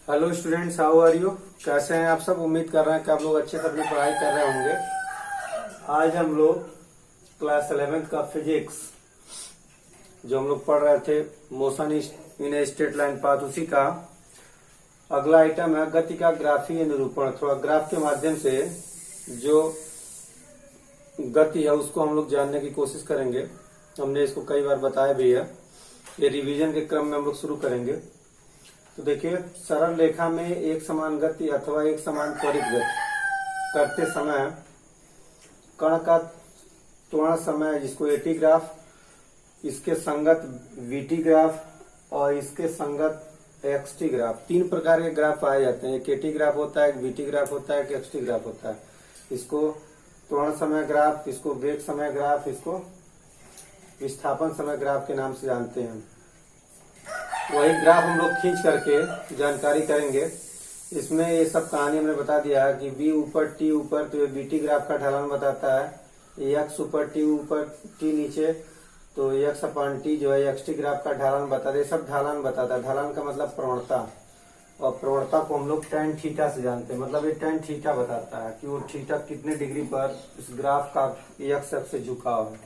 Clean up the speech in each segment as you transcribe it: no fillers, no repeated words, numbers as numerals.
Hello students, how are you. कैसे हैं आप सब। उम्मीद कर रहे हैं कि आप लोग अच्छे से अपनी पढ़ाई कर रहे होंगे। आज हम लोग क्लास 11th का फिजिक्स जो हम लोग पढ़ रहे थे, motion in a straight line path, उसी का अगला आइटम है गति का ग्राफीय निरूपण। थोड़ा ग्राफ के माध्यम से जो गति है उसको हम लोग जानने की कोशिश करेंगे। हमने इसको कई बार बताया भी है। ये रिवीजन के क्रम में हम लोग शुरू करेंगे। तो देखिए, सरल रेखा में एक समान गति अथवा एक समान त्वरित गति करते समय कण का त्वरण समय, जिसको एटी ग्राफ, इसके संगत वीटी ग्राफ और इसके संगत एक्सटी ग्राफ, तीन प्रकार के ग्राफ पाए जाते हैं। एक एटी ग्राफ होता है, एक वीटी ग्राफ होता है, एक एक्सटी ग्राफ होता है। इसको त्वरण समय ग्राफ, इसको वेग समय ग्राफ, इसको विस्थापन समय ग्राफ के नाम से जानते हैं। वही ग्राफ हम लोग खींच करके जानकारी करेंगे। इसमें ये सब कहानी हमने बता दिया है कि बी ऊपर टी ऊपर, तो ये बीटी ग्राफ का ढलान बताता है। एक्स ऊपर टी नीचे, तो एक्स अपॉन टी जो है एक्सटी ग्राफ का ढलान बताता है। सब ढलान बताता है। ढलान का मतलब प्रवणता, और प्रवणता को हम लोग tan थीटा से जानते हैं। मतलब ये tan थीटा बताता है कि वो थीटा कितने डिग्री पर इस ग्राफ का एक्स अक्ष से झुकाव है।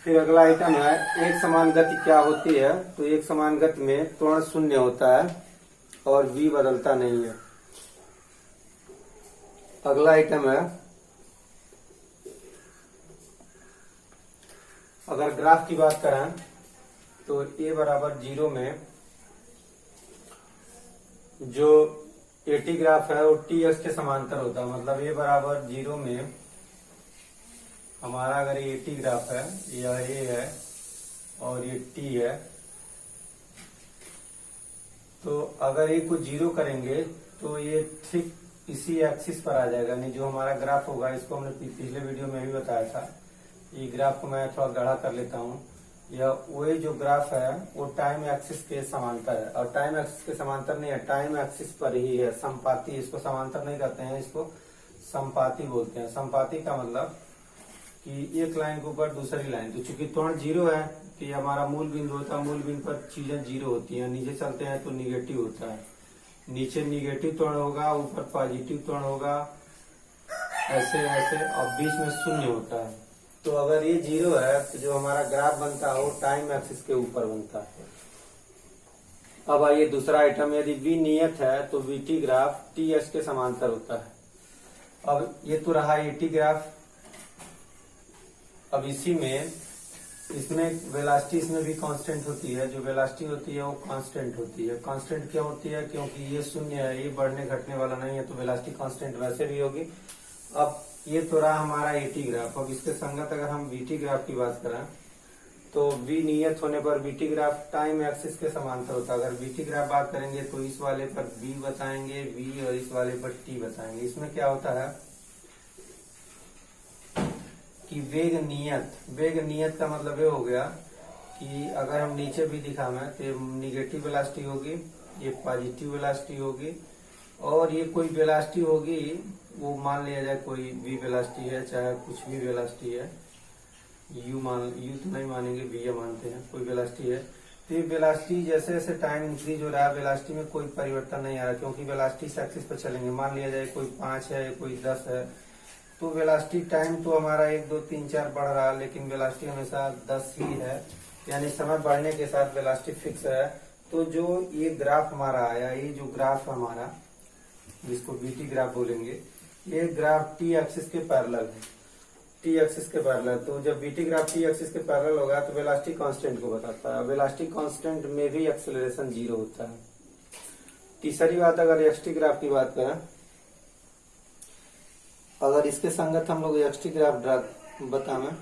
फिर अगला आइटम है एक समान गति क्या होती है। तो एक समान गति में त्वरण शून्य होता है और v बदलता नहीं है। अगला आइटम है, अगर ग्राफ की बात करें तो a बराबर 0 में जो एटी ग्राफ है वो टी एक्स के समांतर होता है। मतलब a बराबर 0 में हमारा अगर ये टी ग्राफ है, यह ए है और ये टी है, तो अगर ये को 0 करेंगे तो ये ठीक इसी एक्सिस पर आ जाएगा। नहीं, जो हमारा ग्राफ होगा, इसको हमने पिछले वीडियो में भी बताया था। ये ग्राफ को मैं थोड़ा गाढ़ा कर लेता हूँ। यह वही जो ग्राफ है वो टाइम एक्सिस के समांतर है, और टाइम एक्सिस के समांतर नहीं है, टाइम एक्सिस पर ही है। संपाती, इसको समांतर नहीं कहते हैं, इसको संपाती बोलते हैं। संपाती का मतलब कि एक लाइन के ऊपर दूसरी लाइन। तो चूंकि त्वरण 0 है कि हमारा मूल बिंदु होता है, मूल बिंदु पर चीजें 0 होती हैं। नीचे चलते हैं तो निगेटिव होता है, नीचे निगेटिव त्वरण होगा, ऊपर पॉजिटिव त्वरण होगा, ऐसे ऐसे, और बीच में शून्य होता है। तो अगर ये 0 है तो जो हमारा ग्राफ बनता है वो टाइम एक्सिस के ऊपर बनता है। अब आइए दूसरा आइटम, यदि v नियत है तो vt ग्राफ टी एस के समांतर होता है। अब ये तो रहा एटी ग्राफ। अब इसी में इसमें वेलोसिटी इसमें भी कांस्टेंट होती है। जो वेलोसिटी होती है वो कांस्टेंट होती है। कांस्टेंट क्यों होती है? क्योंकि ये शून्य है, ये बढ़ने घटने वाला नहीं है, तो वेलोसिटी कांस्टेंट वैसे भी होगी। अब ये तो रहा हमारा एटी ग्राफ। अब इसके संगत अगर हम वीटी ग्राफ की बात करें तो वी नियत होने पर वीटी ग्राफ टाइम एक्सिस के समांतर होता है। अगर वीटी ग्राफ बात करेंगे तो इस वाले पर वी बताएंगे वी, और इस वाले पर टी बताएंगे। इसमें क्या होता है कि वेग नियत का मतलब ये हो गया कि अगर हम नीचे भी दिखावें तो निगेटिव वेलोसिटी होगी, ये पॉजिटिव वेलोसिटी होगी, और ये कोई वेलोसिटी होगी, वो मान लिया जाए कोई v वेलोसिटी है, चाहे कुछ भी वेलोसिटी है, u तो नहीं मानेंगे, v मानते हैं, कोई वेलोसिटी है। तो ये वेलोसिटी जैसे जैसे टाइम इंक्रीज हो रहा है, वेलोसिटी में कोई परिवर्तन नहीं आ रहा, क्योंकि वेलोसिटी से एक्सिस पर चलेंगे। मान लिया जाए कोई 5 है, कोई 10 है, तो वेलोसिटी टाइम तो हमारा 1 2 3 4 बढ़ रहा है, लेकिन वेलोसिटी हमेशा 10 ही है, यानी समय बढ़ने के साथ वेलोसिटी फिक्स है। तो जो ये ग्राफ हमारा आया, ये जो ग्राफ हमारा, जिसको बीटी ग्राफ बोलेंगे, ये ग्राफ टी एक्सिस के पैरेलल है। टी एक्सिस के पैरेलल, तो जब बीटी ग्राफ टी एक्सिस के पैरेलल होगा तो वेलोसिटी कांस्टेंट को बताता है। वेलोसिटी कांस्टेंट में भी एक्सेलरेशन 0 होता है। तीसरी बात, अगर एक्सटी ग्राफ की बात करें, अगर इसके संगत हम लोग एक्सटी ग्राफ बतावें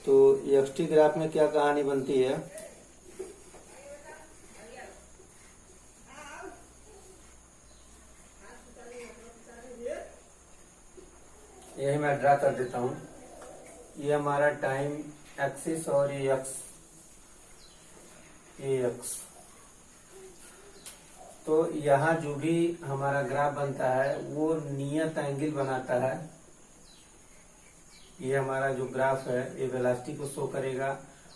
तो एक्सटी ग्राफ में क्या कहानी बनती है, यही मैं ड्रा कर देता हूं। ये हमारा टाइम एक्सिस और ये एक्स। तो यहाँ जो भी हमारा ग्राफ बनता है वो नियत एंगल बनाता है। ये हमारा जो ग्राफ है ये वेलोसिटी को शो करेगा,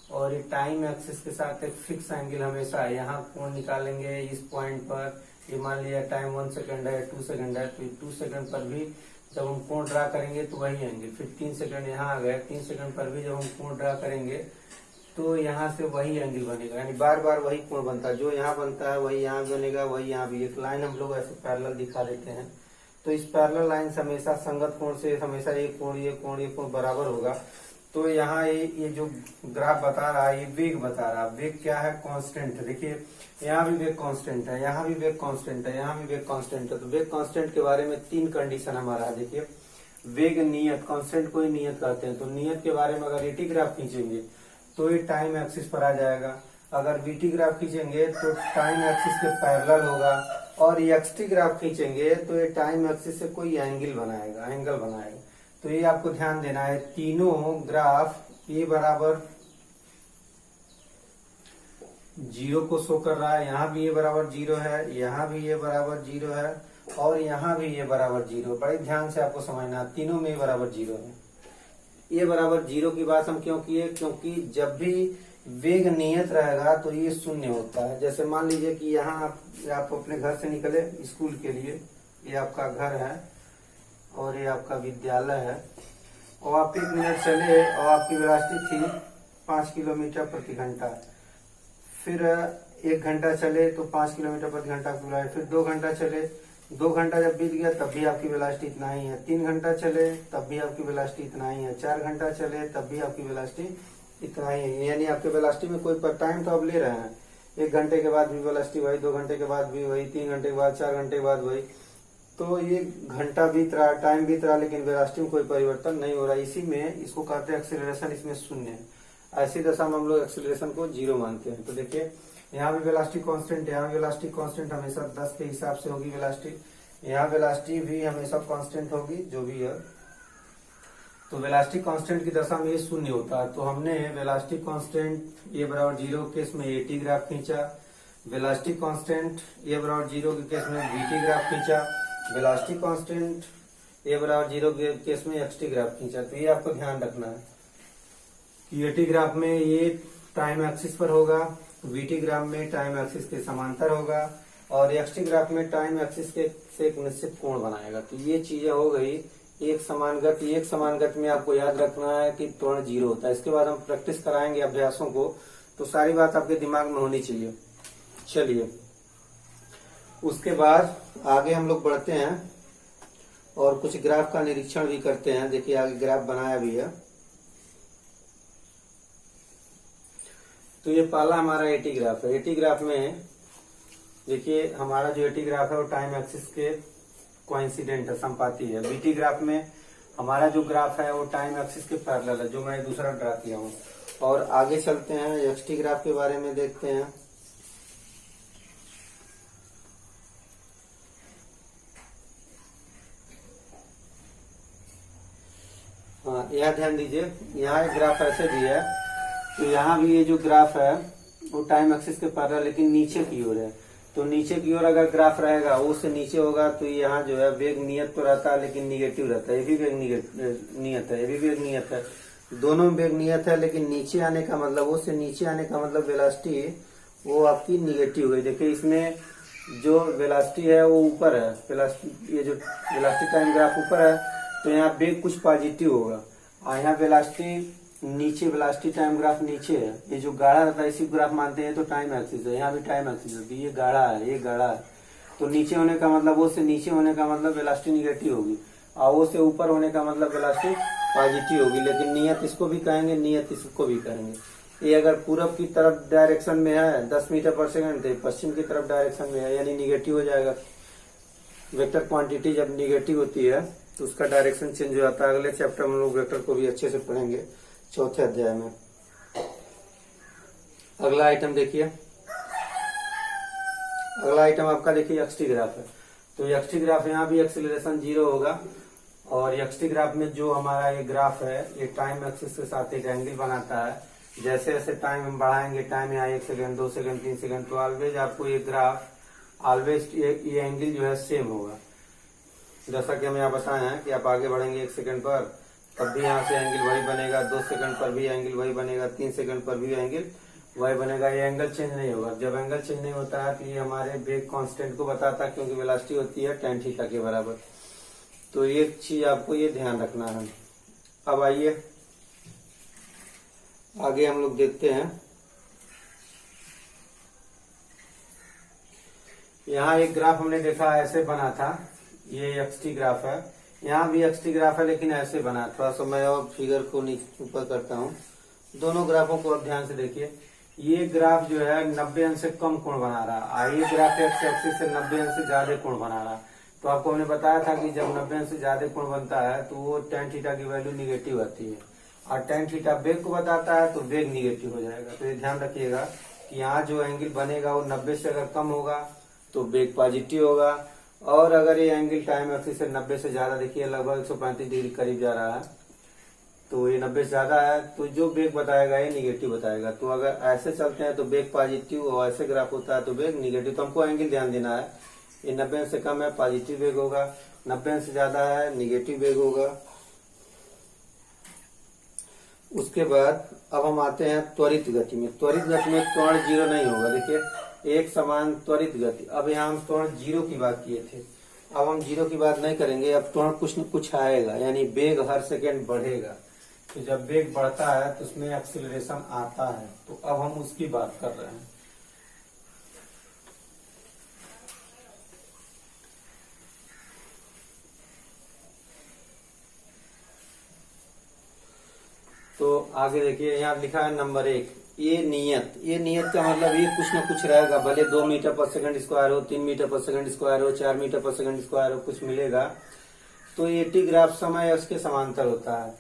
और ये टाइम एक्सिस के साथ एक फिक्स एंगल हमेशा है। यहाँ कोण निकालेंगे इस पॉइंट पर, ये मान लिया टाइम 1 सेकंड है, 2 सेकंड है, तो 2 सेकंड पर भी जब हम कोण ड्रा करेंगे तो वही एंगल, फिर 3 सेकंड यहाँ आ गए, 3 सेकंड पर भी जब हम कोण ड्रा करेंगे तो यहाँ से वही एंगल बनेगा, यानी बार बार वही कोण बनता है। जो यहाँ बनता है वही यहाँ बनेगा, वही यहाँ भी। एक लाइन हम लोग ऐसे पैरेलल दिखा देते हैं, तो इस पैरेलल लाइन से हमेशा संगत कोण से हमेशा ये कोण बराबर होगा। तो यहाँ ये जो ग्राफ बता रहा है, ये वेग बता रहा है। वेग क्या है? कांस्टेंट है। देखिए यहाँ भी वेग कांस्टेंट है, यहाँ भी वेग कांस्टेंट है, यहाँ भी वेग कांस्टेंट है। तो वेग कांस्टेंट के बारे में 3 कंडीशन हमारा है। देखिए वेग नियत, कांस्टेंट को ही नियत कहते हैं। तो नियत के बारे में अगर एटी ग्राफ खींचेंगे तो ये टाइम एक्सिस पर आ जाएगा। अगर वीटी ग्राफ खींचेंगे तो टाइम एक्सिस के पैरेलल होगा। और एक्सटी ग्राफ खींचेंगे तो ये टाइम एक्सिस से कोई एंगल बनाएगा। तो ये आपको ध्यान देना है, तीनों ग्राफ ये बराबर 0 को शो कर रहा है। यहाँ भी ये बराबर 0 है, यहाँ भी ये बराबर 0 है, और यहाँ भी ये बराबर 0। बड़े ध्यान से आपको समझना है, तीनों में ये बराबर 0 है। ये बराबर 0 की बात हम क्यों किए? क्योंकि जब भी वेग नियत रहेगा तो ये शून्य होता है। जैसे मान लीजिए कि यहाँ आप अपने घर से निकले स्कूल के लिए, ये आपका घर है और ये आपका विद्यालय है, और आप 1 मिनट चले और आपकी वेलोसिटी थी 5 किलोमीटर प्रति घंटा। फिर 1 घंटा चले तो 5 किलोमीटर प्रति घंटा की वेलोसिटी। फिर 2 घंटा चले, 2 घंटा जब बीत गया तब भी आपकी वेलोसिटी इतना ही है। 3 घंटा चले तब भी आपकी वेलोसिटी इतना ही है। 4 घंटा चले तब भी आपकी वेलोसिटी इतना ही है। यानी आपके वेलोसिटी में कोई टाइम तो आप ले रहे हैं, 1 घंटे के बाद भी वेलोसिटी वही, 2 घंटे के बाद भी वही, 3 घंटे के बाद, 4 घंटे के बाद वही। तो ये घंटा बीत रहा, टाइम बीत रहा, लेकिन वेलोसिटी में कोई परिवर्तन नहीं हो रहा। इसी में इसको कहते हैं एक्सीलरेशन, इसमें शून्य है। ऐसी दशा में हम लोग एक्सीलरेशन को 0 मानते हैं। तो देखिए यहाँ भी वेलोसिटी कांस्टेंट है, यहाँ वेलोसिटी कांस्टेंट हमेशा 10 के हिसाब से होगी वेलोसिटी। यहाँ वेलोसिटी भी हमेशा कांस्टेंट होगी, जो भी है। तो वेलोसिटी कांस्टेंट की दशा में ये शून्य होता है। तो हमने वेलोसिटी कांस्टेंट ये बराबर 0 के केस में एटी ग्राफ खींचा, वेलोसिटी कांस्टेंट ये बराबर 0 के केस में वीटी ग्राफ खींचा, वेलोसिटी कांस्टेंट ये बराबर 0 के केस में एक्सटी ग्राफ खींचा। तो ये आपको ध्यान रखना है कि एटी ग्राफ में ये टाइम एक्सिस पर होगा, वीटी ग्राफ में टाइम एक्सिस के समांतर होगा, और एक्सटी ग्राफ में टाइम एक्सिस के से एक निश्चित कोण बनाएगा। तो ये चीजें हो गई एक समान गति में आपको याद रखना है कि त्वरण 0 होता है। इसके बाद हम प्रैक्टिस कराएंगे अभ्यासों को, तो सारी बात आपके दिमाग में होनी चाहिए। चलिए उसके बाद आगे हम लोग बढ़ते हैं और कुछ ग्राफ का निरीक्षण भी करते हैं। देखिए आगे ग्राफ बनाया भी है। तो ये पहला हमारा एटी ग्राफ है। एटी ग्राफ में देखिए हमारा जो एटी ग्राफ है वो टाइम एक्सिस के कोइंसिडेंट है, संपाती है। बीटी ग्राफ में हमारा जो ग्राफ है वो टाइम एक्सिस के पैरेलल है, जो मैं दूसरा ड्रा किया हूँ। और आगे चलते हैं, एक्सटी ग्राफ के बारे में देखते हैं। हाँ, यह ध्यान दीजिए, यहाँ एक ग्राफ ऐसे भी है। तो यहाँ भी ये जो ग्राफ है वो टाइम एक्सिस के पैरेलल, लेकिन नीचे की ओर है। तो नीचे की ओर अगर ग्राफ रहेगा वो से नीचे होगा, तो यहाँ जो है वेग नियत तो रहता है लेकिन निगेटिव रहता है। ये भी वेग नियत है, ये भी वेग नियत है, दोनों में वेग नियत है। लेकिन नीचे आने का मतलब, वो से नीचे आने का मतलब वेलोसिटी वो आपकी निगेटिव हुई। देखिए इसमें जो वेलोसिटी है वो ऊपर है, वेलोसिटी ये जो वेलोसिटी टाइम ग्राफ ऊपर है, तो यहाँ वेग कुछ पॉजिटिव होगा, और यहाँ वेलोसिटी नीचे, वेलोसिटी टाइम ग्राफ नीचे है। ये जो गाढ़ा रहता है इसी ग्राफ मानते हैं, तो टाइम एक्सिस है। यहाँ भी टाइम एक्सिस है, ये गाढ़ा है, ये गाढ़ा है। तो नीचे होने का मतलब, वो से नीचे होने का मतलब वेलोसिटी निगेटिव होगी, और वो से ऊपर होने का मतलब वेलोसिटी पॉजिटिव होगी। लेकिन नियत इसको भी कहेंगे, नियत इसको भी कहेंगे। ये अगर पूरब की तरफ डायरेक्शन में है 10 मीटर पर सेकंड, तो पश्चिम की तरफ डायरेक्शन में है, यानी निगेटिव हो जाएगा। वेक्टर क्वांटिटी जब निगेटिव होती है तो उसका डायरेक्शन चेंज हो जाता है। अगले चैप्टर में हम लोग वेक्टर को भी अच्छे से पढ़ेंगे, चौथे अध्याय में। अगला आइटम देखिए, अगला आइटम आपका देखिए एक्सटी ग्राफ है। तो एक्सटी ग्राफ यहाँ भी एक्सीलरेशन 0 होगा, और एक्सटी ग्राफ में जो हमारा ये ग्राफ है ये टाइम एक्सिस के साथ एक एंगल बनाता है। जैसे जैसे टाइम हम बढ़ाएंगे, टाइम यहाँ 1 सेकंड, 2 सेकंड, 3 सेकंड, तो ऑलवेज आपको ये ग्राफ ऑलवेज ये एंगल जो है सेम होगा। जैसा कि हम यहाँ बताए हैं कि आप आगे बढ़ेंगे 1 सेकंड पर, तब भी यहाँ से एंगल वही बनेगा, 2 सेकंड पर भी एंगल वही बनेगा, 3 सेकंड पर भी एंगल वही बनेगा। ये एंगल चेंज नहीं होगा। जब एंगल चेंज नहीं होता है तो ये हमारे वेग कांस्टेंट को बताता है, क्योंकि वेलोसिटी होती है tan थीटा के बराबर। तो ये चीज आपको ये ध्यान रखना है। अब आइए आगे हम लोग देखते हैं। यहाँ एक ग्राफ हमने देखा ऐसे बना था, ये एक्सटी ग्राफ है, यहाँ भी एक्सटी ग्राफ है लेकिन ऐसे बना। थोड़ा सा मैं और फिगर को ऊपर करता हूँ, दोनों ग्राफों को अब ध्यान से देखिए। ये ग्राफ जो है 90 अंश से कम कोण बना रहा है, ये ग्राफ एक्स एक्सिस से 90 अंश से ज्यादा कोण बना रहा। तो आपको हमने बताया था कि जब 90 अंश से ज्यादा कोण बनता है तो वो tan थीटा की वैल्यू निगेटिव आती है, और tan थीटा वेग को बताता है तो वेग निगेटिव हो जाएगा। तो ये ध्यान रखिएगा कि यहाँ जो एंगल बनेगा वो 90 से अगर कम होगा तो वेग पॉजिटिव होगा, और अगर ये एंगल टाइम एक्सिस से 90 से ज्यादा, देखिए लगभग 135 डिग्री करीब जा रहा है, तो ये 90 से ज्यादा है तो जो वेग बताएगा ये निगेटिव बताएगा। तो अगर ऐसे चलते हैं तो वेग पॉजिटिव, और ऐसे ग्राफ होता है तो वेग निगेटिव। तो हमको एंगल ध्यान देना है, ये 90 से कम है पॉजिटिव वेग होगा, 90 से ज्यादा है निगेटिव वेग होगा। उसके बाद अब हम आते हैं त्वरित गति में। त्वरित गति में त्वरण 0 नहीं होगा। देखिए एक समान त्वरित गति, अब यहाँ हम त्वरण 0 की बात किए थे, अब हम 0 की बात नहीं करेंगे। अब त्वरण कुछ न कुछ आएगा, यानी वेग हर सेकेंड बढ़ेगा। तो जब वेग बढ़ता है तो उसमें एक्सीलरेशन आता है, तो अब हम उसकी बात कर रहे हैं। तो आगे देखिए यहाँ लिखा है नंबर 1, ये नियत। ये नियत का मतलब ये कुछ ना कुछ रहेगा, भले 2 मीटर पर सेकंड स्क्वायर हो, 3 मीटर पर सेकंड स्क्वायर हो, 4 मीटर पर सेकंड स्क्वायर हो, कुछ मिलेगा। तो ये टी ग्राफ समय उसके समांतर होता है,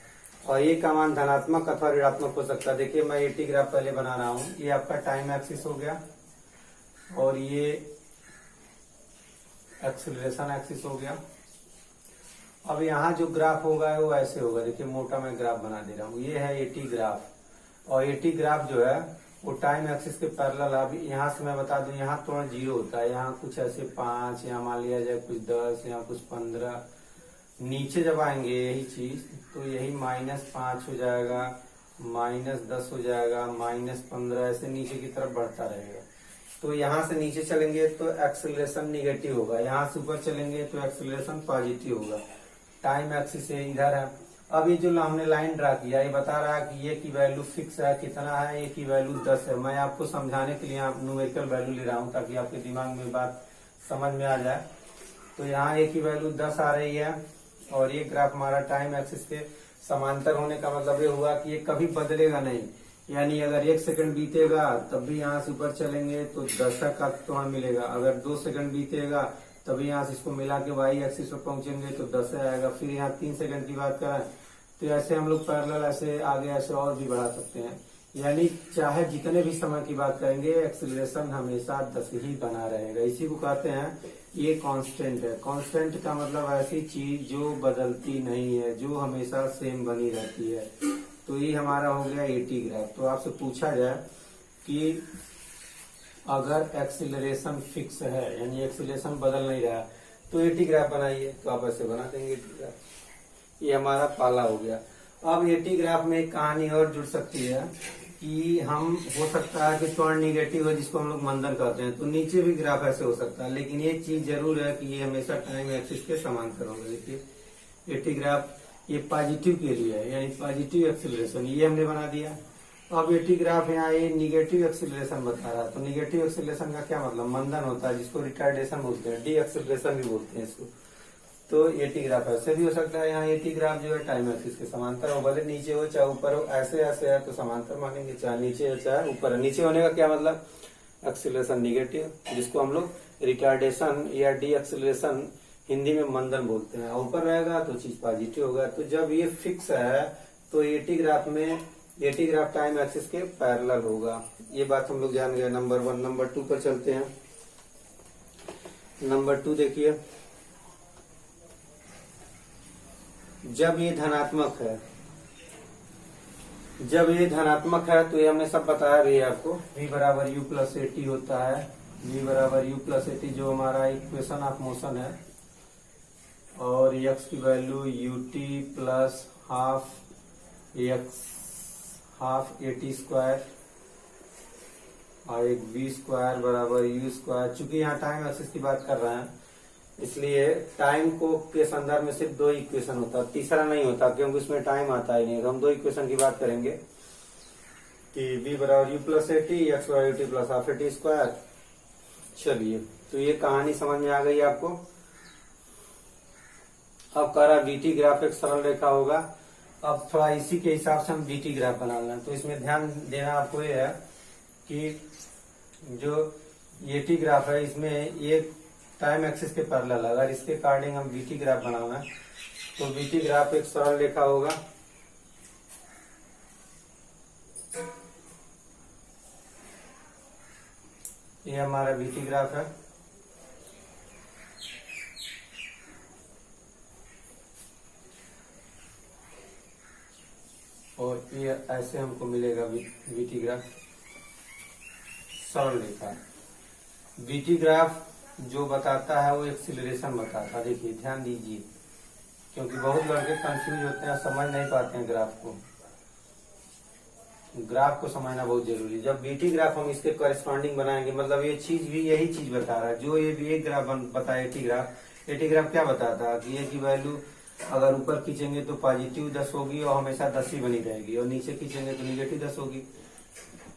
और ये का मान धनात्मक अथवा ऋणात्मक हो सकता है। देखिए मैं ये टी ग्राफ पहले बना रहा हूँ, ये आपका टाइम एक्सिस हो गया, और ये एक्सीलरेशन एक्सिस हो गया। अब यहाँ जो ग्राफ होगा वो ऐसे होगा, देखिए मोटा मैं ग्राफ बना दे रहा हूँ, ये है एटी ग्राफ, और एटी ग्राफ जो है वो टाइम एक्सिस के पैरेलल। अब यहाँ से मैं बता दूं, यहाँ त्वरण 0 होता है, यहाँ कुछ ऐसे 5, यहाँ मान लिया जाए कुछ 10, यहाँ कुछ 15। नीचे जब आएंगे यही चीज तो यही -5 हो जाएगा, -10 हो जाएगा, -15, ऐसे नीचे की तरफ बढ़ता रहेगा। तो यहाँ से नीचे चलेंगे तो एक्सीलरेशन निगेटिव होगा, यहाँ से ऊपर चलेंगे तो एक्सीलरेशन पॉजिटिव होगा। टाइम एक्सिस से इधर है। अब ये जो हमने लाइन ड्रा किया, ये बता रहा है कि ये की वैल्यू फिक्स है, कितना है, ये की वैल्यू 10 है। मैं आपको समझाने के लिए न्यूमेरिकल वैल्यू ले रहा हूँ ताकि आपके दिमाग में बात समझ में आ जाए। तो यहाँ ए की वैल्यू 10 आ रही है, और ये ग्राफ हमारा टाइम एक्सिस के समांतर होने का मतलब ये हुआ कि ये कभी बदलेगा नहीं, यानी अगर 1 सेकंड बीतेगा तब भी यहाँ से ऊपर चलेंगे तो 10 का त्वरण मिलेगा, अगर 2 सेकंड बीतेगा तभी यहाँ से इसको मिला के वाई एक्सिस पर पहुंचेंगे तो 10 आएगा। फिर यहाँ 3 सेकंड की बात करें तो ऐसे हम लोग पैरेलल ऐसे आगे ऐसे और भी बढ़ा सकते हैं, यानी चाहे जितने भी समय की बात करेंगे एक्सीलरेशन हमेशा 10 ही बना रहेगा। इसी को कहते हैं ये कांस्टेंट है। कांस्टेंट का मतलब ऐसी चीज जो बदलती नहीं है, जो हमेशा सेम बनी रहती है। तो ये हमारा हो गया एटी ग्राफ। तो आपसे पूछा जाए कि अगर एक्सीलरेशन फिक्स है, यानी एक्सीलरेशन बदल नहीं रहा, तो एटी ग्राफ बनाइए, तो आप ऐसे बना देंगे एटी ग्राफ। ये हमारा पाला हो गया। अब एटी ग्राफ में एक कहानी और जुड़ सकती है कि हम हो सकता है कि त्वरण निगेटिव है, जिसको हम लोग मंदन कहते हैं, तो नीचे भी ग्राफ ऐसे हो सकता है, लेकिन एक चीज जरूर है कि ये हमेशा टाइम एक्सिस के समांतर होगा। देखिए एटी ग्राफ ये पॉजिटिव के लिए है, यानी पॉजिटिव एक्सीलरेशन, ये हमने बना दिया। अब एटी ग्राफ यहाँ ये निगेटिव एक्सीलरेशन बता रहा है, तो निगेटिव एक्सीलरेशन का क्या मतलब, मंदन होता है, जिसको रिटार्डेशन बोलते हैं, डी एक्सीलरेशन भी बोलते हैं इसको। तो एटी ग्राफ ऐसे भी हो सकता है, यहाँ एटी ग्राफ जो है टाइम एक्सिस के समांतर हो, भले नीचे हो चाहे ऊपर हो, ऐसे ऐसे है तो समांतर मानेंगे, चाहे नीचे हो चाहे ऊपर है। नीचे होने का क्या मतलब, एक्सीलरेशन निगेटिव, जिसको हम लोग रिटार्डेशन या डी एक्सीलरेशन हिंदी में मंदन बोलते हैं, ऊपर रहेगा तो चीज पॉजिटिव होगा। तो जब ये फिक्स है तो एटी ग्राफ में एटी ग्राफ टाइम एक्सिस के पैरेलल होगा। ये बात हम लोग जान गए, नंबर 1। नंबर 2 पर चलते हैं। नंबर 2 देखिए, जब ये धनात्मक है, जब ये धनात्मक है तो ये हमने सब बताया भी आपको, v बराबर u प्लस एटी होता है, v बराबर u प्लस एटी जो हमारा इक्वेशन ऑफ मोशन है, और x की value ut plus half a t square और एक बी स्क्वायर बराबर यू स्क्वायर। चूंकि यहाँ टाइम एक्सिस की बात कर रहे हैं इसलिए टाइम को के संदर्भ में सिर्फ दो इक्वेशन होता है, तीसरा नहीं होता, क्योंकि उसमें टाइम आता ही नहीं। तो हम दो इक्वेशन की बात करेंगे कि b बराबर u plus a t, x बराबर u t plus half a t square. चलिए, तो ये कहानी समझ में आ गई आपको। अब कह रहा बीटी ग्राफ एक सरल रेखा होगा। अब थोड़ा इसी के हिसाब से हम बीटी ग्राफ बना लें। तो इसमें ध्यान देना आपको ये है कि जो ये टी ग्राफ है इसमें एक टाइम एक्सिस के पैरेलल, अगर इसके अकॉर्डिंग हम बीटी ग्राफ बनाना तो बीटी ग्राफ एक सरल रेखा होगा। ये हमारा बीटी ग्राफ है और ये ऐसे हमको मिलेगा बीटी ग्राफ सरल रेखा। बीटी ग्राफ जो बताता है वो एक्सीलरेशन बताता है। देखिए ध्यान दीजिए, क्योंकि बहुत लड़के कंफ्यूज होते हैं, समझ नहीं पाते हैं ग्राफ को। ग्राफ को समझना बहुत जरूरी है। जब बीटी ग्राफ हम इसके कॉरेस्पॉन्डिंग बनाएंगे, मतलब ये चीज भी यही चीज बता रहा है जो ये भी एक ग्राफ बताया एटी ग्राफ। एटी ग्राफ क्या बताता है कि ए की वैल्यू अगर ऊपर खींचेंगे तो पॉजिटिव 10 होगी और हमेशा 10 ही बनी रहेगी, और नीचे खींचेंगे तो निगेटिव 10 होगी।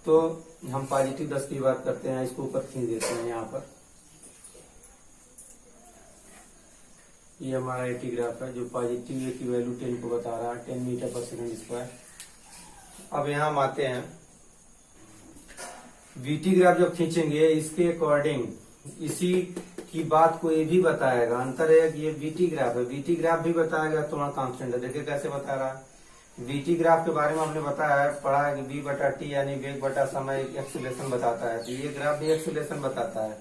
तो हम पॉजिटिव 10 की बात करते हैं, इसको ऊपर खींच देते हैं यहाँ पर। ये हमारा एटी ग्राफ है जो पॉजिटिव ए की वैल्यू 10 को बता रहा है, 10 मीटर पर सेकंड स्क्वायर। अब यहाँ हम आते हैं, बीटी ग्राफ जब खींचेंगे इसके अकॉर्डिंग इसी की बात को ये भी बताएगा। अंतर है कि ये बीटी ग्राफ है, बीटी ग्राफ भी बताएगा थोड़ा कांस्टेंट है। देखिए कैसे बता रहा है। बीटी ग्राफ के बारे में आपने बताया है, पढ़ा है कि बी बटा टी यानी वेग बटा समय एक्सीलरेशन बताता है। तो ये ग्राफ भी एक्सीलरेशन बताता है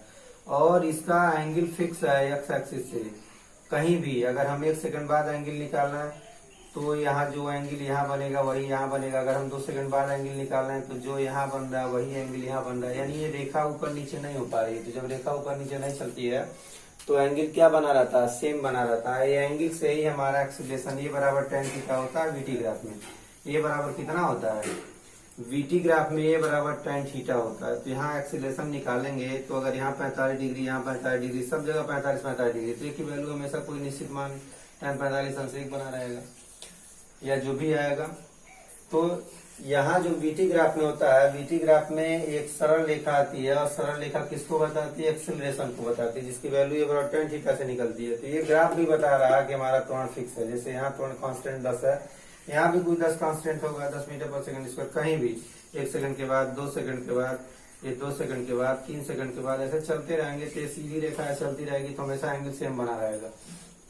और इसका एंगल फिक्स है एक्स एक्सिस से। कहीं भी अगर हम 1 सेकंड बाद एंगल निकालना है तो यहाँ जो एंगल यहाँ बनेगा वही यहाँ बनेगा। अगर हम 2 सेकंड बाद एंगल निकालना है तो जो यहाँ बन रहा है वही एंगल यहाँ बन रहा है। यानी ये रेखा ऊपर नीचे नहीं हो पा रही है। तो जब रेखा ऊपर नीचे नहीं चलती है तो एंगल क्या बना रहता है, सेम बना रहता है। ये एंगल से ही हमारा एक्सीलरेशन ये बराबर tan थीटा होता है वीटी ग्राफ में। ये बराबर कितना होता है वीटी ग्राफ में, ये बराबर tan थीटा होता है। तो यहाँ एक्सीलरेशन निकालेंगे तो अगर यहाँ 45 डिग्री, यहाँ 45 डिग्री, सब जगह 45 डिग्री, तो एक की वैल्यू हमेशा कोई निश्चित मान tan 45 अंश 1 बना रहेगा या जो भी आएगा। तो यहाँ जो बीटी ग्राफ में होता है, बीटी ग्राफ में एक सरल रेखा आती है और सरल रेखा किसको बताती है, एक्सीलरेशन को बताती है, जिसकी वैल्यू ये बराबर tan थीटा से निकलती है। तो ये ग्राफ भी बता रहा है कि हमारा त्वरण फिक्स है। जैसे यहाँ त्वरण कांस्टेंट 10 है, यहाँ भी कोई 10 कांस्टेंट होगा, 10 मीटर पर सेकंड स्क्वायर। कहीं भी 1 सेकंड के बाद, 2 सेकंड के बाद, ये 2 सेकंड के बाद, 3 सेकंड के बाद, ऐसे चलते रहेंगे। तो ये सीधी रेखा चलती रहेगी तो हमेशा एंगल सेम बना रहेगा।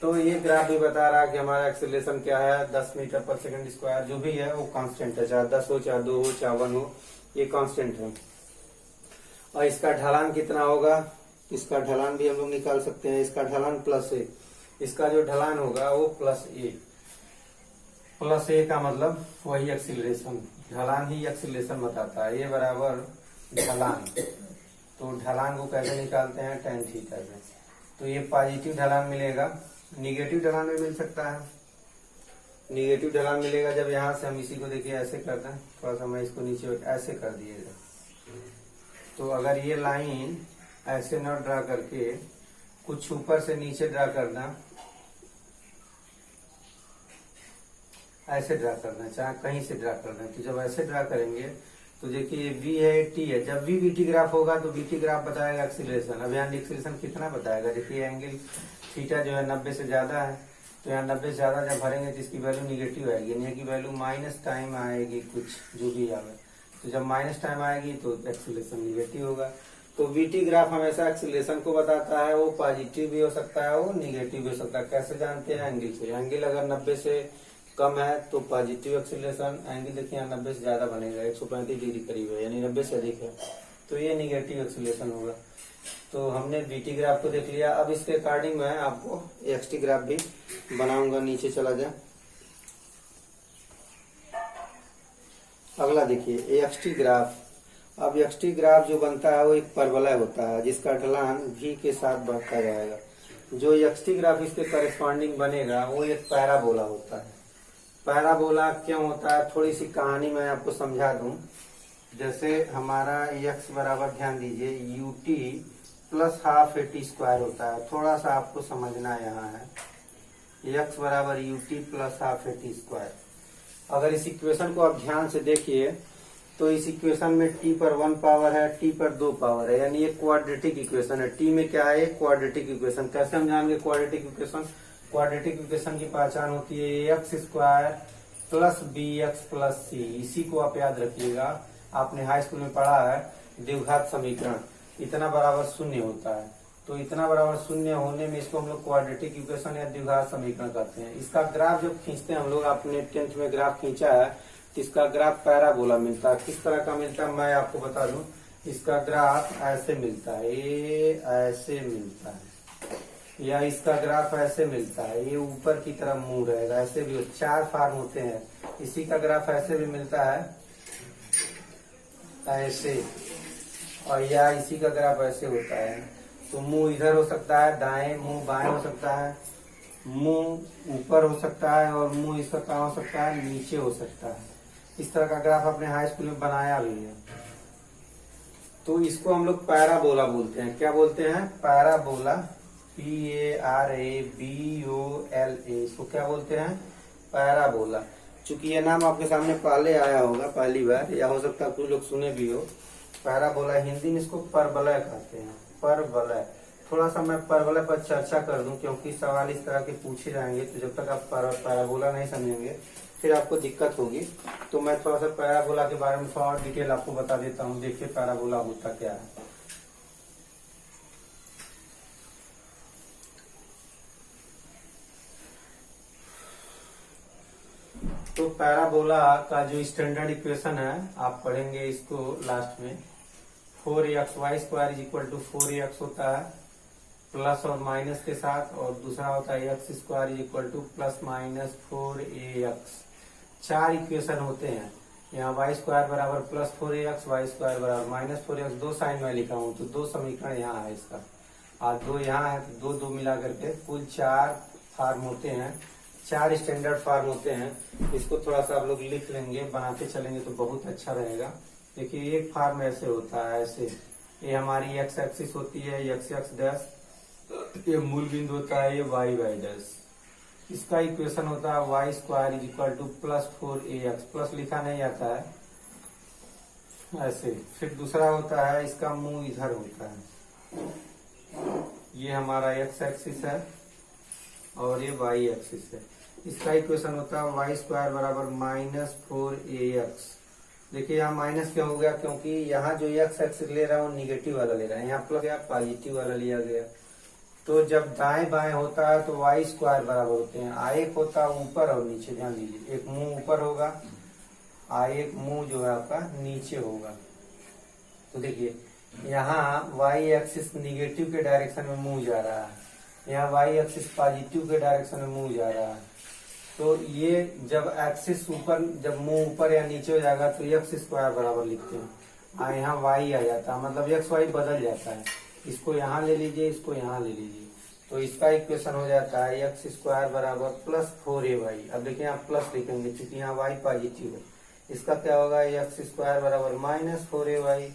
तो ये ग्राफ भी बता रहा है कि हमारा एक्सीलरेशन क्या है, 10 मीटर पर सेकंड स्क्वायर। जो भी है वो कांस्टेंट है, चाहे 10 हो, चाहे 2 हो, चाहे 1 हो, ये कांस्टेंट है। और इसका ढलान कितना होगा, इसका ढलान भी हम लोग निकाल सकते हैं। इसका ढलान +a, इसका जो ढलान होगा वो +a। +a का मतलब वही एक्सीलरेशन, ढलान ही एक्सीलरेशन बताता है। ये बराबर ढलान। तो ढलान को कैसे निकालते हैं, tan थीटा से। तो ये पॉजिटिव ढलान मिलेगा, निगेटिव ढलान भी मिल सकता है। निगेटिव ढलान मिलेगा जब यहाँ से हम इसी को देखिए ऐसे करते हैं, थोड़ा सा मैं इसको नीचे ऐसे कर दिएगा। तो अगर ये लाइन ऐसे न ड्रा करके कुछ ऊपर से नीचे ड्रा करना, ऐसे ड्रा करना, चाहे कहीं से ड्रा करना। तो जब ऐसे ड्रा करेंगे तो देखिए V है, T है। जब भी बीटी ग्राफ होगा तो बीटी ग्राफ बताएगा एक्सीलरेशन। अब यहाँ एक्सीलरेशन कितना बताएगा, देखिए एंगल थीटा जो है 90 से ज्यादा है, तो यहाँ 90 से ज्यादा जब भरेंगे तो इसकी वैल्यू निगेटिव आएगी, यानी कि वैल्यू माइनस टाइम आएगी, कुछ जो भी आवे। तो जब माइनस टाइम आएगी तो एक्सीलरेशन निगेटिव होगा। तो बीटी ग्राफ हमेशा एक्सीलरेशन को बताता है। वो पॉजिटिव भी हो सकता है, वो निगेटिव भी हो सकता है। कैसे जानते हैं, एंगल से। एंगल अगर 90 से कम है तो पॉजिटिव एक्सीलरेशन, एंगल देखिए 90 से ज्यादा बनेगा, 135 डिग्री करीब है, यानी 90 से अधिक है, तो ये निगेटिव एक्सीलरेशन होगा। तो हमने बीटी ग्राफ को देख लिया। अब इसके अकॉर्डिंग मैं आपको एक्सटी ग्राफ भी बनाऊंगा। नीचे चला जाए, अगला देखिए एक्सटी ग्राफ। अब एक्सटी ग्राफ जो बनता है वो एक परवलय होता है जिसका ढलान v के साथ बढ़ता जाएगा। जो एक्सटी ग्राफ इसके करेस्पॉन्डिंग बनेगा वो एक पैराबोला होता है। पैराबोला क्यों होता है, थोड़ी सी कहानी मैं आपको समझा दूं। जैसे हमारा x बराबर, ध्यान दीजिए, ut plus half eighty square होता है। थोड़ा सा आपको समझना यहाँ है, x बराबर ut plus half eighty square. अगर इस इक्वेशन को आप ध्यान से देखिए तो इस इक्वेशन में t पर 1 पावर है, t पर 2 पावर है, यानी ये क्वाड्रेटिक इक्वेशन है। t में क्या है, क्वाड्रेटिक इक्वेशन। कैसे हम जानेंगे क्वाड्रेटिक इक्वेशन? क्वाड्रेटिक इक्वेशन की पहचान होती है x square plus b x plus c. इसी को आप याद रखिएगा, आपने हाई स्कूल में पढ़ा है, द्विघात समीकरण इतना बराबर शून्य होता है। तो इतना बराबर शून्य होने में इसको हम लोग क्वाड्रेटिक इक्वेशन या द्विघात समीकरण कहते हैं। इसका ग्राफ जब खींचते हैं हम लोग, आपने 10th में ग्राफ खींचा है, तो इसका ग्राफ पैराबोला मिलता है। किस तरह का मिलता है मैं आपको बता दूं। इसका ग्राफ ऐसे मिलता है, ये ऐसे मिलता है, या इसका ग्राफ ऐसे मिलता है, ये ऊपर की तरफ मुंह रहेगा, ऐसे भी 4 फॉर्म होते हैं। इसी का ग्राफ ऐसे भी मिलता है, ऐसे, और या इसी का ग्राफ ऐसे होता है। तो मुंह इधर हो सकता है दाएं, मुंह बाएं हो सकता है, मुंह ऊपर हो सकता है, और मुंह इसका कहाँ हो सकता है, नीचे हो सकता है। इस तरह का ग्राफ अपने हाई स्कूल में बनाया भी है। तो इसको हम लोग पैराबोला बोलते हैं। क्या बोलते हैं? Parabola, PARABOLA। इसको क्या बोलते हैं? पैराबोला। चूंकि ये नाम आपके सामने पहले आया होगा पहली बार, या हो सकता है कुछ लोग सुने भी हो। पैराबोला, हिंदी में इसको परवलय कहते हैं, परवलय। थोड़ा सा मैं परवलय पर चर्चा कर दूं, क्योंकि सवाल इस तरह के पूछे जाएंगे, तो जब तक आप पैराबोला नहीं समझेंगे फिर आपको दिक्कत होगी। तो मैं थोड़ा सा पैराबोला के बारे में थोड़ा और डिटेल आपको बता देता हूँ। देखिए पैराबोला होता क्या है। तो पैराबोला का जो स्टैंडर्ड इक्वेशन है, आप पढ़ेंगे इसको लास्ट में। 4ax y square is equal to 4ax होता है प्लस और माइनस के साथ, और दूसरा होता है x square is equal to plus minus 4ax। 4 equation होते हैं। यहाँ वाई स्क्वायर बराबर प्लस 4ax, वाई स्क्वायर बराबर माइनस 4ax। 2 साइन में लिखा हूँ, तो 2 समीकरण यहाँ है इसका, और 2 यहाँ है, तो 2 मिला करके कुल 4 फॉर्म होते हैं, 4 स्टैंडर्ड फॉर्म होते हैं। इसको थोड़ा सा आप लोग लिख लेंगे, बनाते चलेंगे तो बहुत अच्छा रहेगा। देखिए एक फॉर्म ऐसे होता है, ऐसे, ये हमारी एक्स एक्सिस होती है, एक्स एक्स डैश, ये मूल बिंदु होता है, ये वाई वाई डैश। इसका इक्वेशन होता है y square is equal to plus 4ax। Plus लिखा नहीं आता है, ऐसे। फिर दूसरा होता है, इसका मुंह इधर होता है, ये हमारा एक्स एक्सिस है और ये वाई एक्सिस है। इसका इक्वेशन होता है वाई स्क्वायर बराबर माइनस 4ax। देखिए यहाँ माइनस क्यों हो गया, क्योंकि यहाँ जो एक्स एक्सिस ले रहा है वो निगेटिव वाला ले रहा है, यहाँ प्लस या पॉजिटिव वाला लिया गया। तो जब दाएं बाएं होता है तो वाई स्क्वायर बराबर होते हैं। एक होता है ऊपर और नीचे, ध्यान दीजिए, एक मुंह ऊपर होगा, एक मुंह जो है आपका नीचे होगा। तो देखिए यहाँ वाई एक्सिस निगेटिव के डायरेक्शन में मुंह जा रहा है, यहाँ वाई एक्सिस पॉजिटिव के डायरेक्शन में मुंह जा रहा है। तो ये जब एक्सिस ऊपर, जब मुंह ऊपर या नीचे हो जाएगा तो एक्स स्क्वायर बराबर लिखते हैं, यहाँ वाई आ जाता है, मतलब एक्स वाई बदल जाता है। इसको यहाँ ले लीजिए, इसको यहाँ ले लीजिए, तो इसका इक्वेशन हो जाता है एक्स स्क्वायर बराबर प्लस 4ay। अब देखिए यहाँ प्लस लिखेंगे क्योंकि यहाँ वाई पॉजिटिव है। इसका क्या होगा, एक्स स्क्वायर बराबर माइनस 4ay,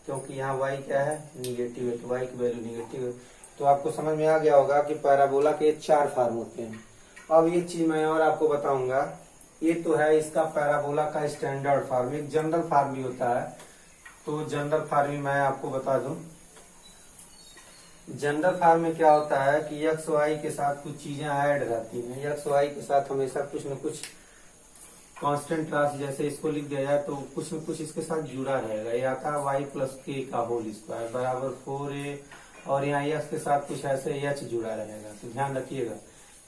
क्योंकि यहाँ वाई क्या है, निगेटिव है, तो वाई की वैल्यू निगेटिव है। तो आपको समझ में आ गया होगा कि पैराबोला के 4 फॉर्म होते हैं। अब ये चीज मैं और आपको बताऊंगा, ये तो है इसका पैराबोला का स्टैंडर्ड फॉर्म। एक जनरल फॉर्म भी होता है, तो जनरल फॉर्म भी मैं आपको बता दूं। जनरल फॉर्म में क्या होता है कि एक्स वाई के साथ कुछ चीजें ऐड रहती हैं। एक्स वाई के साथ हमेशा कुछ न कुछ कांस्टेंट राशि, जैसे इसको लिख दिया जाए तो कुछ न कुछ इसके साथ जुड़ा रहेगा। ये आता है वाई प्लस के का होल स्क्वायर बराबर 4a, और यहाँ एक्स के साथ कुछ ऐसे एच जुड़ा रहेगा। तो ध्यान रखिएगा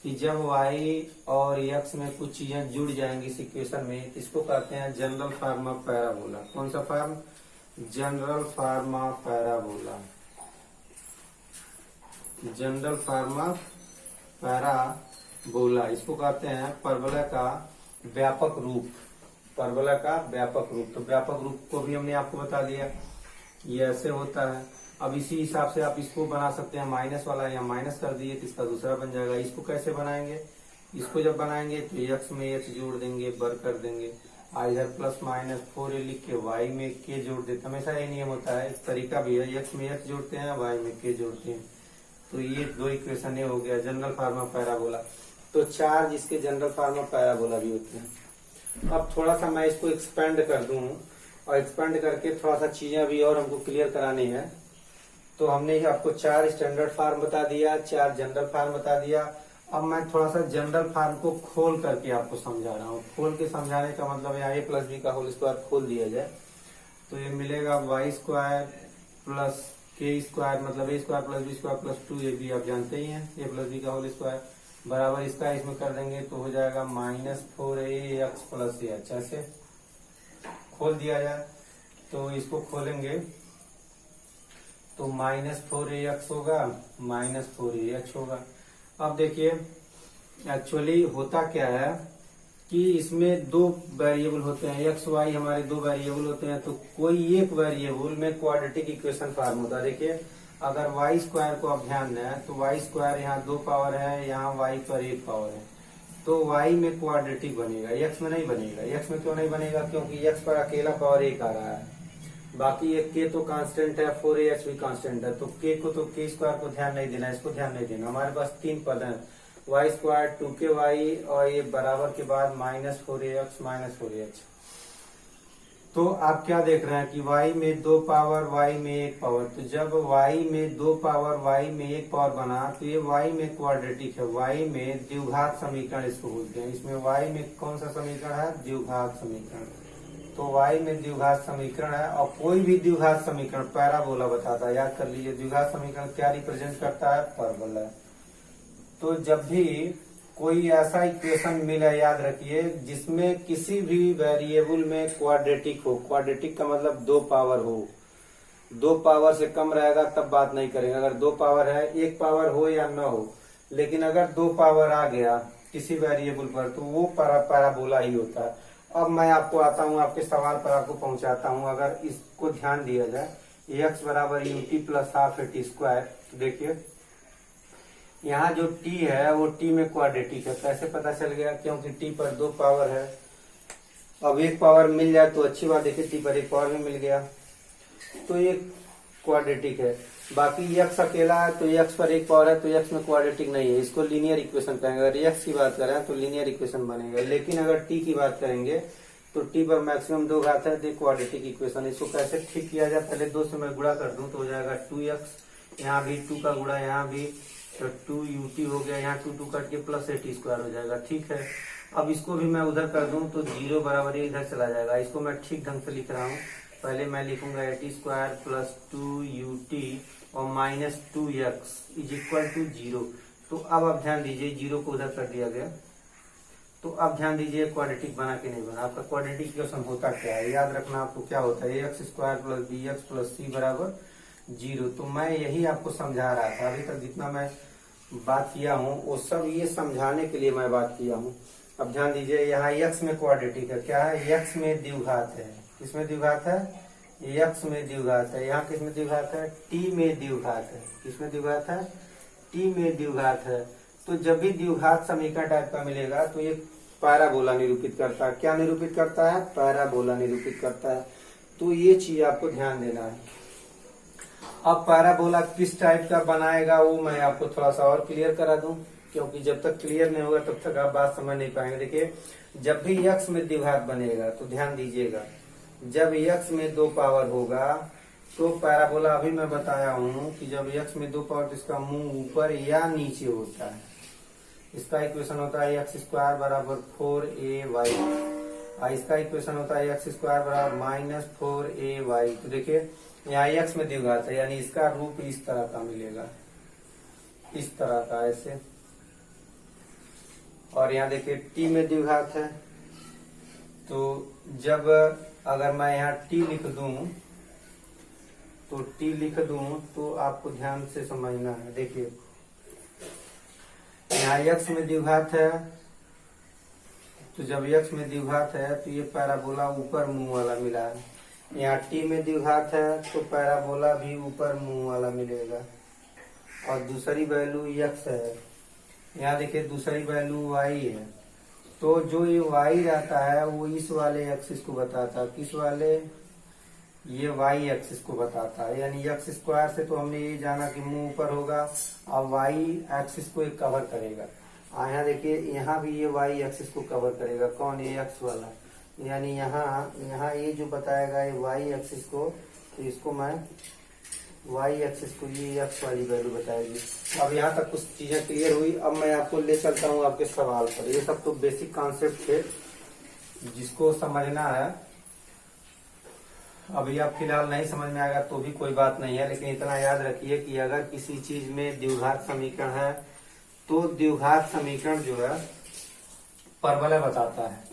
कि जब y और x में कुछ चीजें जुड़ जाएंगी इस इक्वेशन में, इसको कहते हैं जनरल फॉर्म ऑफ पैराबोला। कौन सा form? General form of parabola. General form of parabola, इसको कहते हैं परवलय का व्यापक रूप। परवलय का व्यापक रूप, तो व्यापक रूप को भी हमने आपको बता दिया, ये ऐसे होता है। अब इसी हिसाब से आप इसको बना सकते हैं, माइनस वाला या माइनस कर दिए तो इसका दूसरा बन जाएगा। इसको कैसे बनाएंगे, इसको जब बनाएंगे तो x में h जोड़ देंगे, बर कर देंगे, इधर प्लस माइनस 4a लिख के y में k जोड़ देते, हमेशा ये नियम होता है। इस तरीका भी है, x में h जोड़ते हैं, y में k जोड़ते हैं। तो ये दो इक्वेशन हो गया जनरल फार्मा पैराबोला। तो चार जिसके जनरल फार्मा पैराबोला भी होते हैं। अब थोड़ा सा मैं इसको एक्सपेंड कर दूं और एक्सपेंड करके थोड़ा सा चीजें अभी और हमको क्लियर करानी है। तो हमने आपको चार स्टैंडर्ड फार्म बता दिया, चार जनरल फार्म बता दिया। अब मैं थोड़ा सा जनरल फार्म को खोल करके आपको समझा रहा हूँ। खोल के समझाने का मतलब यहाँ a प्लस बी का होल स्क्वायर खोल दिया जाए तो ये मिलेगा वाई स्क्वायर प्लस के स्क्वायर, मतलब a square plus b square plus 2ab, आप जानते ही हैं a प्लस बी का होल स्क्वायर बराबर इसका इसमें कर देंगे तो हो जाएगा -4ax प्लस h। ऐसे खोल दिया जाए तो इसको खोलेंगे तो -4ax होगा, -4ah होगा। अब देखिए एक्चुअली होता क्या है कि इसमें दो वेरिएबल होते हैं, एक्स वाई हमारे दो वेरिएबल होते हैं। तो कोई एक वेरिएबल में क्वाड्रेटिक इक्वेशन फॉर्म होता है। देखिए अगर वाई स्क्वायर को आप ध्यान दें तो वाई स्क्वायर यहाँ 2 पावर है, यहाँ वाई पर 1 पावर है, तो वाई में क्वाड्रेटिक बनेगा, एक्स में नहीं बनेगा। एक्स में क्यों नहीं बनेगा? क्योंकि एक्स पर अकेला पावर 1 आ रहा है, बाकी एक के तो कांस्टेंट है, 4ah भी कांस्टेंट है। तो के को तो के स्क्वायर को ध्यान नहीं देना, इसको ध्यान नहीं देना। हमारे पास 3 पद है, वाई स्क्वायर 2k और ये बराबर के बाद -4ax -4ah। तो आप क्या देख रहे हैं कि y में 2 पावर, y में 1 पावर। तो जब y में 2 पावर, y में 1 पावर बना तो ये y में क्वाड्रेटिक है, y में द्विघात समीकरण इसको बोलते हैं। इसमें y में कौन सा समीकरण है? द्विघात समीकरण। तो y में द्विघात समीकरण है और कोई भी द्विघात समीकरण पैराबोला बताता है, याद कर लीजिए। द्विघात समीकरण क्या रिप्रेजेंट करता है? परबोला। तो जब भी कोई ऐसा इक्वेशन मिले, याद रखिए, जिसमें किसी भी वेरिएबल में क्वाड्रेटिक हो, क्वाड्रेटिक का मतलब 2 पावर हो, 2 पावर से कम रहेगा तब बात नहीं करेंगे। अगर 2 पावर है, 1 पावर हो या न हो, लेकिन अगर 2 पावर आ गया किसी वेरिएबल पर तो वो पैराबोला ही होता है। अब मैं आपको आता हूँ, आपके सवाल पर आपको पहुंचाता हूँ। अगर इसको ध्यान दिया जाए, x बराबर ut plus half T square. देखिए यहाँ जो t है वो t में क्वाड्रेटिक है। कैसे पता चल गया? क्योंकि t पर 2 पावर है। अब 1 पावर मिल जाए तो अच्छी बात। देखिए t पर 1 पावर भी मिल गया तो ये क्वाड्रेटिक है। बाकी x अकेला है तो x पर 1 पावर है तो x में क्वाड्रेटिक नहीं है, इसको लीनियर इक्वेशन कहेंगे। अगर x की बात करें तो लीनियर इक्वेशन बनेगा। लेकिन अगर t की बात करेंगे तो t पर मैक्सिमम 2 घात है, तो क्वाड्रेटिक इक्वेशन। इसको कैसे ठीक किया जाए? पहले 2 से मैं गुणा कर दूं तो हो जाएगा 2x, यहाँ भी 2 का गुणा, यहाँ भी तो 2ut हो गया, यहाँ 2 कट के प्लस at स्क्वायर हो जाएगा। ठीक है, अब इसको भी मैं उधर कर दूं तो 0 बराबर इधर चला जाएगा। इसको मैं ठीक ढंग से लिख रहा हूँ। पहले मैं लिखूंगा at स्क्वायर प्लस 2ut और -2x इज इक्वल टू 0। तो अब आप ध्यान दीजिए, 0 को उधर कर दिया गया। तो अब ध्यान दीजिए क्वाड्रेटिक बना कि नहीं बना। आपका क्वाड्रेटिक इक्वेशन होता क्या है? याद रखना आपको क्या होता है, x square plus bx plus c बराबर 0। तो मैं यही आपको समझा रहा था। अभी तक जितना मैं बात किया हूँ वो सब ये समझाने के लिए मैं बात किया हूँ। अब ध्यान दीजिए, यहाँ x में क्वाड्रेटिक है, क्या है? x में द्विघात है। किसमें द्विघात है? x में द्विघात है। यहाँ किसमें द्विघात है? t में द्विघात है। किसमें द्विघात है? t में द्विघात है। तो जब भी द्विघात समीकरण टाइप का मिलेगा तो ये पैराबोला निरूपित करता है। क्या निरूपित करता है? पैराबोला निरूपित करता है। तो ये चीज आपको ध्यान देना है। अब पैराबोला किस टाइप का बनाएगा वो मैं आपको थोड़ा सा और क्लियर करा दूं, क्योंकि जब तक क्लियर नहीं होगा तब तक आप बात समझ नहीं पाएंगे। देखिए जब भी x में द्विघात बनेगा तो ध्यान दीजिएगा, जब x में 2 पावर होगा तो पैराबोला, अभी मैं बताया हूँ कि जब x में 2 पावर तो इसका मुंह ऊपर या नीचे होता है। इसका इक्वेशन होता है एक्स स्क्वायर बराबर 4ay, इसका इक्वेशन होता है एक्स स्क्वायर बराबर -4ay। तो देखिए यहाँ x में द्विघात है, यानी इसका रूप इस तरह का मिलेगा, इस तरह का ऐसे। और यहाँ देखिए t में द्विघात है, तो जब अगर मैं यहाँ t लिख दूं तो आपको ध्यान से समझना है। देखिए यहाँ x में द्विघात है, तो जब x में द्विघात है तो ये पैराबोला ऊपर मुंह वाला मिला है। यहाँ t में द्विघात है तो पैराबोला भी ऊपर मुंह वाला मिलेगा। और दूसरी वैल्यू x है, यहाँ देखिए दूसरी वैल्यू y है, तो जो ये y रहता है वो इस वाले एक्सिस को बताता है। किस वाले? ये y एक्सिस को बताता है, यानी x स्क्वायर से तो हमने ये जाना कि मुंह ऊपर होगा, अब y एक्सिस को एक कवर करेगा। यहाँ देखिए यहाँ भी ये y एक्सिस को कवर करेगा। कौन? ये x वाला, यानी यहाँ ये जो बताएगा ये y एक्सिस को, तो इसको मैं y एक्सिस को ये x वाली वैल्यू बताएगी। अब यहाँ तक कुछ चीजें क्लियर हुई। अब मैं आपको ले चलता हूँ आपके सवाल पर। ये सब तो बेसिक कॉन्सेप्ट थे जिसको समझना है। अभी आप फिलहाल नहीं समझ में आएगा तो भी कोई बात नहीं है, लेकिन इतना याद रखिए कि अगर किसी चीज में द्विघात समीकरण है तो द्विघात समीकरण जो है परवलय बताता है।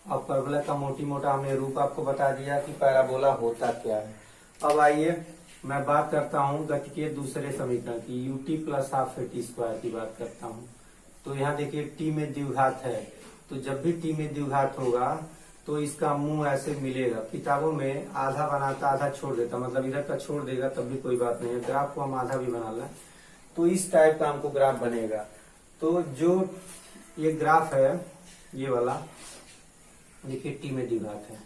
अब परवलय का मोटी मोटा हमने रूप आपको बता दिया कि पैराबोला होता क्या है। अब आइए मैं बात करता हूँ गति के दूसरे समीकरण की, ut plus half T square की बात करता हूँ। तो यहाँ देखिए t में द्विघात है, तो जब भी t में द्विघात होगा तो इसका मुंह ऐसे मिलेगा। किताबों में आधा बनाता आधा छोड़ देता, मतलब इधर का छोड़ देगा तब भी कोई बात नहीं है, ग्राफ को हम आधा भी बना लें तो इस टाइप का हमको ग्राफ बनेगा। तो जो ये ग्राफ है ये वाला, देखिए t में द्विघात है,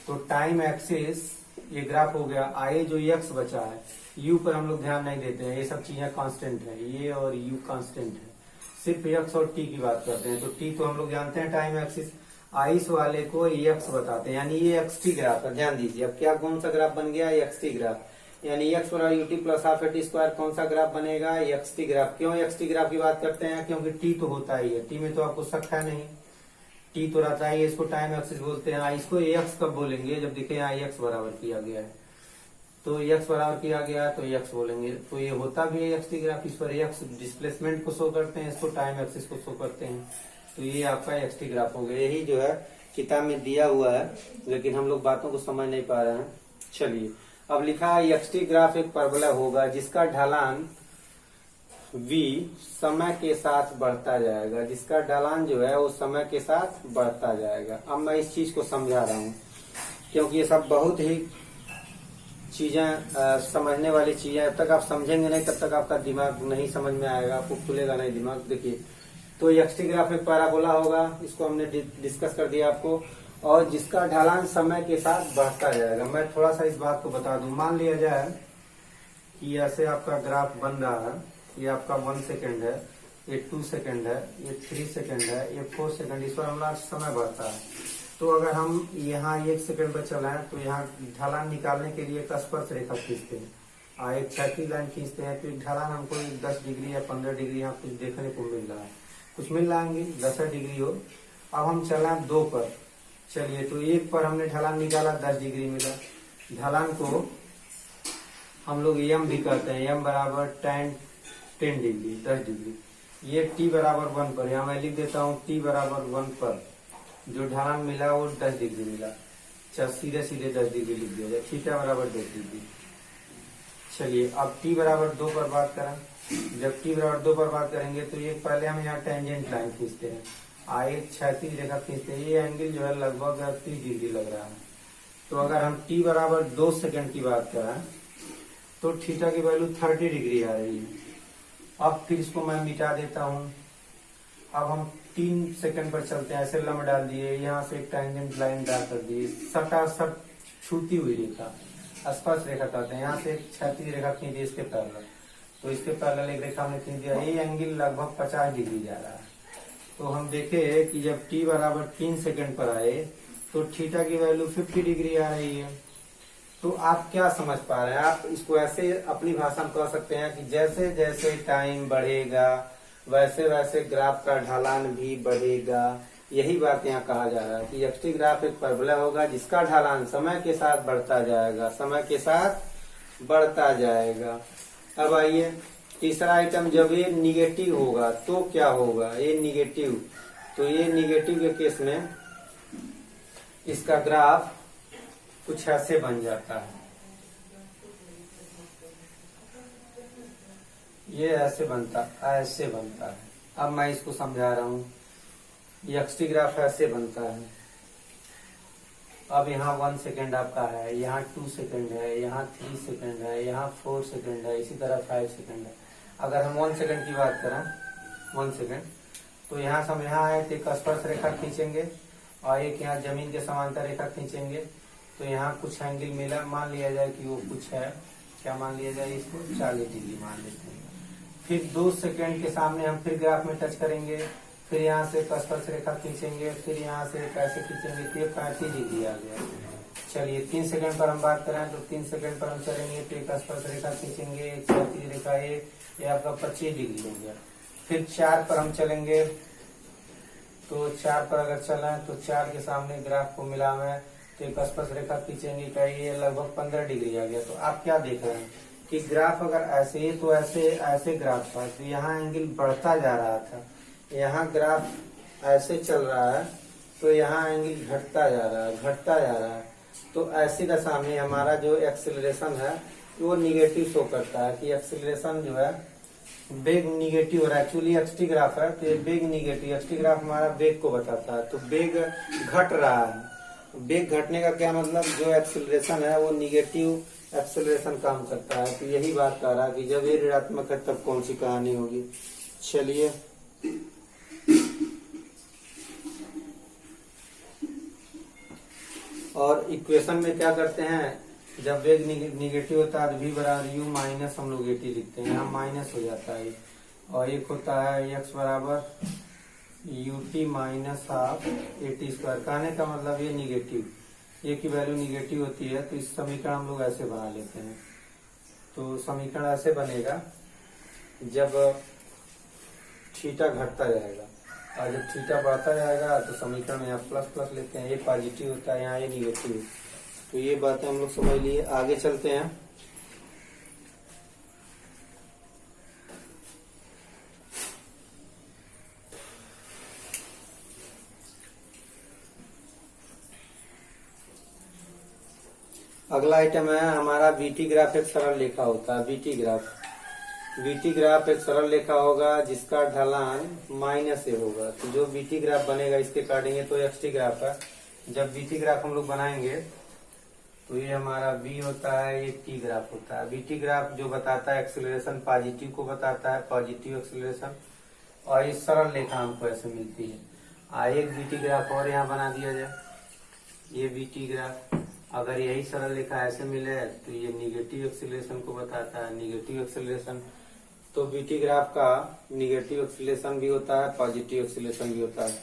तो टाइम एक्सिस ये ग्राफ हो गया। आगे जो x बचा है, u पर हम लोग ध्यान नहीं देते हैं, ये सब चीजें कांस्टेंट है, ये और u कांस्टेंट है, सिर्फ x और t की बात करते हैं। तो t तो हम लोग जानते हैं टाइम एक्सिस, इस वाले को x बताते हैं, यानी ये xt ग्राफ है। ध्यान दीजिए अब क्या कौन सा ग्राफ बन गया? xt ग्राफ, यानी x बराबर ut plus half T square कौन सा ग्राफ बनेगा? xt graph. क्यों xt ग्राफ की बात करते हैं? क्योंकि t तो होता ही है, t में तो आपको शक है नहीं, t तो रहता है, इसको टाइम एक्सिस बोलते हैं। इसको x कब बोलेंगे? जब देखिए यहाँ x बराबर किया गया है, तो x बराबर किया गया है तो x बोलेंगे। तो ये होता भी है xt ग्राफ, इस पर x डिस्प्लेसमेंट को शो करते हैं, इसको टाइम एक्सिस को शो करते हैं। तो ये आपका xt ग्राफ हो गया। यही जो है किताब में दिया हुआ है, लेकिन हम लोग बातों को समझ नहीं पा रहे हैं। चलिए अब लिखा है xt ग्राफ एक परवलय होगा जिसका ढलान v समय के साथ बढ़ता जाएगा, जिसका ढलान जो है वो समय के साथ बढ़ता जाएगा। अब मैं इस चीज को समझा रहा हूँ क्योंकि ये सब बहुत ही चीजें समझने वाली चीजें, जब तक आप समझेंगे नहीं तब तक आपका दिमाग नहीं समझ में आएगा, आपको खुलेगा नहीं दिमाग। देखिए तो xt ग्राफ एक पैराबोला होगा, इसको हमने डिस्कस कर दिया आपको, और जिसका ढलान समय के साथ बढ़ता जाएगा। मैं थोड़ा सा इस बात को बता दूं, मान लिया जाए कि ऐसे आपका ग्राफ बन रहा है, ये आपका 1 सेकेंड है, ये 2 सेकेंड है, ये 3 सेकेंड है, ये 4 सेकेंड, इस पर हमारा समय बढ़ता है। तो अगर हम यहाँ 1 सेकेंड पर चलाएं तो यहाँ ढलान निकालने के लिए एक स्पर्श रेखा खींचते हैं, एक क्षैतिज लाइन खींचते हैं, तो ढलान हमको 10 डिग्री या 15 डिग्री यहाँ कुछ देखने को मिल रहा है, कुछ मिल रहा 10 डिग्री हो। अब हम चलाएं 2 पर, चलिए तो 1 पर हमने ढलान निकाला 10 डिग्री मिला। ढलान को हम लोग m भी कहते हैं, m बराबर 10 डिग्री 10 डिग्री। ये t बराबर 1 पर, यहाँ मैं लिख देता हूँ t बराबर 1 पर जो ढलान मिला वो 10 डिग्री मिला। चल सीधे सीधे 10 डिग्री लिख दिया जाए, थीटा बराबर 10 डिग्री। चलिए अब t बराबर 2 पर बात करें, जब t बराबर 2 पर बात करेंगे तो ये पहले हम यहाँ टेंजेंट लाइन खींचते हैं, एक क्षैतिज रेखा खींचते हैं, ये एंगल जो है लगभग 30 डिग्री लग रहा है। तो अगर हम t बराबर 2 सेकेंड की बात करें तो थीटा की वैल्यू 30 डिग्री आ रही है। अब फिर इसको मैं मिटा देता हूँ। अब हम 3 सेकंड पर चलते हैं, ऐसे लम्ब डाल दिए, यहाँ से एक टेंजेंट लाइन ड्रा कर दी, सटा सट छूती हुई रेखा, स्पर्श रेखा कहते हैं। यहाँ से एक क्षैतिज रेखा खींच दी इसके पैरेलल, तो इसके पैरेलल एक रेखा हमने खींच दिया, ये एंगल लगभग 50 डिग्री जा रहा है। तो हम देखे कि जब t बराबर 3 सेकंड पर आए तो थीटा की वैल्यू 50 डिग्री आ रही है। तो आप क्या समझ पा रहे हैं? आप इसको ऐसे अपनी भाषा में कह सकते हैं कि जैसे जैसे टाइम बढ़ेगा वैसे वैसे ग्राफ का ढलान भी बढ़ेगा। यही बात यहाँ कहा जा रहा है कि xt ग्राफ एक परवलय होगा जिसका ढलान समय के साथ बढ़ता जाएगा, समय के साथ बढ़ता जाएगा। अब आइए तीसरा आइटम, जब ये निगेटिव होगा तो क्या होगा? ये निगेटिव, तो ये निगेटिव के केस में इसका ग्राफ कुछ ऐसे बन जाता है, ये ऐसे बनता है। अब मैं इसको समझा रहा हूँ, ये xt ग्राफ ऐसे बनता है। अब यहाँ 1 सेकेंड आपका है, यहाँ 2 सेकेंड है, यहाँ 3 सेकेंड है, यहाँ 4 सेकेंड है, इसी तरह 5 सेकेंड है। अगर हम 1 सेकेंड की बात करें 1 सेकेंड। तो यहाँ से हम यहाँ आए तो एक स्पर्श रेखा खींचेंगे और एक यहाँ जमीन के समांतर रेखा खींचेंगे। तो यहाँ कुछ एंगल मिला, मान लिया जाए कि वो कुछ है, क्या मान लिया जाए, इसको 40 डिग्री मान लेते हैं। फिर 2 सेकेंड के सामने हम फिर ग्राफ में टच करेंगे, फिर यहाँ से एक स्पर्श रेखा खींचेंगे, फिर यहाँ से कैसे खींचेंगे, तो 35 डिग्री आ गया। चलिए 3 सेकंड पर हम बात करें तो 3 सेकंड पर हम चलेंगे तो एक स्पर्श रेखा खींचेंगे, एक क्षैतिज रेखा, ये आपका 25 डिग्री हो गया। फिर 4 पर हम चलेंगे, तो 4 पर अगर चलें तो 4 के सामने ग्राफ को मिलावे तो एक स्पर्श रेखा खींचेंगे, का ये लगभग 15 डिग्री आ गया। तो आप क्या देख रहे हैं कि ग्राफ अगर ऐसे तो ऐसे ग्राफ था तो यहाँ एंगल बढ़ता जा रहा था, यहाँ ग्राफ ऐसे चल रहा है तो यहाँ एंगल घटता जा रहा है। तो ऐसी दशा में हमारा जो एक्सेलरेशन है वो निगेटिव शो करता है कि एक्सेलरेशन जो है वेग निगेटिव हो रहा है। एक्चुअली एक्सटी ग्राफ है तो ये वेग निगेटिव, एक्सटी ग्राफ हमारा वेग को बताता है, तो वेग घट रहा है। वेग घटने का क्या मतलब, जो एक्सेलरेशन है वो निगेटिव एक्सेलरेशन काम करता है। तो यही बात कर रहा है कि जब ये ऋणात्मक है तब कौन सी कहानी होगी। चलिए और इक्वेशन में क्या करते हैं, जब वेग निगेटिव होता है तो v बराबर u माइनस हम लोग एटी लिखते हैं, यहाँ माइनस हो जाता है। और एक होता है x बराबर ut minus half eighty square. कहने का मतलब ये निगेटिव, ये की वैल्यू निगेटिव होती है तो इस समीकरण हम लोग ऐसे बना लेते हैं। तो समीकरण ऐसे बनेगा जब थीटा घटता जाएगा और जब थीटा बढ़ता जाएगा तो समीकरण में यहाँ प्लस प्लस लेते हैं, ये पॉजिटिव होता है, यहाँ ये निगेटिव। तो ये बातें हम लोग समझ लिए, आगे चलते हैं। अगला आइटम है हमारा बीटी ग्राफ। एक सरल रेखा होता है बीटी ग्राफ एक सरल रेखा होगा जिसका ढलान माइनस ए होगा। तो जो बीटी ग्राफ बनेगा इसके काटेंगे तो एक्सटी ग्राफ है। जब बीटी ग्राफ हम लोग बनाएंगे तो ये हमारा बी होता है, ये टी ग्राफ होता है। बीटी ग्राफ जो बताता है एक्सेलरेशन पॉजिटिव को बताता है, पॉजिटिव एक्सेलरेशन, और ये सरल रेखा हमको ऐसे मिलती है। एक बीटी ग्राफ और यहाँ बना दिया जाए, ये बीटी ग्राफ अगर यही सरल रेखा ऐसे मिले तो ये निगेटिव एक्सेलरेशन को बताता है, निगेटिव एक्सेलरेशन। तो बीटी ग्राफ का निगेटिव एक्सेलरेशन भी होता है, पॉजिटिव एक्सेलरेशन भी होता है।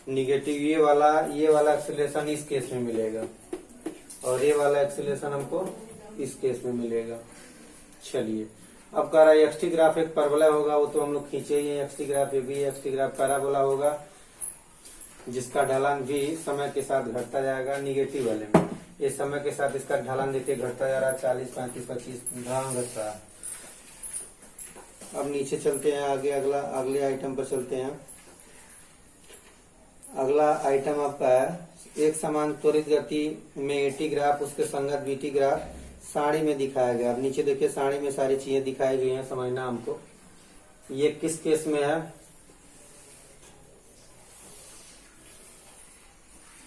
निगेटिव ये वाला एक्सेलरेशन इस केस में मिलेगा और ये वाला एक्सेलरेशन हमको इस केस में मिलेगा। चलिए अब कह रहा है एक्सटी ग्राफ एक परवलय होगा, वो तो हम लोग खींचे ही है। एक्सटी ग्राफ ये भी एक्सटी ग्राफ पैराबोला होगा जिसका ढलान भी समय के साथ घटता जाएगा। निगेटिव वाले में ये समय के साथ इसका ढलान देखिए घटता जा रहा है, 40, 35, 25 ढलान घट रहा है। अब नीचे चलते हैं आगे, अगले आइटम पर चलते हैं। अगला आइटम आपका है एक समान त्वरित गति में एटी ग्राफ, उसके संगत बीटी ग्राफ सारणी में दिखाया गया। अब नीचे देखिए सारणी में सारी चीजें दिखाई गई हैं, समझना हमको। ये किस केस में है,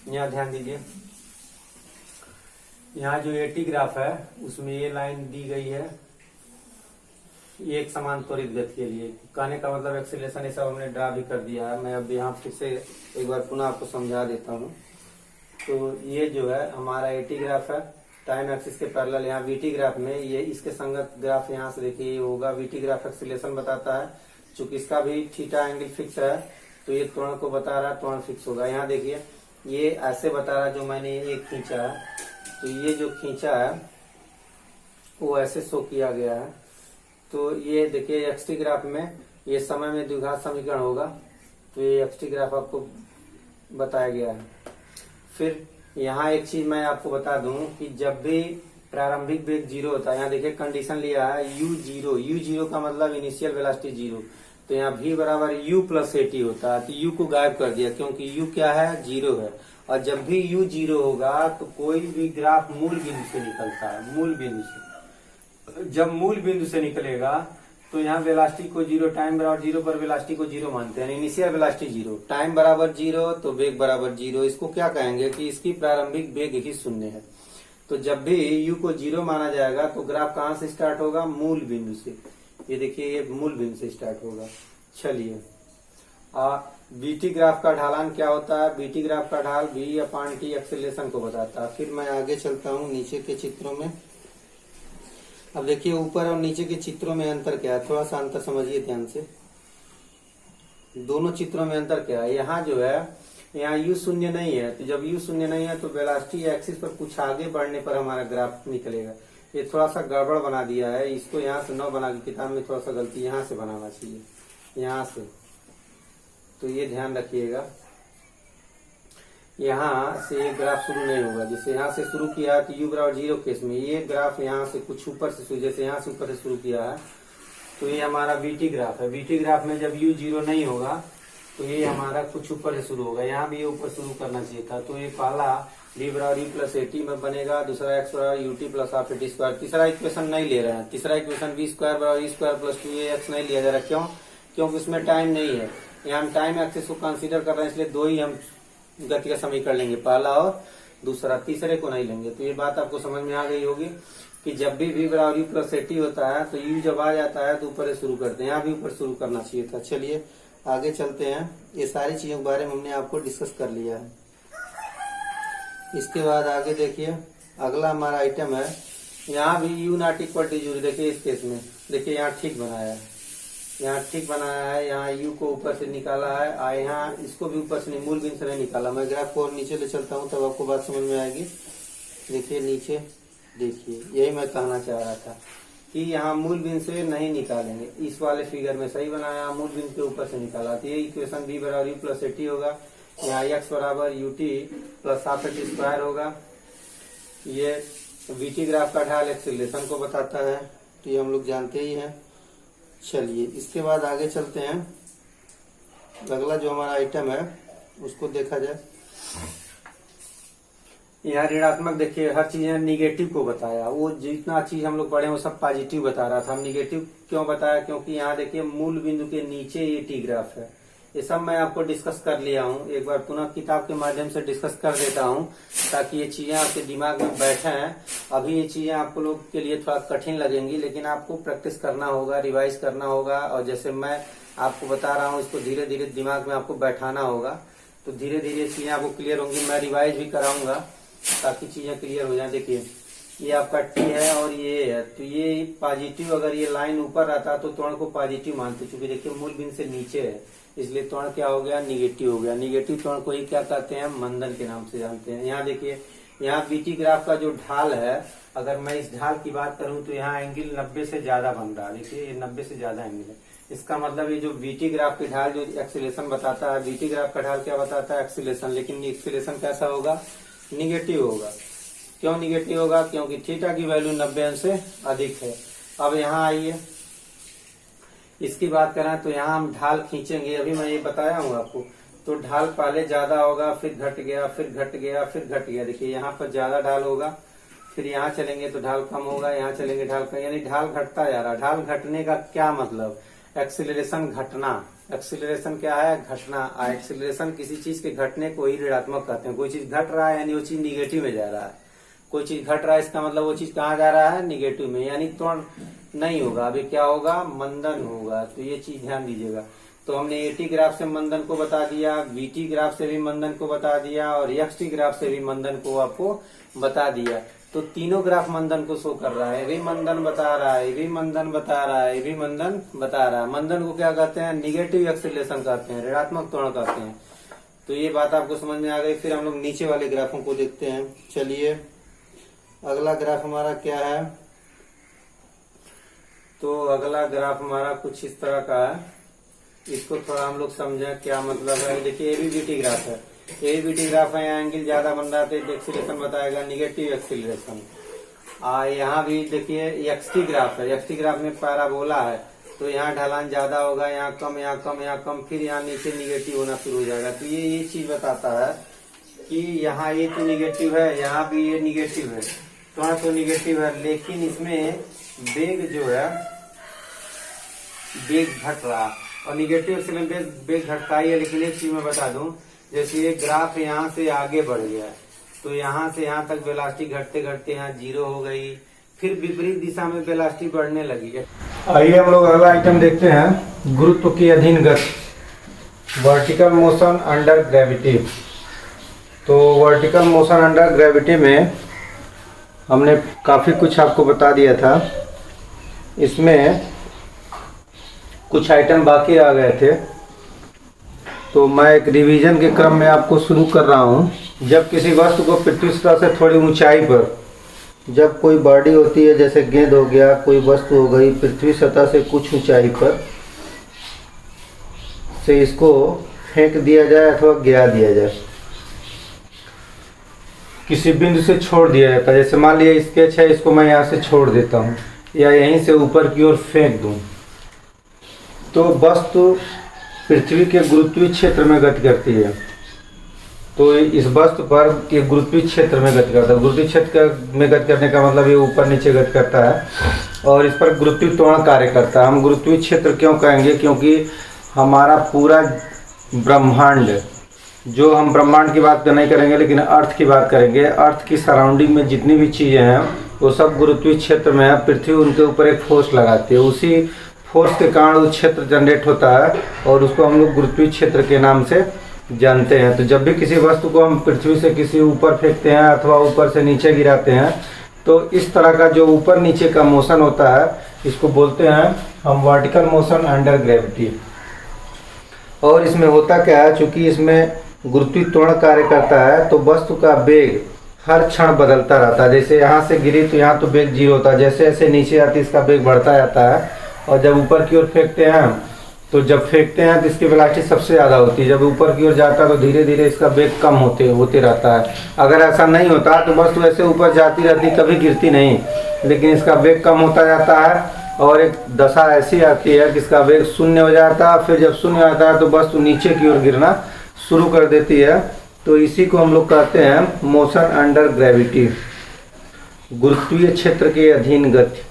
यहाँ ध्यान दीजिए। यहाँ जो एटी ग्राफ है उसमें ये लाइन दी गई है एक समान त्वरित गति के लिए। कहने का मतलब एक्सेलरेशन ये सब हमने ड्रा भी कर दिया है। मैं अब यहाँ फिर से एक बार पुनः आपको समझा देता हूँ। तो ये जो है हमारा एटी ग्राफ है टाइम एक्सिस के पैरेलल। यहाँ बीटी ग्राफ में ये इसके संगत ग्राफ यहाँ से देखिए ये होगा। बीटी ग्राफ एक्सेलरेशन बताता है, चूंकि इसका भी थीटा एंगल फिक्स है तो ये त्वरण को बता रहा है, त्वरण फिक्स होगा। यहाँ देखिए ये ऐसे बता रहा है, जो मैंने ये खींचा है तो ये जो खींचा है वो ऐसे शो किया गया है। तो ये देखिए एक्सटी ग्राफ में ये समय में द्विघात समीकरण होगा, तो ये एक्सटी ग्राफ आपको बताया गया है। फिर यहाँ एक चीज मैं आपको बता दूं कि जब भी प्रारंभिक वेग 0 होता है, यहाँ देखिए कंडीशन लिया है u0 का मतलब इनिशियल वेलोसिटी 0। तो यहाँ v बराबर u प्लस एटी होता है, तो u को गायब कर दिया क्योंकि u क्या है, 0 है। और जब भी u 0 होगा तो कोई भी ग्राफ मूल बिंदु से निकलता है, मूल बिंदु से। जब मूल बिंदु से निकलेगा तो यहाँ वेलोसिटी को 0, टाइम बराबर 0 पर वेलोसिटी को 0 मानते हैं। इनिशियल वेलोसिटी 0, टाइम बराबर 0 तो वेग बराबर 0। इसको क्या कहेंगे कि इसकी प्रारंभिक वेग ही 0 है। तो जब भी u को 0 माना जाएगा तो ग्राफ कहाँ से स्टार्ट होगा, मूल बिंदु से। ये देखिए ये मूल बिंदु से स्टार्ट होगा। चलिए बीटी ग्राफ का ढालान क्या होता है? बीटी ग्राफ का ढाल v/t एक्सीलरेशन को बताता है। फिर मैं आगे चलता हूँ नीचे के चित्रों में। अब देखिए ऊपर और नीचे के चित्रों में अंतर क्या है, थोड़ा सा अंतर समझिए ध्यान से। दोनों चित्रों में अंतर क्या है? यहाँ जो है, यहाँ u शून्य नहीं है, तो जब u शून्य नहीं है तो वेलोसिटी एक्सिस पर कुछ आगे बढ़ने पर हमारा ग्राफ निकलेगा। ये थोड़ा सा गड़बड़ बना दिया है, इसको यहाँ से न बना के, किताब में थोड़ा सा गलती, यहाँ से बनाना चाहिए, यहाँ से। तो ये ध्यान रखिएगा, यहाँ से ये ग्राफ शुरू नहीं होगा। जैसे यहाँ से शुरू किया तो u बराबर 0 केस में ये ग्राफ यहाँ से कुछ ऊपर से शुरू, जैसे यहाँ से ऊपर से शुरू किया है तो ये हमारा बीटी ग्राफ है। बीटी ग्राफ में जब u 0 नहीं होगा तो ये हमारा कुछ ऊपर से शुरू होगा। यहाँ भी ये ऊपर शुरू करना चाहिए था। तो ये पहला b बराबर e प्लस ए टी में बनेगा, दूसरा x बराबर u t plus half a t square. तीसरा इक्वेशन नहीं ले रहे हैं, तीसरा इक्वेशन b स्क्वायर बराबर e स्क्वायर प्लस 2ax नहीं लिया जा रहा। क्यों? क्योंकि उसमें टाइम नहीं है। यहाँ हम टाइम एक्सिस को कंसीडर कर रहे हैं, इसलिए दो ही हम गति का समीकरण लेंगे, पहला और दूसरा, तीसरे को नहीं लेंगे। तो ये बात आपको समझ में आ गई होगी कि जब भी v बराबर u प्लस ए टी होता है तो u जब आ जाता है तो ऊपर से शुरू करते हैं। यहाँ भी ऊपर शुरू करना चाहिए था। चलिए आगे चलते हैं। ये सारी चीजों के बारे में हमने आपको डिस्कस कर लिया है। इसके बाद आगे देखिए, अगला हमारा आइटम है, यहाँ भी u नॉट इक्वल टू 0। देखिए इस केस में देखिए यहाँ ठीक बनाया है, यहाँ ठीक बनाया है, यहाँ u को ऊपर से निकाला है, यहाँ इसको भी ऊपर से नहीं, मूल बिंदु से नहीं निकाला। मैं ग्राफ को और नीचे ले चलता हूँ तब आपको बात समझ में आएगी। देखिए नीचे, देखिए यही मैं कहना चाह रहा था कि यहाँ मूल बिंदु से नहीं निकालेंगे। इस वाले फिगर में सही बनाया, मूल बिंदु के ऊपर से निकाला। तो ये इक्वेशन b बराबर u प्लस ए टी होगा, यहाँ x बराबर u t plus half a t square होगा। ये बीटी ग्राफ का ढाल एक्सीलरेशन को बताता है, तो ये हम लोग जानते ही हैं। चलिए इसके बाद आगे चलते हैं। अगला जो हमारा आइटम है उसको देखा जाए। यहाँ ऋणात्मक, देखिए हर चीज निगेटिव को बताया। वो जितना चीज हम लोग पढ़े वो सब पॉजिटिव बता रहा था। हम निगेटिव क्यों बताया? क्योंकि यहाँ देखिए मूल बिंदु के नीचे ये टी ग्राफ है। ये सब मैं आपको डिस्कस कर लिया हूँ, एक बार पुनः किताब के माध्यम से डिस्कस कर देता हूँ ताकि ये चीजें आपके दिमाग में बैठे हैं। अभी ये चीजें आपको लोग के लिए थोड़ा कठिन लगेंगी, लेकिन आपको प्रैक्टिस करना होगा, रिवाइज करना होगा। और जैसे मैं आपको बता रहा हूँ इसको धीरे धीरे दिमाग में आपको बैठाना होगा, तो धीरे धीरे चीजें आपको क्लियर होंगी। मैं रिवाइज भी कराऊंगा ताकि चीजें क्लियर हो जाए। देखिए ये आपका टी है और ये है, तो ये पॉजिटिव, अगर ये लाइन ऊपर रहता तो त्वरण को पॉजिटिव मानते, क्योंकि देखिए मूल बिंदु से नीचे है, इसलिए त्वरण क्या हो गया? निगेटिव हो गया। निगेटिव त्वरण को ही क्या कहते हैं? मंदन के नाम से जानते हैं। यहाँ देखिए, यहाँ बीटी ग्राफ का जो ढाल है, अगर मैं इस ढाल की बात करूं तो यहाँ एंगल 90 से ज्यादा बन रहा है। देखिए ये 90 से ज्यादा एंगल है। इसका मतलब ये जो बीटी ग्राफ की ढाल जो एक्सीलरेशन बताता है, बीटी ग्राफ का ढाल क्या बताता है? एक्सीलरेशन। लेकिन एक्सीलरेशन कैसा होगा? निगेटिव होगा। क्यों निगेटिव होगा? क्योंकि थीटा की वैल्यू 90 अंश से अधिक है। अब यहाँ आइए, इसकी बात करें तो यहाँ हम ढाल खींचेंगे। अभी मैं ये बताया हूँ आपको, तो ढाल पहले ज्यादा होगा, फिर घट गया, फिर घट गया, फिर घट गया। देखिए यहाँ पर ज्यादा ढाल होगा, फिर यहाँ चलेंगे तो ढाल कम होगा, यहाँ चलेंगे ढाल कम, यानी ढाल घटता जा रहा। ढाल घटने का क्या मतलब? एक्सीलरेशन घटना। एक्सीलरेशन क्या है? घटना। एक्सीलरेशन किसी चीज के घटने को ही ऋणात्मक कहते हैं। कोई चीज घट रहा है यानी वो चीज निगेटिव में जा रहा है। कोई चीज घट रहा है इसका मतलब वो चीज कहाँ जा रहा है? निगेटिव में, यानी त्वरण नहीं होगा। अभी क्या होगा? मंदन होगा। तो ये चीज ध्यान दीजिएगा। तो हमने एटी ग्राफ से मंदन को बता दिया, बीटी ग्राफ से भी मंदन को बता दिया और एक्सटी ग्राफ से भी मंदन को आपको बता दिया। तो तीनों ग्राफ मंदन को शो कर रहा है। ये भी मंदन बता रहा है, ये भी मंदन बता रहा है, ये भी मंदन बता रहा है। मंदन को क्या कहते हैं? निगेटिव एक्सीलरेशन कहते हैं, ऋणात्मक त्वरण कहते हैं। तो ये बात आपको समझ में आ गई। फिर हम लोग नीचे वाले ग्राफों को देखते हैं। चलिए अगला ग्राफ हमारा क्या है? तो अगला ग्राफ हमारा कुछ इस तरह का है। इसको थोड़ा हम लोग समझें क्या मतलब है। देखिए ये भी बीटी ग्राफ है, ये बीटी ग्राफ है। यहाँ एंगल ज्यादा बन रहा है तो एक्सीलरेशन बताएगा, निगेटिव एक्सीलरेशन। यहाँ भी देखिए एक्सटी ग्राफ है। एक्सटी ग्राफ में पैराबोला है, तो यहाँ ढलान ज्यादा होगा, यहाँ कम, यहाँ कम, यहाँ कम, फिर यहाँ नीचे निगेटिव होना शुरू हो जाएगा। तो ये चीज बताता है कि यहाँ ये तो निगेटिव है, यहाँ भी ये निगेटिव है, तो निगेटिव है, लेकिन इसमें वेग जो है वेग घट रहा। और निगेटिव से वेग घटता ही है। लेकिन एक चीज मैं बता दूं, जैसे ये ग्राफ यहाँ से आगे बढ़ गया, तो यहाँ से यहाँ तक वेलोसिटी घटते घटते यहाँ 0 हो गई, फिर विपरीत दिशा में वेलोसिटी बढ़ने लगी है। आइए हम लोग अगला आइटम देखते हैं, गुरुत्व की अधीन गति। Vertical motion under gravity. तो वर्टिकल मोशन अंडर ग्रेविटी में हमने काफ़ी कुछ आपको बता दिया था। इसमें कुछ आइटम बाकी आ गए थे, तो मैं एक रिवीजन के क्रम में आपको शुरू कर रहा हूँ। जब किसी वस्तु को पृथ्वी सतह से थोड़ी ऊंचाई पर, जब कोई बॉडी होती है जैसे गेंद हो गया, कोई वस्तु हो गई, पृथ्वी सतह से कुछ ऊंचाई पर से इसको फेंक दिया जाए अथवा गिरा दिया जाए, किसी बिंदु से छोड़ दिया जाता है। जैसे मान लिया स्केच है, इसको मैं यहाँ से छोड़ देता हूँ या यहीं से ऊपर की ओर फेंक दूँ, तो वस्तु पृथ्वी के गुरुत्वीय क्षेत्र में गति करती है। तो इस वस्तु पर ये गुरुत्वीय क्षेत्र में गति करता है। गुरुत्वीय क्षेत्र में गति करने का मतलब ये ऊपर नीचे गति करता है और इस पर गुरुत्वीय त्वरण कार्य करता है। हम गुरुत्वीय क्षेत्र क्यों कहेंगे? क्योंकि हमारा पूरा ब्रह्मांड, जो हम ब्रह्मांड की बात नहीं करेंगे लेकिन अर्थ की बात करेंगे, अर्थ की सराउंडिंग में जितनी भी चीज़ें हैं वो सब गुरुत्वीय क्षेत्र में है। पृथ्वी उनके ऊपर एक फोर्स लगाती है, उसी फोर्स के कारण वो क्षेत्र जनरेट होता है और उसको हम लोग गुरुत्वीय क्षेत्र के नाम से जानते हैं। तो जब भी किसी वस्तु को हम पृथ्वी से किसी ऊपर फेंकते हैं अथवा ऊपर से नीचे गिराते हैं, तो इस तरह का जो ऊपर नीचे का मोशन होता है इसको बोलते हैं हम वर्टिकल मोशन अंडर ग्रेविटी। और इसमें होता क्या है, चूँकि इसमें गुरुत्वीय त्वरण कार्य करता है तो वस्तु का वेग हर क्षण बदलता रहता है। जैसे यहाँ से गिरी तो यहाँ तो वेग 0 होता है, जैसे जैसे नीचे आती इसका वेग बढ़ता जाता है। और जब ऊपर की ओर फेंकते हैं तो जब फेंकते हैं तो इसकी वेलोसिटी सबसे ज़्यादा होती है। जब ऊपर की ओर जाता है तो धीरे धीरे इसका वेग कम होते रहता है। अगर ऐसा नहीं होता तो बस तो ऐसे ऊपर जाती रहती, कभी गिरती नहीं, लेकिन इसका वेग कम होता जाता है और एक दशा ऐसी आती है कि इसका वेग 0 हो जाता है। फिर जब 0 आता है तो बस तो नीचे की ओर गिरना शुरू कर देती है। तो इसी को हम लोग कहते हैं मोशन अंडर ग्रेविटी, गुरुत्वीय क्षेत्र के अधीन गति।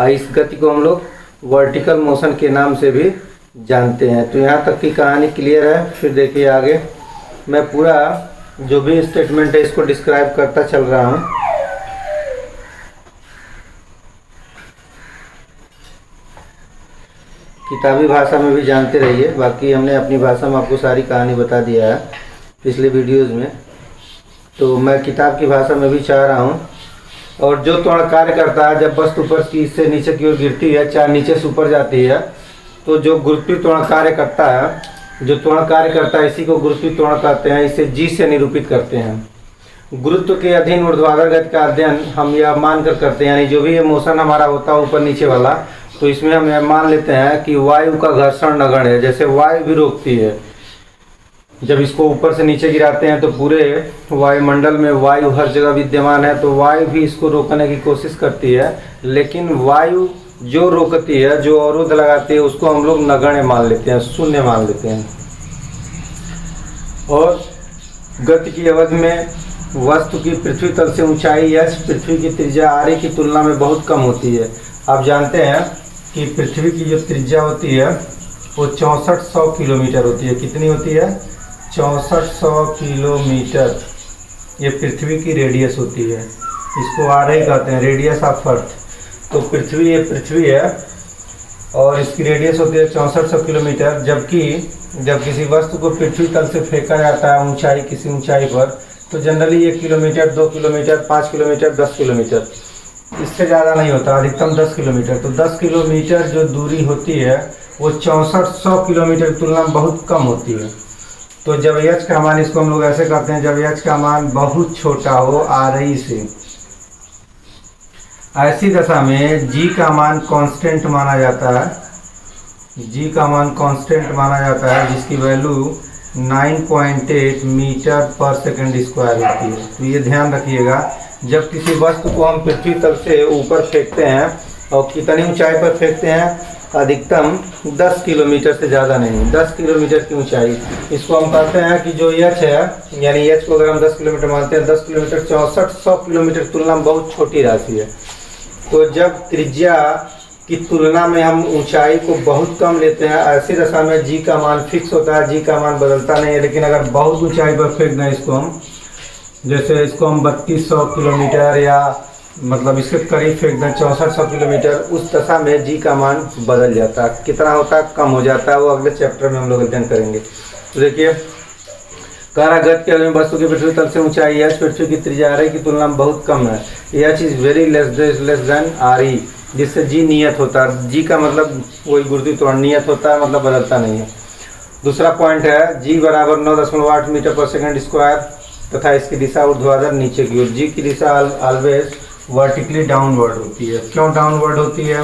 इस गति को हम लोग वर्टिकल मोशन के नाम से भी जानते हैं। तो यहाँ तक की कहानी क्लियर है। फिर देखिए आगे मैं पूरा जो भी स्टेटमेंट है इसको डिस्क्राइब करता चल रहा हूँ। किताबी भाषा में भी जानते रहिए, बाकी हमने अपनी भाषा में आपको सारी कहानी बता दिया है पिछले वीडियोज़ में। तो मैं किताब की भाषा में भी चाह रहा हूँ। और जो त्वरण कार्य करता है जब वस्तु ऊपर से नीचे की ओर गिरती है, चाहे नीचे से ऊपर जाती है, तो जो गुरुत्वीय त्वरण कार्य करता है, जो त्वरण कार्य करता है इसी को गुरुत्वीय त्वरण कहते हैं। इसे जी से निरूपित करते हैं। गुरुत्व के अधीन ऊर्ध्वाधर गति का अध्ययन हम यह मानकर करते हैं, यानी जो भी ये मोशन हमारा होता है ऊपर नीचे वाला, तो इसमें हम यह मान लेते हैं कि वायु का घर्षण नगण्य है। जैसे वायु भी रोकती है, जब इसको ऊपर से नीचे गिराते हैं तो पूरे वायुमंडल में वायु हर जगह विद्यमान है, तो वायु भी इसको रोकने की कोशिश करती है। लेकिन वायु जो रोकती है, जो अवरोध लगाती है, उसको हम लोग नगण्य मान लेते हैं, शून्य मान लेते हैं। और गति की अवधि में वस्तु की पृथ्वी तल से ऊंचाई h पृथ्वी की त्रिज्या r की तुलना में बहुत कम होती है। आप जानते हैं कि पृथ्वी की जो त्रिज्या होती है वो 6400 किलोमीटर होती है। कितनी होती है? 6400 किलोमीटर। ये पृथ्वी की रेडियस होती है, इसको आर ही कहते हैं, रेडियस ऑफ अर्थ। तो पृथ्वी, ये पृथ्वी है और इसकी रेडियस होती है 6400 किलोमीटर। जबकि जब किसी वस्तु को पृथ्वी तल से फेंका जाता है ऊंचाई, किसी ऊंचाई पर, तो generally 1 kilometre, 2 kilometre, 5 kilometre, 10 kilometre, इससे ज़्यादा नहीं होता, अधिकतम 10 किलोमीटर। तो 10 किलोमीटर जो दूरी होती है वो 6400 किलोमीटर की तुलना में बहुत कम होती है। तो जब h का मान, इसको हम लोग ऐसे करते हैं, जब h का मान बहुत छोटा हो आरई से, ऐसी दशा में g का मान कांस्टेंट माना जाता है। g का मान कांस्टेंट माना जाता है, जिसकी वैल्यू 9.8 मीटर पर सेकंड स्क्वायर होती है। तो ये ध्यान रखिएगा, जब किसी वस्तु को हम पृथ्वी तल से ऊपर फेंकते हैं, और कितनी ऊंचाई पर फेंकते हैं? अधिकतम 10 किलोमीटर से ज़्यादा नहीं, 10 किलोमीटर की ऊंचाई। इसको हम कहते हैं कि जो h है, यानी h को अगर हम 10 किलोमीटर मानते हैं, 10 किलोमीटर 6400 किलोमीटर की तुलना में बहुत छोटी राशि है। तो जब त्रिज्या की तुलना में हम ऊंचाई को बहुत कम लेते हैं, ऐसी दशा में g का मान फिक्स होता है, g का मान बदलता नहीं है। लेकिन अगर बहुत ऊंचाई पर फेंक दें इसको हम, जैसे इसको हम 3200 किलोमीटर या मतलब इसके करीब फेंक दें 6400 किलोमीटर, उस दशा में जी का मान बदल जाता है। कितना होता है, कम हो जाता है, वो अगले चैप्टर में हम लोग अध्ययन करेंगे। तो देखिए कारागत के अग्नि वस्तु की पृथ्वी तल से ऊंचाई एच पृथ्वी की त्रिज्या आर की तुलना में बहुत कम है। H is very less than R E, जिससे जी नियत होता है। जी का मतलब वही गुरुत्व त्वरण नियत होता है, मतलब बदलता नहीं है। दूसरा पॉइंट है जी बराबर 9.8 मीटर पर सेकंड स्क्वायर तथा इसकी दिशा ऊर्ध्वाधर नीचे की ओर। जी की दिशा ऑलवेज वर्टिकली डाउनवर्ड होती है। क्यों डाउनवर्ड होती है?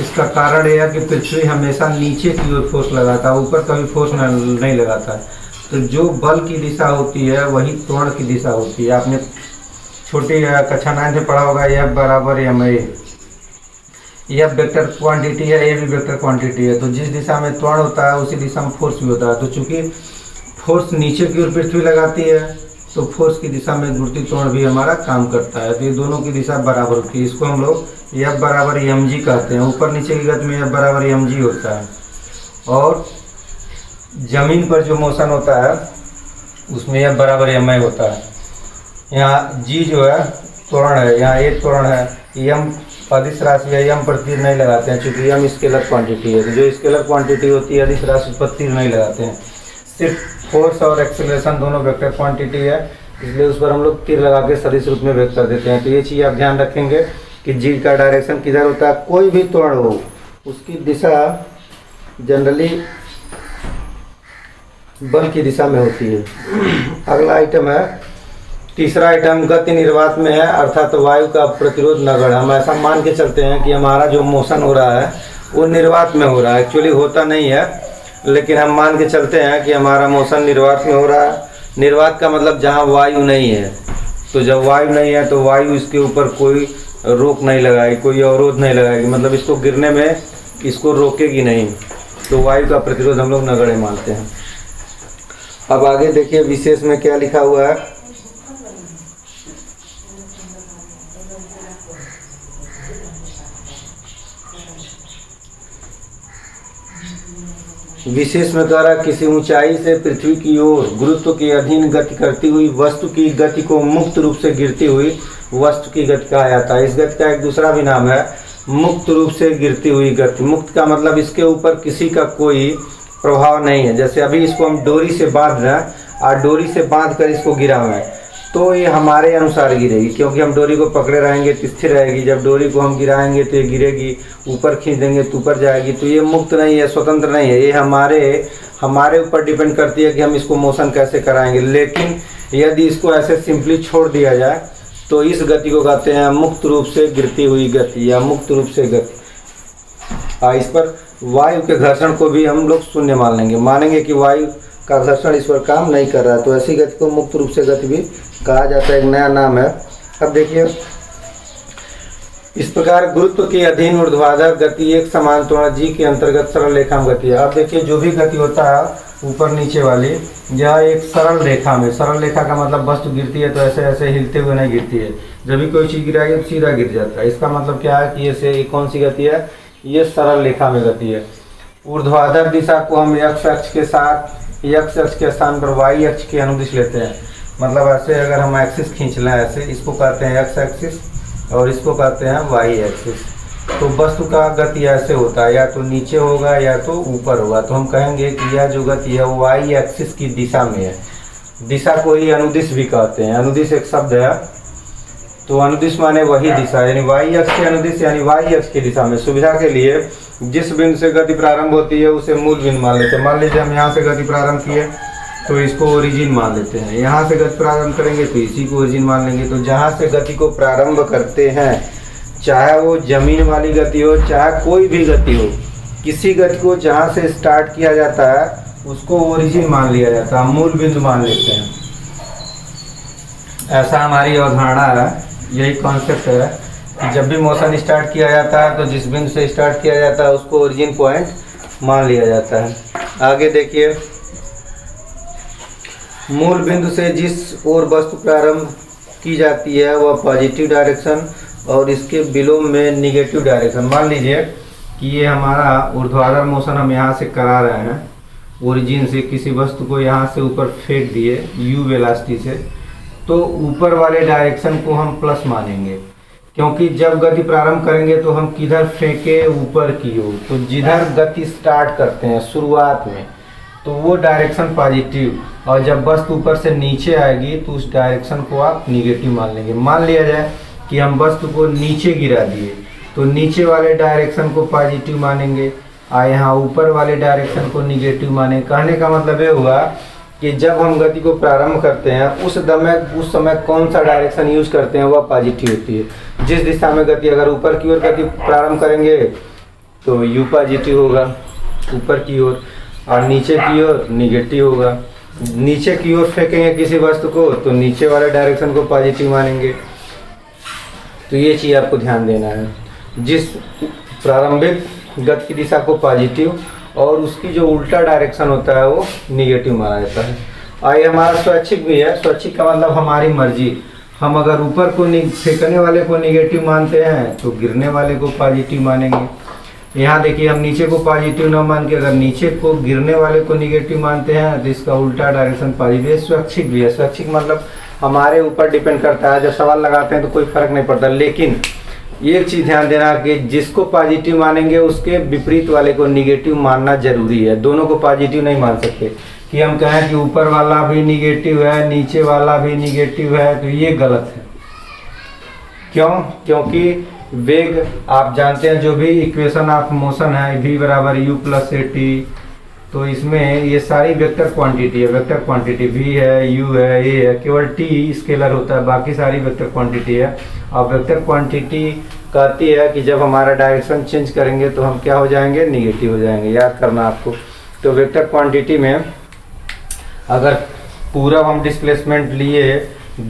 इसका कारण यह है कि पृथ्वी हमेशा नीचे की ओर फोर्स लगाता है, ऊपर कभी फोर्स नहीं लगाता है। तो जो बल की दिशा होती है वही त्वरण की दिशा होती है। आपने छोटी कक्षा 9 में पढ़ा होगा F बराबर ma। F वेक्टर क्वांटिटी है, A भी वेक्टर क्वांटिटी है। तो जिस दिशा में त्वरण होता है उसी दिशा में फोर्स भी होता है। तो चूंकि फोर्स नीचे की ओर पृथ्वी लगाती है तो फोर्स की दिशा में गुरुत्व त्वरण भी हमारा काम करता है। तो ये दोनों की दिशा बराबर होती है। इसको हम लोग F बराबर mg कहते हैं। ऊपर नीचे की गति में F बराबर mg होता है। और जमीन पर जो मोशन होता है उसमें F बराबर ma होता है। यहाँ g जो है त्वरण है, यहाँ एक त्वरण है। m अदिश राशि है, m पर तीर नहीं लगाते हैं क्योंकि m स्केलर क्वांटिटी है। तो जो स्केलर क्वांटिटी होती है अदिश राशि पर तीर नहीं लगाते हैं। सिर्फ फोर्स और एक्सेलरेशन दोनों वेक्टर क्वांटिटी है, इसलिए उस पर हम लोग तीर लगा के सदिश रूप में व्यक्त कर देते हैं। तो ये चीज़ आप ध्यान रखेंगे कि जी का डायरेक्शन किधर होता है। कोई भी त्वरण हो उसकी दिशा जनरली बल की दिशा में होती है। अगला आइटम है, तीसरा आइटम गति निर्वात में है, अर्थात वायु का प्रतिरोध नगण्य। हम ऐसा मान के चलते हैं कि हमारा जो मोशन हो रहा है वो निर्वात में हो रहा है। एक्चुअली होता नहीं है, लेकिन हम मान के चलते हैं कि हमारा मोशन निर्वात में हो रहा है। निर्वात का मतलब जहाँ वायु नहीं है। तो जब वायु नहीं है तो वायु इसके ऊपर कोई रोक नहीं लगाएगी, कोई अवरोध नहीं लगाएगी, मतलब इसको गिरने में इसको रोकेगी नहीं। तो वायु का प्रतिरोध हम लोग नगण्य मानते हैं। अब आगे देखिए विशेष में क्या लिखा हुआ है। विशेष में द्वारा किसी ऊंचाई से पृथ्वी की ओर गुरुत्व के अधीन गति करती हुई वस्तु की गति को मुक्त रूप से गिरती हुई वस्तु की गति कहा जाता है। इस गति का एक दूसरा भी नाम है मुक्त रूप से गिरती हुई गति। मुक्त का मतलब इसके ऊपर किसी का कोई प्रभाव नहीं है। जैसे अभी इसको हम डोरी से बांध रहे हैं और डोरी से बांध कर इसको गिरा हुआ है तो ये हमारे अनुसार गिरेगी, क्योंकि हम डोरी को पकड़े रहेंगे तो स्थिर रहेगी। जब डोरी को हम गिराएंगे तो ये गिरेगी, ऊपर खींच देंगे तो ऊपर जाएगी। तो ये मुक्त नहीं है, स्वतंत्र नहीं है, ये हमारे ऊपर डिपेंड करती है कि हम इसको मोशन कैसे कराएंगे। लेकिन यदि इसको ऐसे सिंपली छोड़ दिया जाए तो इस गति को कहते हैं मुक्त रूप से गिरती हुई गति या मुक्त रूप से गति। इस पर वायु के घर्षण को भी हम लोग शून्य मान लेंगे, मानेंगे कि वायु का घर्षण इस पर काम नहीं कर रहा है। तो ऐसी गति को मुक्त रूप से गति भी कहा जाता है, एक नया नाम है। अब देखिए इस प्रकार गुरुत्व के अधीन ऊर्ध्वाधर गति एक समान त्वरण जी के अंतर्गत सरल रेखा में गति है। अब देखिए जो भी गति होता है ऊपर नीचे वाली, यह एक सरल रेखा में, सरल रेखा का मतलब वस्तु गिरती है तो ऐसे ऐसे हिलते हुए नहीं गिरती है। जब भी कोई चीज़ गिराएगी तो सीधा गिर जाता है। इसका मतलब क्या है कि ये कौन सी गति है, ये सरल रेखा में गति है। ऊर्ध्वाधर दिशा को हम x अक्ष के साथ x अक्ष के स्थान पर y अक्ष के अनुदिश लेते हैं। मतलब ऐसे अगर हम एक्सिस खींच लें ऐसे, इसको कहते हैं x एक्सिस और इसको कहते हैं y एक्सिस। तो वस्तु का गति ऐसे होता है, या तो नीचे होगा या तो ऊपर होगा। तो हम कहेंगे कि यह जो गति है वो y एक्सिस की दिशा में है। दिशा को ही अनुदिश भी कहते हैं। अनुदिश एक शब्द है, तो अनुदिश माने वही दिशा, यानी y अक्ष के अनुदिश यानी y अक्ष की दिशा में। सुविधा के लिए जिस बिंदु से गति प्रारंभ होती है उसे मूल बिंदु मान लेते हैं। मान लीजिए हम यहाँ से गति प्रारंभ किए तो इसको ओरिजिन मान लेते हैं। यहाँ से गति प्रारंभ करेंगे तो इसी को ओरिजिन मान लेंगे। तो जहाँ से गति को प्रारंभ करते हैं, चाहे वो जमीन वाली गति हो चाहे कोई भी गति हो, किसी गति को जहाँ से स्टार्ट किया जाता है उसको ओरिजिन मान लिया जाता है, मूल बिंदु मान लेते हैं। ऐसा हमारी अवधारणा है, यही कॉन्सेप्ट है कि जब भी मोशन स्टार्ट किया जाता है तो जिस बिंदु से स्टार्ट किया जाता है उसको ओरिजिन पॉइंट मान लिया जाता है। आगे देखिए, मूल बिंदु से जिस ओर वस्तु प्रारंभ की जाती है वह पॉजिटिव डायरेक्शन और इसके विलोम में निगेटिव डायरेक्शन। मान लीजिए कि ये हमारा ऊर्ध्वाधर मोशन हम यहाँ से करा रहे हैं, ओरिजिन से किसी वस्तु को यहाँ से ऊपर फेंक दिए u वेलोसिटी से, तो ऊपर वाले डायरेक्शन को हम प्लस मानेंगे, क्योंकि जब गति प्रारंभ करेंगे तो हम किधर फेंके, ऊपर की ओर। तो जिधर गति स्टार्ट करते हैं शुरुआत में तो वो डायरेक्शन पॉजिटिव, और जब वस्तु ऊपर से नीचे आएगी तो उस डायरेक्शन को आप निगेटिव मान लेंगे। मान लिया जाए कि हम वस्तु को नीचे गिरा दिए तो नीचे वाले डायरेक्शन को पॉजिटिव मानेंगे, और यहाँ ऊपर वाले डायरेक्शन को निगेटिव माने। कहने का मतलब ये हुआ कि जब हम गति को प्रारंभ करते हैं उस समय कौन सा डायरेक्शन यूज करते हैं वह पॉजिटिव होती है। जिस दिशा में गति, अगर ऊपर की ओर गति प्रारंभ करेंगे तो यू पॉजिटिव होगा ऊपर की ओर, और नीचे की ओर निगेटिव होगा। नीचे की ओर फेंकेंगे किसी वस्तु को तो नीचे वाले डायरेक्शन को पॉजिटिव मानेंगे। तो ये चीज़ आपको ध्यान देना है, जिस प्रारंभिक गति की दिशा को पॉजिटिव और उसकी जो उल्टा डायरेक्शन होता है वो निगेटिव माना जाता है। और ये हमारा स्वैच्छिक भी है। स्वैच्छिक का मतलब हमारी मर्जी, हम अगर ऊपर को फेंकने वाले को निगेटिव मानते हैं तो गिरने वाले को पॉजिटिव मानेंगे। यहाँ देखिए, हम नीचे को पॉजिटिव न मान के अगर नीचे को गिरने वाले को निगेटिव मानते हैं तो इसका उल्टा डायरेक्शन पॉजिटिव है। स्वैच्छिक भी है। स्वैच्छिक मतलब हमारे ऊपर डिपेंड करता है, जब सवाल लगाते हैं तो कोई फर्क नहीं पड़ता। लेकिन एक चीज़ ध्यान देना कि जिसको पॉजिटिव मानेंगे उसके विपरीत वाले को निगेटिव मानना जरूरी है। दोनों को पॉजिटिव नहीं मान सकते कि हम कहें कि ऊपर वाला भी निगेटिव है नीचे वाला भी निगेटिव है, तो ये गलत है। क्यों? क्योंकि वेग आप जानते हैं, जो भी इक्वेशन ऑफ मोशन है v बराबर u प्लस at, तो इसमें ये सारी वेक्टर क्वांटिटी है। वेक्टर क्वांटिटी v है, u है, a है, केवल t स्केलर होता है, बाकी सारी वेक्टर क्वांटिटी है। और वेक्टर क्वांटिटी कहती है कि जब हमारा डायरेक्शन चेंज करेंगे तो हम क्या हो जाएंगे, निगेटिव हो जाएंगे। याद करना आपको। तो वेक्टर क्वांटिटी में अगर पूरा हम डिस्प्लेसमेंट लिए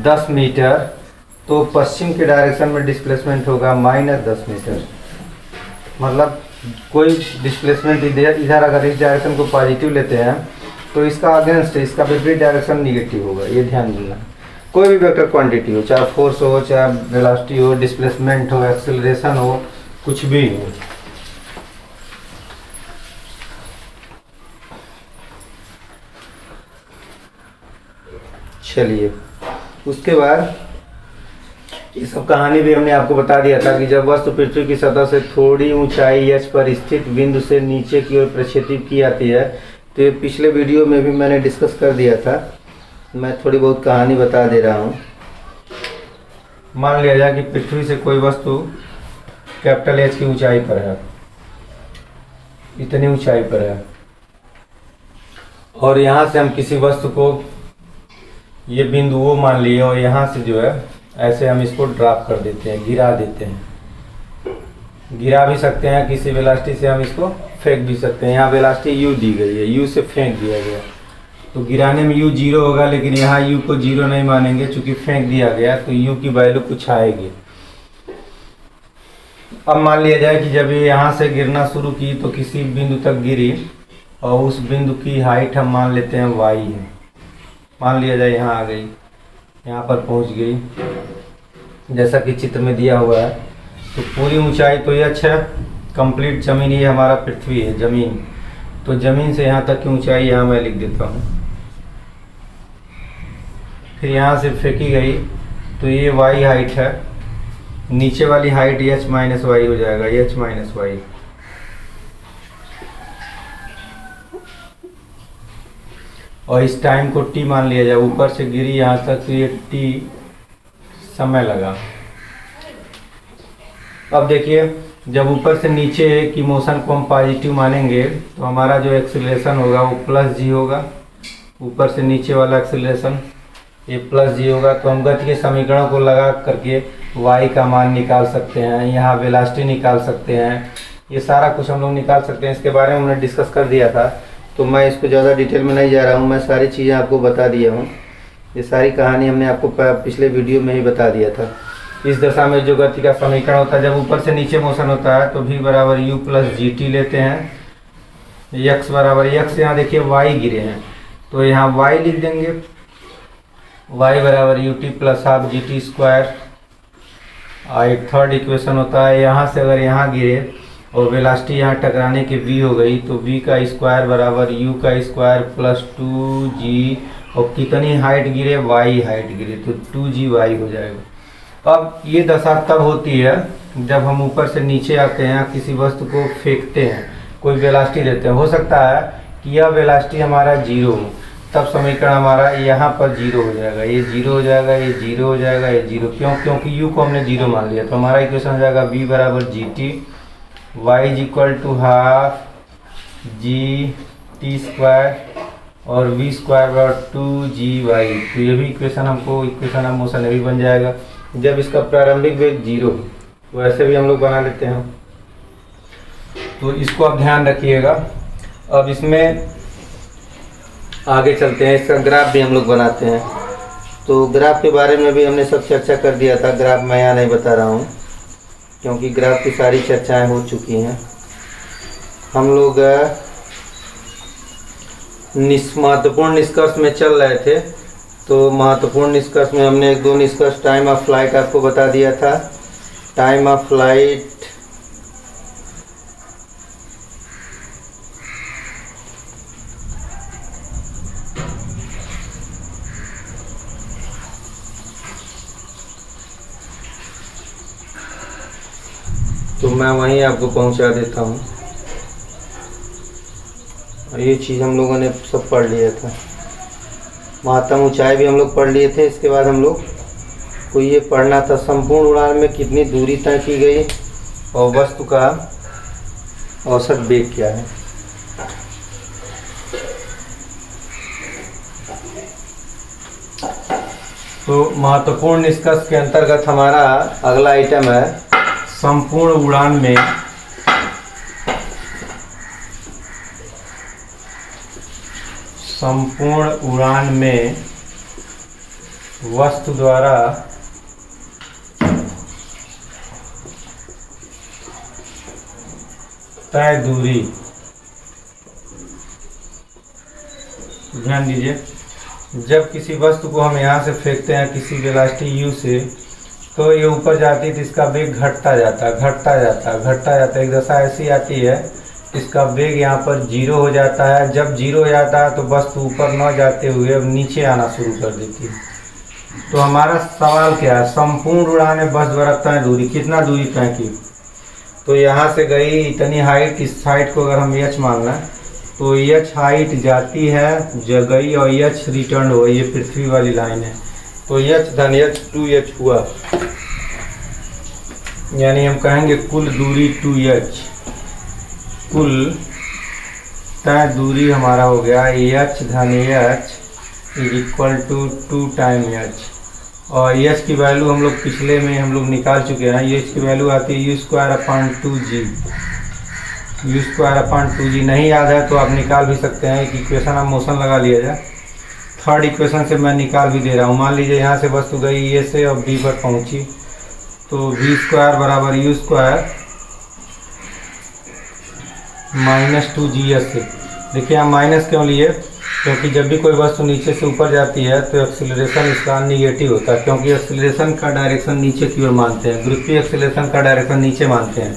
10 मीटर तो पश्चिम के डायरेक्शन में डिस्प्लेसमेंट होगा -10 मीटर। मतलब कोई डिस्प्लेसमेंट इधर अगर इस डायरेक्शन को पॉजिटिव लेते हैं तो इसका अगेंस्ट, इसका विपरीत डायरेक्शन निगेटिव होगा। ये ध्यान देना। कोई भी वेक्टर क्वांटिटी हो, चाहे फोर्स हो, चाहे वेलोसिटी हो, डिस्प्लेसमेंट हो, एक्सेलरेशन हो, कुछ भी हो। चलिए, उसके बाद ये सब कहानी भी हमने आपको बता दिया था कि जब वस्तु पृथ्वी की सतह से थोड़ी ऊंचाई h पर स्थित बिंदु से नीचे की ओर प्रक्षेपित की जाती है। तो ये पिछले वीडियो में भी मैंने डिस्कस कर दिया था। मैं थोड़ी बहुत कहानी बता दे रहा हूँ। मान लिया जाए कि पृथ्वी से कोई वस्तु कैपिटल H की ऊंचाई पर है, इतनी ऊंचाई पर है, और यहाँ से हम किसी वस्तु को, ये बिंदु वो मान लिए, और यहाँ से जो है ऐसे हम इसको ड्रॉप कर देते हैं, गिरा देते हैं। गिरा भी सकते हैं, किसी वेलोसिटी से हम इसको फेंक भी सकते हैं। यहाँ वेलोसिटी u दी गई है, u से फेंक दिया गया, तो गिराने में u 0 होगा, लेकिन यहाँ u को 0 नहीं मानेंगे चूंकि फेंक दिया गया, तो u की वैल्यू कुछ आएगी। अब मान लिया जाए कि जब ये यहाँ से गिरना शुरू की तो किसी बिंदु तक गिरी, और उस बिंदु की हाइट हम मान लेते हैं y है। मान लिया जाए यहाँ आ गई, यहाँ पर पहुँच गई जैसा कि चित्र में दिया हुआ है। तो पूरी ऊंचाई तो ये अच्छा, कंप्लीट ज़मीन ये हमारा पृथ्वी है, ज़मीन। तो ज़मीन से यहाँ तक की ऊंचाई यहाँ मैं लिख देता हूँ। फिर यहाँ से फेंकी गई तो ये y हाइट है, नीचे वाली हाइट h माइनस वाई हो जाएगा, h माइनस वाई। और इस टाइम को t मान लिया जाए, ऊपर से गिरी यहाँ तक तो ये t समय लगा। अब देखिए, जब ऊपर से नीचे की मोशन को हम पॉजिटिव मानेंगे तो हमारा जो एक्सेलरेशन होगा वो प्लस g होगा। ऊपर से नीचे वाला एक्सेलरेशन ये प्लस g होगा। तो हम गति के समीकरणों को लगा करके y का मान निकाल सकते हैं, यहाँ वेलोसिटी निकाल सकते हैं, ये सारा कुछ हम लोग निकाल सकते हैं। इसके बारे में हमने डिस्कस कर दिया था, तो मैं इसको ज़्यादा डिटेल में नहीं जा रहा हूँ। मैं सारी चीज़ें आपको बता दिया हूँ। ये सारी कहानी हमने आपको पिछले वीडियो में ही बता दिया था। इस दशा में जो गति का समीकरण होता है, जब ऊपर से नीचे मोशन होता है तो v बराबर u प्लस gt लेते हैं। x बराबर x, यहाँ देखिए y गिरे हैं तो यहाँ y लिख देंगे, y बराबर ut plus half gt square. एक थर्ड इक्वेशन होता है, यहाँ से अगर यहाँ गिरे और वेलोसिटी यहाँ टकराने के v हो गई तो v का स्क्वायर बराबर u का स्क्वायर प्लस 2g और कितनी हाइट गिरे, वाई हाइट गिरे, तो 2GY हो जाएगा। अब ये दशा तब होती है जब हम ऊपर से नीचे आते हैं, किसी वस्तु को फेंकते हैं, कोई वेलोसिटी देते हैं। हो सकता है कि यह वेलोसिटी हमारा 0 हो, तब समीकरण हमारा यहाँ पर 0 हो जाएगा, ये 0 हो जाएगा, ये 0 हो जाएगा, ये 0। क्यों? क्योंकि u को हमने 0 मान लिया। तो हमारा इक्वेशन हो जाएगा v बराबर gt, y is equal to half gt² और v² बराबर 2GY। तो ये भी इक्वेशन हमको इक्वेशन ऑफ मोशन भी बन जाएगा जब इसका प्रारंभिक वेग 0 हो। तो ऐसे भी हम लोग बना लेते हैं। तो इसको आप ध्यान रखिएगा। अब इसमें आगे चलते हैं, इसका ग्राफ भी हम लोग बनाते हैं। तो ग्राफ के बारे में भी हमने सब चर्चा कर दिया था, ग्राफ मैं यहाँ नहीं बता रहा हूँ क्योंकि ग्राफ की सारी चर्चाएं हो चुकी हैं। हम लोग महत्वपूर्ण निष्कर्ष में चल रहे थे। तो महत्वपूर्ण निष्कर्ष में हमने 1-2 निष्कर्ष टाइम ऑफ फ्लाइट आपको बता दिया था। टाइम ऑफ फ्लाइट तो मैं वहीं आपको पहुंचा देता हूं। ये चीज़ हम लोगों ने सब पढ़ लिया था। महत्तम ऊंचाई भी हम लोग पढ़ लिए थे। इसके बाद हम लोग को ये पढ़ना था संपूर्ण उड़ान में कितनी दूरी तय की गई और वस्तु का औसत वेग क्या है। तो महत्वपूर्ण निष्कर्ष के अंतर्गत हमारा अगला आइटम है संपूर्ण उड़ान में वस्तु द्वारा तय दूरी। ध्यान दीजिए, जब किसी वस्तु को हम यहाँ से फेंकते हैं किसी वेलोसिटी u से, तो ये ऊपर जाती है तो इसका वेग घटता जाता है। एक दशा ऐसी आती है इसका वेग यहाँ पर 0 हो जाता है। जब 0 हो जाता है तो वस्तु ऊपर न जाते हुए अब नीचे आना शुरू कर देती है। तो हमारा सवाल क्या है, संपूर्ण उड़ान में बस द्वारा तय दूरी, कितना दूरी तय की। तो यहाँ से गई इतनी हाइट, इस हाइट को अगर हम h मान लें तो h हाइट जाती है गई और h रिटर्न हो, ये पृथ्वी वाली लाइन है। तो h धन h 2h हुआ, यानी हम कहेंगे कुल दूरी 2h, कुल तय दूरी हमारा हो गया h धन h is equal to 2 time h। और h की वैल्यू हम लोग पिछले में हम लोग निकाल चुके हैं। h की वैल्यू आती है u²/2g। u²/2g नहीं याद है तो आप निकाल भी सकते हैं, एक इक्वेशन ऑफ मोशन लगा लिया जाए। थर्ड इक्वेशन से मैं निकाल भी दे रहा हूँ। मान लीजिए यहाँ से वस्तु गई ए से और बी पर पहुँची, तो v² बराबर u² -2gs से। देखिए हम माइनस क्यों लिए, क्योंकि जब भी कोई वस्तु नीचे से ऊपर जाती है तो एक्सीलरेशन इसका निगेटिव होता है, क्योंकि एक्सीलरेशन का डायरेक्शन नीचे की ओर मानते हैं, गुरुत्वीय एक्सीलरेशन का डायरेक्शन नीचे मानते हैं,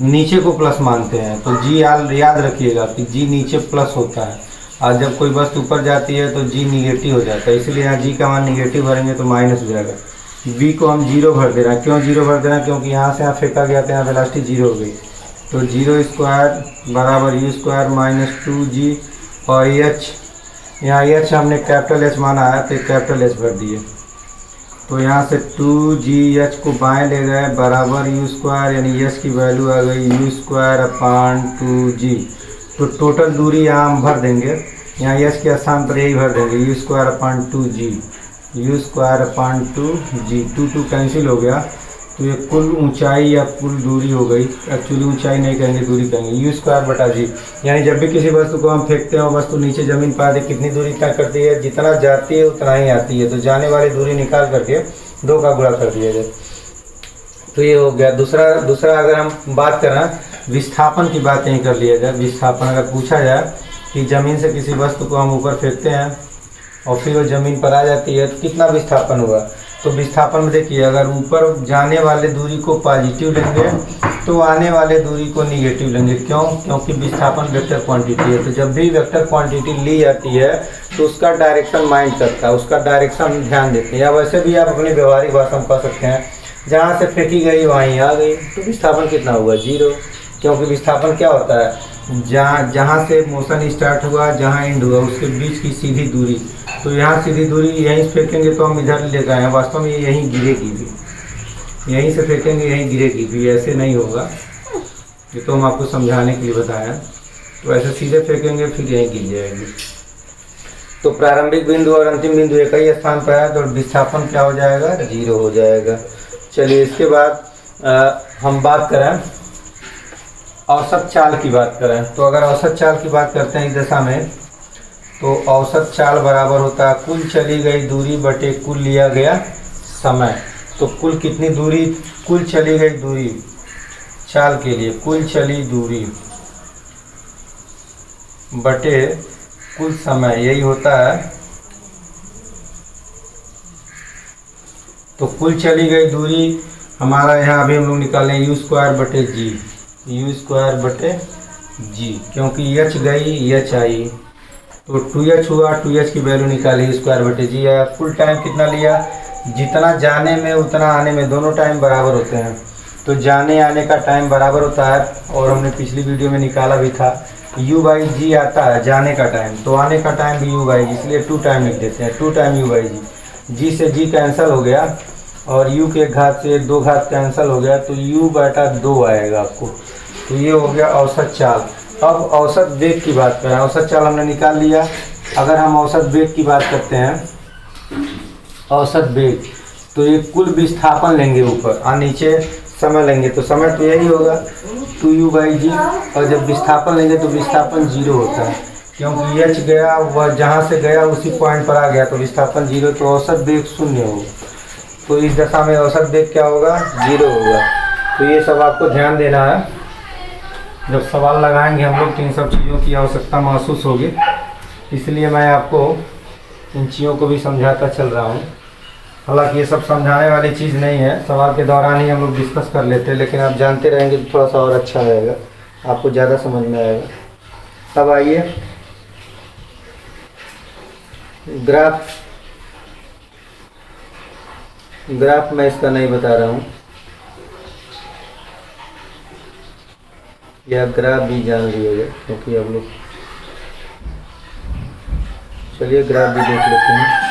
नीचे को प्लस मानते हैं। तो जी याद रखिएगा कि जी नीचे प्लस होता है और जब कोई वस्तु ऊपर जाती है तो जी निगेटिव हो जाता है। इसलिए यहाँ जी का मान निगेटिव भरेंगे तो माइनस हो जाएगा। बी को हम 0 भर दे रहे हैं। क्यों 0 भर दे रहे हैं, क्योंकि यहाँ से यहाँ फेंका गया था, यहाँ वेलोसिटी 0 हो गई। तो 0² बराबर u² -2g और h, यहाँ h हमने कैपिटल H माना है तो कैपिटल H भर दिए। तो यहाँ से 2gh को बाएं ले गए बराबर u², यानी h की वैल्यू आ गई u²/2g। तो टोटल दूरी यहाँ हम भर देंगे, यहाँ h के स्थान पर यही भर देंगे u²/2g, u²/2g। 2 कैंसिल हो गया तो ये कुल ऊंचाई या कुल दूरी हो गई। एक्चुअली ऊंचाई नहीं कहेंगे, दूरी कहेंगे, u²/g। यानी जब भी किसी वस्तु को हम फेंकते हैं वस्तु नीचे जमीन पर आती कितनी दूरी तय करती है, जितना जाती है उतना ही आती है। तो जाने वाली दूरी निकाल करके 2 का गुणा कर दिया जाए तो ये हो गया। दूसरा अगर हम बात करें विस्थापन की, बात नहीं कर लिया जाए। विस्थापन अगर पूछा जाए कि ज़मीन से किसी वस्तु को हम ऊपर फेंकते हैं और फिर वो ज़मीन पर आ जाती है तो कितना विस्थापन हुआ, तो विस्थापन में देखिए, अगर ऊपर जाने वाले दूरी को पॉजिटिव लेंगे तो आने वाले दूरी को निगेटिव लेंगे। क्यों? क्योंकि विस्थापन वेक्टर क्वांटिटी है। तो जब भी वेक्टर क्वांटिटी ली जाती है तो उसका डायरेक्शन माइंड करता है, उसका डायरेक्शन ध्यान देते हैं। या वैसे भी आप अपनी व्यवहारिक भाषा में कह सकते हैं, जहाँ से फेंकी गई वहीं आ गई, तो विस्थापन कितना हुआ? 0। क्योंकि विस्थापन क्या होता है? जहाँ से मोशन स्टार्ट हुआ, जहाँ एंड हुआ, उसके बीच की सीधी दूरी। तो यहाँ सीधी दूरी यहीं फेंकेंगे तो हम इधर ले गए हैं, वास्तव में ये यहीं गिरेगी भी। यहीं से फेंकेंगे यहीं गिरेगी भी, ऐसे नहीं होगा। ये तो हम आपको समझाने के लिए बताया। तो ऐसे सीधे फेंकेंगे फिर यहीं गिर जाएगी। तो प्रारंभिक बिंदु और अंतिम बिंदु एक ही स्थान पर है, तो विस्थापन क्या हो जाएगा? 0 हो जाएगा। चलिए, इसके बाद हम बात करें औसत चाल की बात करें। तो अगर औसत चाल की बात करते हैं इस दशा में, तो औसत चाल बराबर होता है कुल चली गई दूरी बटे कुल लिया गया समय। तो कुल कितनी दूरी, कुल चली गई दूरी चाल के लिए, कुल चली दूरी बटे कुल समय, यही होता है। तो कुल चली गई दूरी हमारा यहाँ अभी हम लोग निकालें u² बटे जी, u² बटे जी, क्योंकि h गई h आई, तो 2h हुआ, 2h की वैल्यू निकाली, u² बटे जी आया। कुल टाइम कितना लिया? जितना जाने में उतना आने में, दोनों टाइम बराबर होते हैं। तो जाने आने का टाइम बराबर होता है, और हमने पिछली वीडियो में निकाला भी था, u/g आता है जाने का टाइम, तो आने का टाइम भी u/g, इसलिए 2 टाइम लिख देते हैं, 2 टाइम u/g। g से g कैंसिल हो गया और u के घात से 2 घात कैंसिल हो गया, तो u/2 आएगा आपको। तो ये हो गया औसत चाल। अब औसत वेग की बात करें, औसत चाल हमने निकाल लिया। अगर हम औसत वेग की बात करते हैं, औसत वेग, तो ये कुल विस्थापन लेंगे ऊपर और नीचे समय लेंगे, तो समय तो यही होगा 2u/g, और जब विस्थापन लेंगे तो विस्थापन 0 होता है, क्योंकि h गया वह जहाँ से गया उसी पॉइंट पर आ गया, तो विस्थापन 0, तो औसत वेग 0 होगा। तो इस दशा में औसत वेग क्या होगा? 0 होगा। तो ये सब आपको ध्यान देना है। जब सवाल लगाएंगे हम लोग तो इन सब चीज़ों की आवश्यकता महसूस होगी, इसलिए मैं आपको इन चीज़ों को भी समझाता चल रहा हूँ। हालांकि ये सब समझाने वाली चीज़ नहीं है, सवाल के दौरान ही हम लोग डिस्कस कर लेते हैं, लेकिन आप जानते रहेंगे तो थोड़ा सा और अच्छा रहेगा, आपको ज़्यादा समझ में आएगा। अब आइए ग्राफ मैं इसका नहीं बता रहा हूँ, या ग्राफ भी जान लीजिएगा, क्योंकि अब लोग, चलिए ग्राफ भी देख लेते हैं।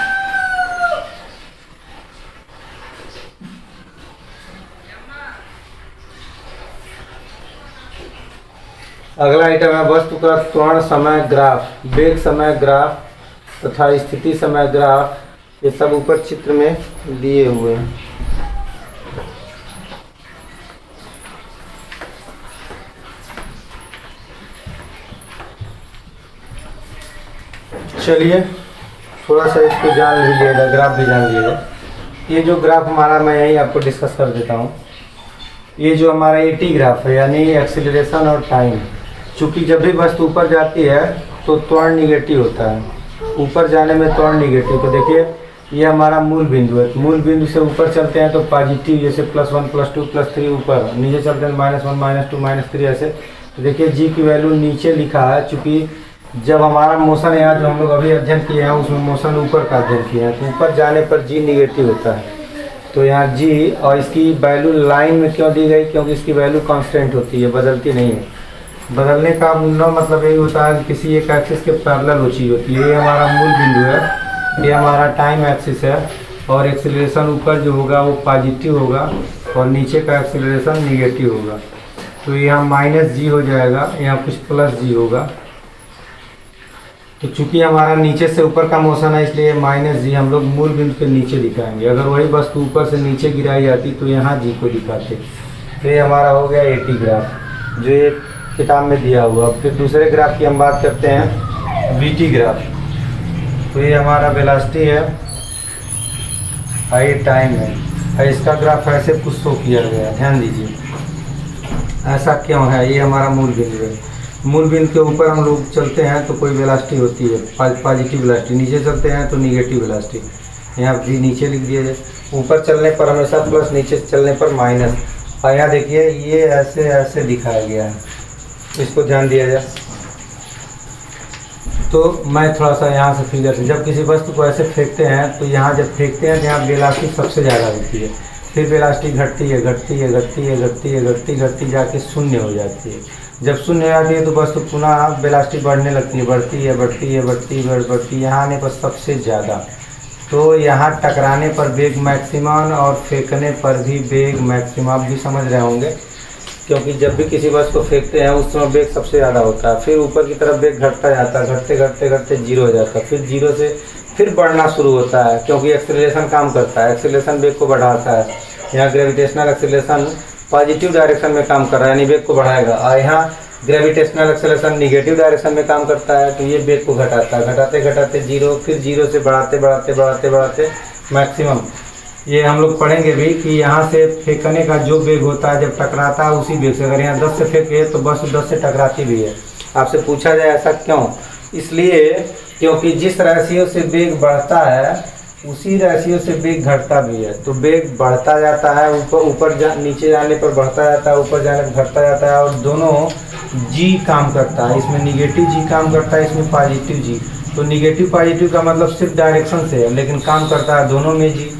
अगला आइटम है वस्तु का त्वरण समय ग्राफ, वेग समय ग्राफ तथा स्थिति समय ग्राफ। ये सब ऊपर चित्र में दिए हुए हैं। चलिए थोड़ा सा इसको जान लीजिएगा, ग्राफ भी जान लीजिएगा। ये जो ग्राफ हमारा, मैं यही आपको डिस्कस कर देता हूँ। ये जो हमारा AT ग्राफ है, यानी एक्सीलरेशन और टाइम। चूँकि जब भी वस्तु ऊपर जाती है तो त्वरण निगेटिव होता है, ऊपर जाने में त्वरण निगेटिव। तो देखिए ये हमारा मूल बिंदु है, मूल बिंदु से ऊपर चलते हैं तो पॉजिटिव, जैसे +1 +2 +3 ऊपर, नीचे चलते हैं -1 -2 -3 ऐसे। तो देखिए जी की वैल्यू नीचे लिखा है, चूँकि जब हमारा मोशन यहाँ जो हम लोग अभी अध्ययन किए हैं उसमें मोशन ऊपर का अध्ययन किए हैं, तो ऊपर जाने पर जी निगेटिव होता है। तो यहाँ जी, और इसकी वैल्यू लाइन में क्यों दी गई? क्योंकि इसकी वैल्यू कांस्टेंट होती है, बदलती नहीं है। बदलने का मतलब यही होता है कि किसी एक एक्सिस के पैरेलल वो चीज़ होती है। ये हमारा मूल बिंदु है, ये हमारा टाइम एक्सिस है, और एक्सीलरेशन ऊपर जो होगा वो पॉजिटिव होगा और नीचे का एक्सीलरेशन निगेटिव होगा। तो यहाँ -g हो जाएगा, यहाँ कुछ +g होगा। तो चूंकि हमारा नीचे से ऊपर का मोशन है, इसलिए -g हम लोग मूल बिंदु के नीचे दिखाएंगे। अगर वही वस्तु ऊपर से नीचे गिराई जाती तो यहाँ g को दिखाते। तो ये हमारा हो गया AT ग्राफ, जो ये किताब में दिया हुआ। फिर दूसरे ग्राफ की हम बात करते हैं, VT ग्राफ। तो ये हमारा वेलोसिटी है, ये टाइम है, इसका ग्राफ ऐसे कुछ शो किया गया है, ध्यान दीजिए। ऐसा क्यों है? ये हमारा मूल बिंदु है, मूल बिंदु के ऊपर हम लोग चलते हैं तो कोई वेलोसिटी होती है, पॉजिटिव वेलोसिटी, नीचे चलते हैं तो निगेटिव वेलोसिटी। यहाँ भी नीचे लिख दिया जाए। ऊपर चलने पर हमेशा प्लस, नीचे चलने पर माइनस। और यहाँ देखिए ये ऐसे ऐसे दिखाया गया है, इसको ध्यान दिया जाए। तो मैं थोड़ा सा यहाँ से फिगर से, जब किसी वस्तु को ऐसे फेंकते हैं तो यहाँ जब फेंकते हैं तो यहाँ वेलोसिटी सबसे ज़्यादा होती है, फिर वेलोसिटी घटती है घटती है घटती है घटती है घटती घटती जाके शून्य हो जाती है। जब शून्य हो जाती है तो वस्तु पुनः वेलोसिटी बढ़ने लगती है, बढ़ती है बढ़ती है बढ़ती है बढ़ती है, यहाँ आने पर सबसे ज़्यादा। तो यहाँ टकराने पर वेग मैक्सिमम और फेंकने पर भी वेग मैक्सिमम, आप भी समझ रहे होंगे, क्योंकि जब भी किसी वस्तु को फेंकते हैं उस समय वेग सबसे ज़्यादा होता है, फिर ऊपर की तरफ वेग घटता जाता है, घटते घटते घटते जीरो हो जाता है, फिर जीरो से फिर बढ़ना शुरू होता है, क्योंकि एक्सेलरेशन काम करता है, एक्सेलरेशन वेग को बढ़ाता है। यहाँ ग्रेविटेशनल एक्सेलरेशन पॉजिटिव डायरेक्शन में काम कर रहा है, यानी वेग को बढ़ाएगा, और यहाँ ग्रेविटेशनल एक्सेलरेशन निगेटिव डायरेक्शन में काम करता है, तो ये वेग को घटाता है, घटाते घटाते जीरो, फिर जीरो से बढ़ाते बढ़ाते बढ़ाते बढ़ाते मैक्सिमम। ये हम लोग पढ़ेंगे भी कि यहाँ से फेंकने का जो वेग होता है जब टकराता है उसी वेग से, अगर यहाँ 10 से फेंके तो बस 10 से टकराती भी है। आपसे पूछा जाए ऐसा क्यों, इसलिए क्योंकि जिस रेशियो से वेग बढ़ता है उसी रेशियो से वेग घटता भी है। तो वेग बढ़ता जाता है, ऊपर नीचे जाने पर बढ़ता जाता है, ऊपर जाने पर घटता जाता है, और दोनों जी काम करता है, इसमें निगेटिव जी काम करता है, इसमें पॉजिटिव जी। तो निगेटिव पॉजिटिव का मतलब सिर्फ डायरेक्शन से है, लेकिन काम करता है दोनों में जी।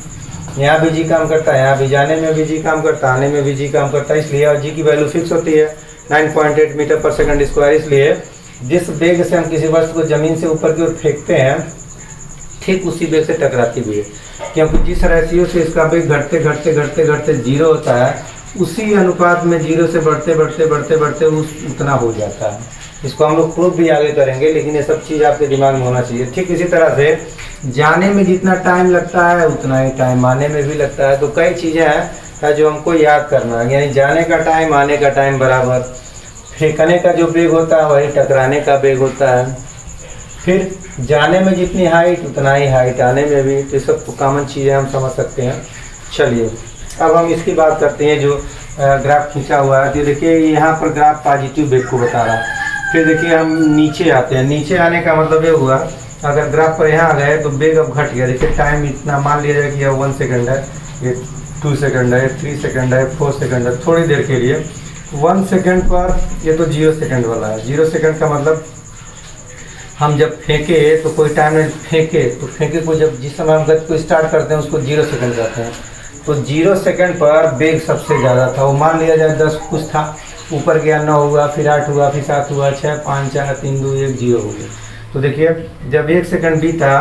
यहाँ भी जी काम करता है, यहाँ भी जाने में भी जी काम करता है, आने में भी जी काम करता है, इसलिए जी की वैल्यू फिक्स होती है 9.8 मीटर पर सेकंड स्क्वायर। इसलिए जिस वेग से हम किसी वस्तु को जमीन से ऊपर की ओर फेंकते हैं ठीक उसी वेग से टकराती भी है, क्योंकि जिस रेशियो से इसका वेग घटते घटते घटते घटते जीरो होता है उसी अनुपात में जीरो से बढ़ते बढ़ते बढ़ते बढ़ते उतना हो जाता है। इसको हम लोग प्रूफ भी आगे करेंगे, लेकिन ये सब चीज़ आपके दिमाग में होना चाहिए। ठीक इसी तरह से जाने में जितना टाइम लगता है उतना ही टाइम आने में भी लगता है। तो कई चीज़ें हैं जो हमको याद करना है, यानी जाने का टाइम आने का टाइम बराबर, फेंकने का जो वेग होता है वही टकराने का वेग होता है, फिर जाने में जितनी हाइट उतना ही हाइट आने में भी। तो सब कॉमन चीज़ें हम समझ सकते हैं। चलिए अब हम इसकी बात करते हैं जो ग्राफ खींचा हुआ है। तो देखिए यहाँ पर ग्राफ पॉजिटिव वेग को बता रहा है। फिर देखिए हम नीचे आते हैं, नीचे आने का मतलब ये हुआ अगर ग्राफ पर यहाँ आ गए तो वेग अब घट गया। देखिए टाइम इतना, मान लिया जाए कि यह 1 सेकंड है, ये 2 सेकंड है, 3 सेकंड है, 4 सेकंड है, थोड़ी देर के लिए 1 सेकंड पर, ये तो 0 सेकंड वाला है। 0 सेकंड का मतलब हम जब फेंके तो कोई टाइम में फेंके को जब जिस समय हम गति को स्टार्ट करते हैं उसको 0 सेकंड कहते हैं। तो 0 सेकंड पर वेग सबसे ज़्यादा था, वो मान लिया जाए 10 कुछ था, ऊपर गया 9 हुआ, फिर 8 हुआ, फिर 7 हुआ, 6 5 4 3 2 1 0 हो गया। तो देखिए जब 1 सेकंड भी था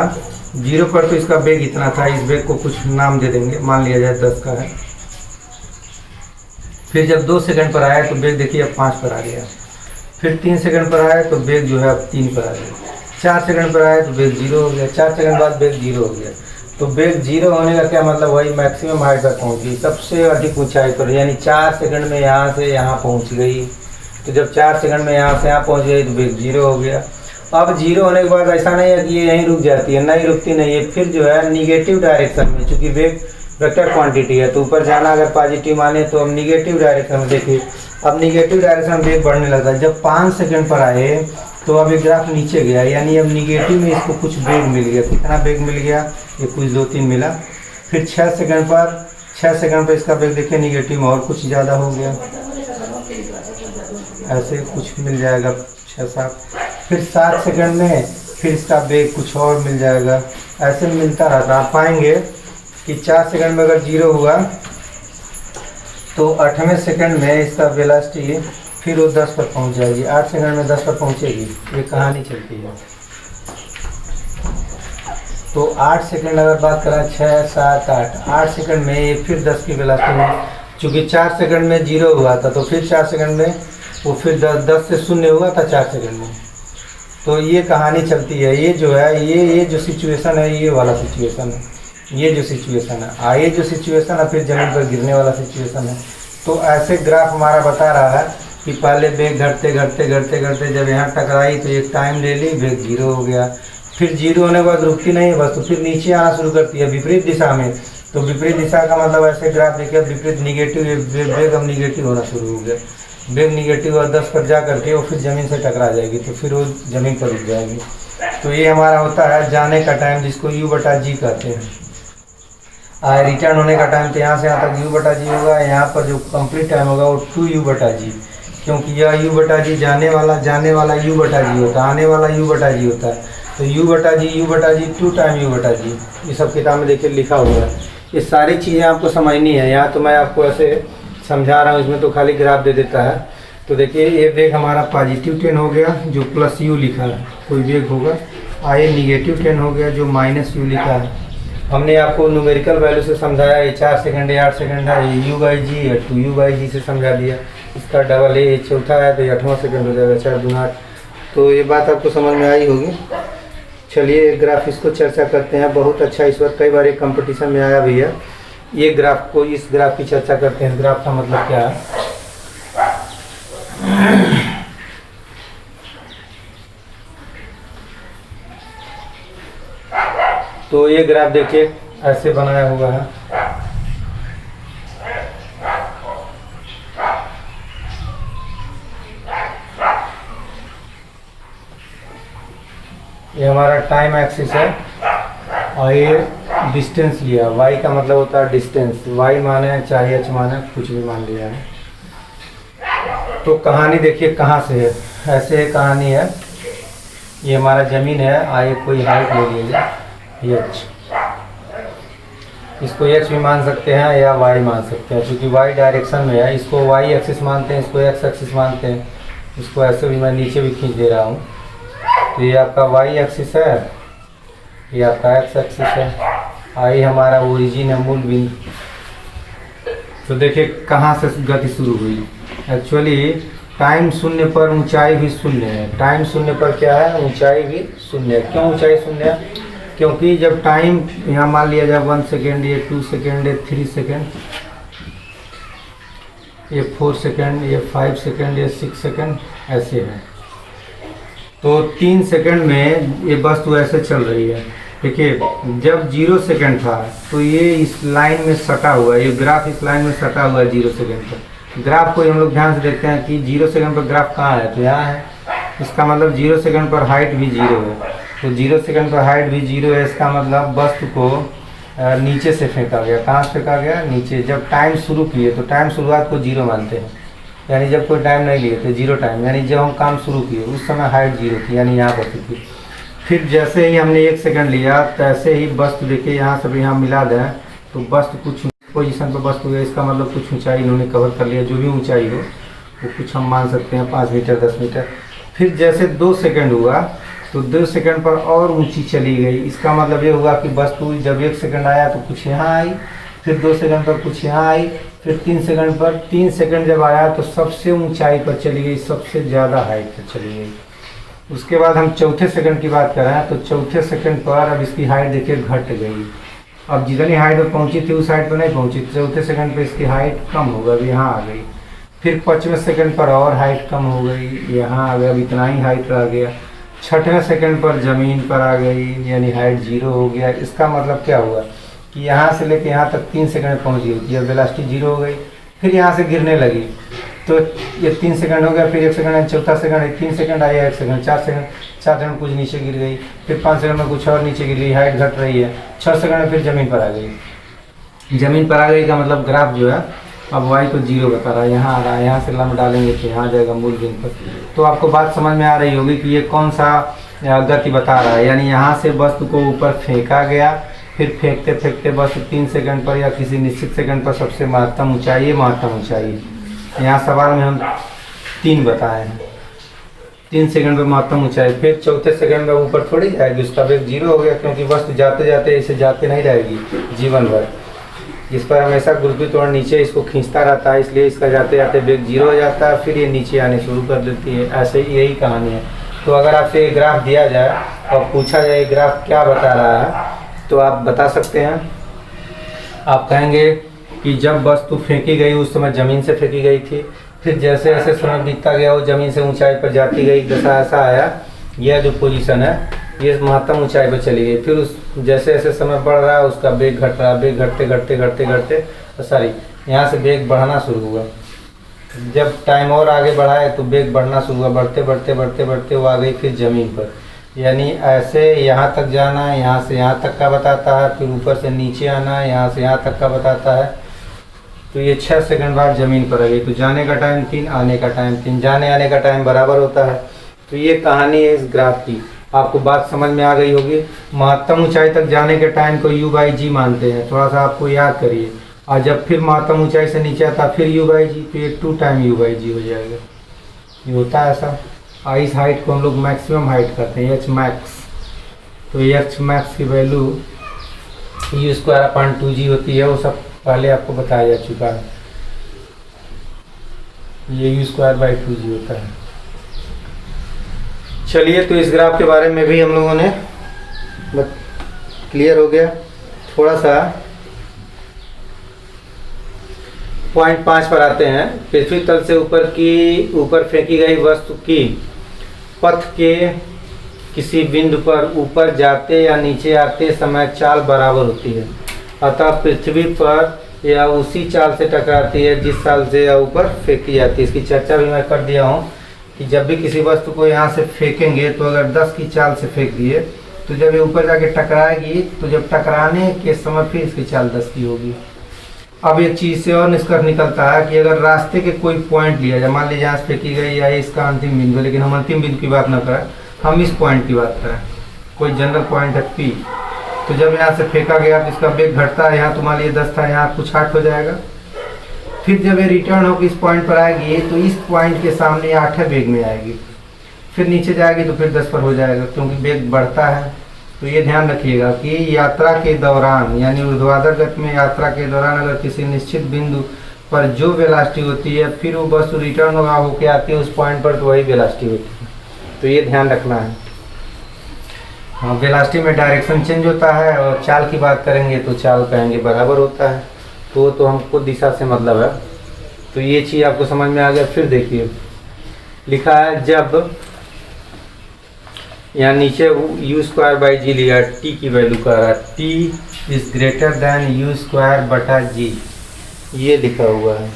0 पर तो इसका वेग इतना था, इस वेग को कुछ नाम दे देंगे, मान लिया जाए 10 का है। फिर जब 2 सेकंड पर आया तो वेग देखिए अब 5 पर आ गया, फिर 3 सेकंड पर आया तो वेग जो है अब 3 पर आ गया, 4 सेकंड पर आया तो वेग 0 हो गया, 4 सेकंड बाद वेग 0 हो गया। तो वेग 0 होने का क्या मतलब, वही मैक्सिमम हाइट तक पहुंच गई, सबसे अधिक ऊंचाई पर, यानी 4 सेकंड में यहाँ से यहाँ पहुंच गई। तो जब 4 सेकंड में यहाँ से यहाँ पहुंच गई तो वेग 0 हो गया। अब 0 होने के बाद ऐसा नहीं है कि ये यहीं रुक जाती है, नहीं रुकती नहीं है, फिर जो है निगेटिव डायरेक्शन में, चूँकि वेग वेक्टर क्वांटिटी है तो ऊपर जाना अगर पॉजिटिव माने तो अब निगेटिव डायरेक्शन में देखिए, अब निगेटिव डायरेक्शन में वेग बढ़ने लगा। जब 5 सेकंड पर आए तो अब ये ग्राफ नीचे गया, यानी अब निगेटिव में इसको कुछ वेग मिल गया। कितना वेग मिल गया, ये कुछ 2-3 मिला। फिर 6 सेकंड पर इसका वेग देखिए निगेटिव में और कुछ ज़्यादा हो गया, ऐसे कुछ मिल जाएगा 6-7। फिर 7 सेकंड में फिर इसका वेग कुछ और मिल जाएगा, ऐसे मिलता रहता। आप पाएंगे कि 4 सेकंड में अगर 0 हुआ तो 8वें सेकंड में इसका वेलोसिटी फिर वो 10 पर पहुंच जाएगी, 8 सेकंड में 10 पर पहुंचेगी। ये कहानी चलती है। तो 8 सेकंड अगर बात करें, 6 7 8 सेकंड में ये फिर 10 की वेलोसिटी में, चूँकि 4 सेकंड में 0 हुआ था तो फिर 4 सेकंड में वो फिर 10 से शून्य हुआ था 4 सेकंड में। तो ये कहानी चलती है। ये जो है ये जो सिचुएशन है, ये वाला सिचुएशन है, ये जो सिचुएशन है, ये जो सिचुएशन है फिर ज़मीन पर गिरने वाला सिचुएशन है। तो ऐसे ग्राफ हमारा बता रहा है कि पहले वेग घटते घटते घटते घटते जब यहाँ टकराई तो एक टाइम ले ली, वेग 0 हो गया। फिर 0 होने के बाद रुकती नहीं है बस, तो फिर नीचे आना शुरू करती है विपरीत दिशा में। तो विपरीत दिशा का मतलब ऐसे ग्राफ देखिए, विपरीत निगेटिव वेग अब निगेटिव होना शुरू हो गया, वेग निगेटिव और 10 पर जा करके वो फिर ज़मीन से टकरा जाएगी, तो फिर वो ज़मीन पर रुक जाएगी। तो ये हमारा होता है जाने का टाइम, जिसको U/G कहते हैं। रिटर्न होने का टाइम तो यहाँ से यहाँ तक u/g होगा। यहाँ पर जो कंप्लीट टाइम होगा वो 2u/g, क्योंकि यह u/g जाने वाला u/g होता है, आने वाला u/g होता है। तो u/g 2 टाइम u/g, ये सब किताब में देखिए लिखा हुआ है। ये सारी चीज़ें आपको समझनी है। यहाँ तो मैं आपको ऐसे समझा रहा हूँ, इसमें तो खाली ग्राफ दे देता है। तो देखिए ये वेग हमारा पॉजिटिव 10 हो गया जो प्लस u लिखा है, कोई वेग होगा। ये निगेटिव 10 हो गया जो माइनस u लिखा है। हमने आपको न्यूमेरिकल वैल्यू से समझाया, ये 4 सेकंड है, 8 सेकंड है, ये u/g है, 2u/g से समझा दिया। इसका डबल ये चौथा है तो ये 8वां सेकंड हो जाएगा, 4 दूना 8। तो ये बात आपको समझ में आई होगी। चलिए ग्राफ इसको चर्चा करते हैं। बहुत अच्छा, इस बार कई बार एक कंपटीशन में आया भी है। ये ग्राफ को, इस ग्राफ की चर्चा करते हैं। ग्राफ का मतलब क्या है? तो ये ग्राफ देखिए ऐसे बनाया हुआ है। ये हमारा टाइम एक्सिस है और ये डिस्टेंस लिया। y का मतलब होता है डिस्टेंस, y माने चाहे h माने, कुछ भी मान लिया है। तो कहानी देखिए कहाँ से है। ऐसे कहानी है, ये हमारा ज़मीन है, आइए कोई हाइट ले लीजिए h, इसको h भी मान सकते हैं या y मान सकते हैं, क्योंकि y डायरेक्शन में है। इसको y एक्सिस मानते हैं, इसको x एक्सिस मानते हैं। इसको ऐसे भी मैं नीचे भी खींच दे रहा हूँ। तो ये आपका y एक्सिस है, ये आपका x एक्सिस है। आई हमारा ओरिजिन है, मूल बिंदु। तो देखिए कहाँ से गति शुरू हुई। एक्चुअली टाइम शून्य पर ऊंचाई भी शून्य है। टाइम शून्य पर क्या है? ऊंचाई भी शून्य है। क्यों ऊंचाई शून्य है? क्योंकि जब टाइम यहाँ मान लिया जाए 1 सेकेंड, ये 2 सेकेंड, ये 3 सेकेंड, ये 4 सेकेंड, ये 5 सेकेंड, ये 6 सेकेंड, ऐसे है। तो 3 सेकंड में ये वस्तु ऐसे चल रही है। देखिए जब 0 सेकंड था तो ये इस लाइन में सटा हुआ है, ये ग्राफ इस लाइन में सटा हुआ है 0 सेकंड पर। ग्राफ को हम लोग ध्यान से देखते हैं कि 0 सेकंड पर ग्राफ कहाँ है, तो यहाँ है। इसका मतलब 0 सेकंड पर हाइट भी 0 है। तो 0 सेकंड पर हाइट भी 0 है, इसका मतलब वस्तु को नीचे से फेंका गया। कहाँ से फेंका गया? नीचे। जब टाइम शुरू किए तो टाइम शुरुआत को 0 मानते हैं, यानी जब कोई टाइम नहीं लिए थे 0 टाइम, यानी जब हम काम शुरू किए उस समय हाइट 0 थी, यानी यहाँ पर थी। फिर जैसे ही हमने 1 सेकंड लिया तैसे ही वस्तु देखिए यहाँ से भी यहाँ मिला दें तो वस्तु कुछ पोजीशन पर वस्तु है, इसका मतलब कुछ ऊंचाई इन्होंने कवर कर लिया। जो भी ऊंचाई हो वो कुछ हम मान सकते हैं, 5 मीटर 10 मीटर। फिर जैसे 2 सेकंड हुआ तो 2 सेकंड पर और ऊंची चली गई। इसका मतलब ये हुआ कि वस्तु जब 1 सेकंड आया तो कुछ यहाँ आई, फिर 2 सेकंड पर कुछ यहाँ आई, फिर 3 सेकंड पर, 3 सेकंड जब आया तो सबसे ऊंचाई पर चली गई, सबसे ज़्यादा हाइट पर चली गई। उसके बाद हम चौथे सेकंड की बात कर रहे हैं तो चौथे सेकंड पर अब इसकी हाइट देखिए घट गई। अब जितनी हाइट पर पहुंची थी उस हाइट पर नहीं पहुंची, चौथे सेकंड पर इसकी हाइट कम हो गई, यहाँ आ गई। फिर 5वें सेकंड पर और हाइट कम हो गई, यहाँ आ गया, अब इतना ही हाइट रह गया। 6वें सेकंड पर ज़मीन पर आ गई, यानी हाइट 0 हो गया। इसका मतलब क्या हुआ कि यहाँ से लेके यहाँ तक 3 सेकंड में पहुँच गई, अब वेलोसिटी 0 हो गई। फिर यहाँ से गिरने लगी तो ये 3 सेकंड हो गया, फिर 1 सेकंड, चौथा सेकंड, 3 सेकंड आया, 1 सेकंड, 4 सेकंड कुछ नीचे गिर गई, फिर 5 सेकंड में कुछ और नीचे गिर गई, हाइट घट रही है। 6 सेकंड में फिर ज़मीन पर आ गई। ज़मीन पर आ गई का मतलब ग्राफ जो है अब y को 0 बता रहा है, यहाँ आ रहा है। यहाँ से लंब डालेंगे तो यहाँ जाएगा मूल बिंदु पर। तो आपको बात समझ में आ रही होगी कि ये कौन सा गति बता रहा है। यानी यहाँ से वस्तु को ऊपर फेंका गया, फिर फेंकते फेंकते वस्तु 3 सेकंड पर या किसी निश्चित सेकंड पर सबसे महत्तम ऊंचाई, महत्तम ऊंचाई। यहाँ सवाल में हम 3 बताए हैं, 3 सेकंड पर महत्तम ऊंचाई। फिर चौथे सेकंड में ऊपर थोड़ी जाएगी, उसका वेग 0 हो गया, क्योंकि वस्तु जाते जाते इसे जाते नहीं रहेगी जीवन भर। इस पर हमेशा गुरुत्वाकर्षण नीचे इसको खींचता रहता है, इसलिए इसका जाते जाते वेग 0 हो जाता है, फिर ये नीचे आने शुरू कर देती है। ऐसे ही यही कहानी है। तो अगर आपसे ये ग्राफ दिया जाए और पूछा जाए ग्राफ क्या बता रहा है तो आप बता सकते हैं। आप कहेंगे कि जब वस्तु फेंकी गई उस समय ज़मीन से फेंकी गई थी, फिर जैसे जैसे समय बीतता गया वो ज़मीन से ऊंचाई पर जाती गई, दशा ऐसा आया, यह जो पोजीशन है ये महत्तम ऊंचाई पर चली गई। फिर उस जैसे जैसे समय बढ़ रहा है उसका वेग घट रहा है, वेग घटते घटते घटते घटते सॉरी यहाँ से वेग बढ़ना शुरू हुआ। जब टाइम और आगे बढ़ाए तो वेग बढ़ना शुरू हुआ, बढ़ते बढ़ते बढ़ते बढ़ते वो आ गई फिर ज़मीन पर। यानी ऐसे यहाँ तक जाना है, यहाँ से यहाँ तक का बताता है, फिर ऊपर से नीचे आना है, यहाँ से यहाँ तक का बताता है। तो ये 6 सेकंड बाद ज़मीन पर आ गई। तो जाने का टाइम 3, आने का टाइम 3, जाने आने का टाइम बराबर होता है। तो ये कहानी है इस ग्राफ की। आपको बात समझ में आ गई होगी। महत्तम ऊंचाई तक जाने के टाइम को U/G मानते हैं, थोड़ा सा आपको याद करिए। और जब फिर महत्तम ऊंचाई से नीचे आता फिर U/G, तो ये 2 टाइम U/G हो जाएगा। ये होता है ऐसा। और इस हाइट को हम लोग मैक्सिमम हाइट करते हैं, H मैक्स। तो H मैक्स की वैल्यू U²/2G होती है। वो सब पहले आपको बताया जा चुका है। ये U²/2G होता है। चलिए, तो इस ग्राफ के बारे में भी हम लोगों ने क्लियर हो गया। थोड़ा सा पॉइंट 5 पर आते हैं। पृथ्वी तल से ऊपर फेंकी गई वस्तु की पथ के किसी बिंदु पर ऊपर जाते या नीचे आते समय चाल बराबर होती है। अतः पृथ्वी पर या उसी चाल से टकराती है जिस चाल से या ऊपर फेंकी जाती है। इसकी चर्चा भी मैं कर दिया हूँ कि जब भी किसी वस्तु को यहाँ से फेंकेंगे तो अगर 10 की चाल से फेंक दिए तो जब ये ऊपर जाके टकराएगी तो जब टकराने के समय फिर इसकी चाल 10 की होगी। अब एक चीज़ से और निष्कर्ष निकलता है कि अगर रास्ते के कोई पॉइंट लिया जाए, मान लीजिए यहाँ से फेंकी गई या इसका अंतिम बिंदु, लेकिन हम अंतिम बिंदु की बात न करें, हम इस पॉइंट की बात करें। कोई जनरल पॉइंट है P, तो जब यहाँ से फेंका गया तो इसका वेग घटता है। यहाँ तो मान लीजिए 10 था, यहाँ कुछ 8 हो जाएगा। फिर जब ये रिटर्न होकर इस पॉइंट पर आएगी तो इस पॉइंट के सामने 8 वेग में आएगी। फिर नीचे जाएगी तो फिर 10 पर हो जाएगा, क्योंकि वेग बढ़ता है। तो ये ध्यान रखिएगा कि यात्रा के दौरान, यानी ऊर्ध्वाधर गति में यात्रा के दौरान अगर किसी निश्चित बिंदु पर जो वेलोसिटी होती है फिर वो वस्तु रिटर्न होकर आती है उस पॉइंट पर, तो वही वेलोसिटी होती है। तो ये ध्यान रखना है। हाँ, वेलोसिटी में डायरेक्शन चेंज होता है। और चाल की बात करेंगे तो चाल कहेंगे बराबर होता है। तो हमको दिशा से मतलब है। तो ये चीज़ आपको समझ में आ गया। फिर देखिए लिखा है, जब यहाँ नीचे U²/G लिया, T की वैल्यू कर रहा है, T is greater than U²/G, ये लिखा हुआ है।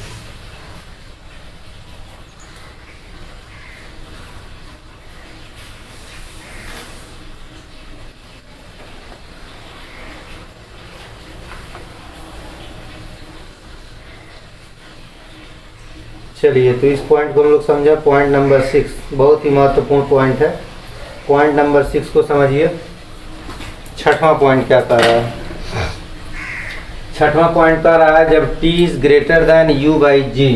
चलिए, तो इस पॉइंट को हम लोग समझा। पॉइंट नंबर 6 बहुत ही महत्वपूर्ण पॉइंट है। पॉइंट नंबर 6 को समझिए। 6वां पॉइंट क्या कह रहा है? 6वां पॉइंट कह रहा है, जब T is greater than U/G,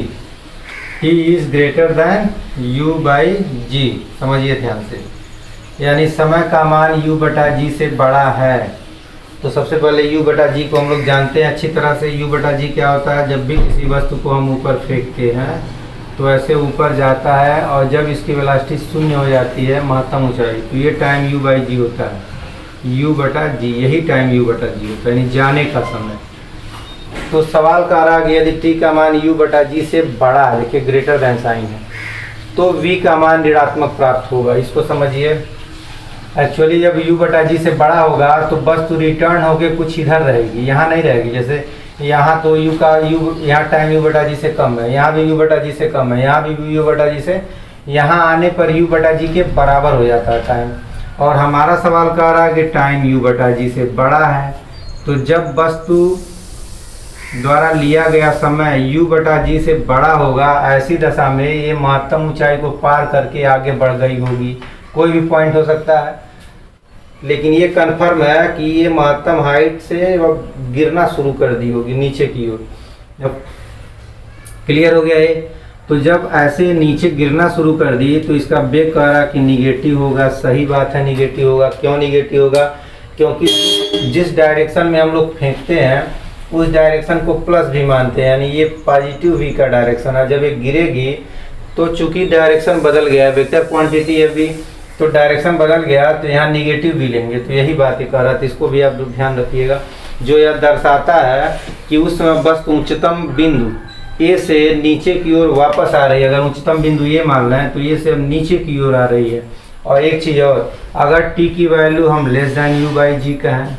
T is greater than U/G, समझिए ध्यान से। यानी समय का मान U/G से बड़ा है। तो सबसे पहले U/G को हम लोग जानते हैं अच्छी तरह से। U/G क्या होता है? जब भी किसी वस्तु को हम ऊपर फेंकते हैं तो ऐसे ऊपर जाता है, और जब इसकी वेलोसिटी 0 हो जाती है महत्तम ऊंचाई, तो ये टाइम U/G होता है। U/G, यही टाइम U/G होता है, यानी जाने का समय। तो सवाल का रहा कि यदि T का मान U/G से बड़ा है, देखिए ग्रेटर देन साइन है, तो V का मान ऋणात्मक प्राप्त होगा। इसको समझिए। एक्चुअली जब U/G से बड़ा होगा तो वस्तु रिटर्न होके कुछ इधर रहेगी, यहाँ नहीं रहेगी। जैसे यहाँ तो यहाँ टाइम U/G से कम है, यहाँ भी U/G से कम है, यहाँ भी U/G से, यहाँ आने पर U/G के बराबर हो जाता है टाइम। और हमारा सवाल कह रहा है कि टाइम U/G से बड़ा है। तो जब वस्तु द्वारा लिया गया समय U/G से बड़ा होगा, ऐसी दशा में ये महत्तम ऊंचाई को पार करके आगे बढ़ गई होगी। कोई भी पॉइंट हो सकता है, लेकिन ये कन्फर्म है कि ये महत्तम हाइट से गिरना शुरू कर दी होगी नीचे की ओर। जब क्लियर हो गया ये, तो जब ऐसे नीचे गिरना शुरू कर दी तो इसका वेग कह रहा कि निगेटिव होगा। सही बात है, निगेटिव होगा। क्यों निगेटिव होगा? क्योंकि जिस डायरेक्शन में हम लोग फेंकते हैं उस डायरेक्शन को प्लस भी मानते हैं, यानी ये पॉजिटिव V का डायरेक्शन है। जब ये गिरेगी तो चूंकि डायरेक्शन बदल गया है, वेक्टर क्वांटिटी है V, तो डायरेक्शन बदल गया तो यहाँ निगेटिव भी लेंगे। तो यही बात ही कह रहा था, इसको भी आप ध्यान रखिएगा। जो यह दर्शाता है कि उस समय वस्तु उच्चतम बिंदु A से नीचे की ओर वापस आ रही है। अगर उच्चतम बिंदु ये मान लें तो ये से नीचे की ओर आ रही है। और एक चीज़ और, अगर T की वैल्यू हम लेस देन U/G कहें,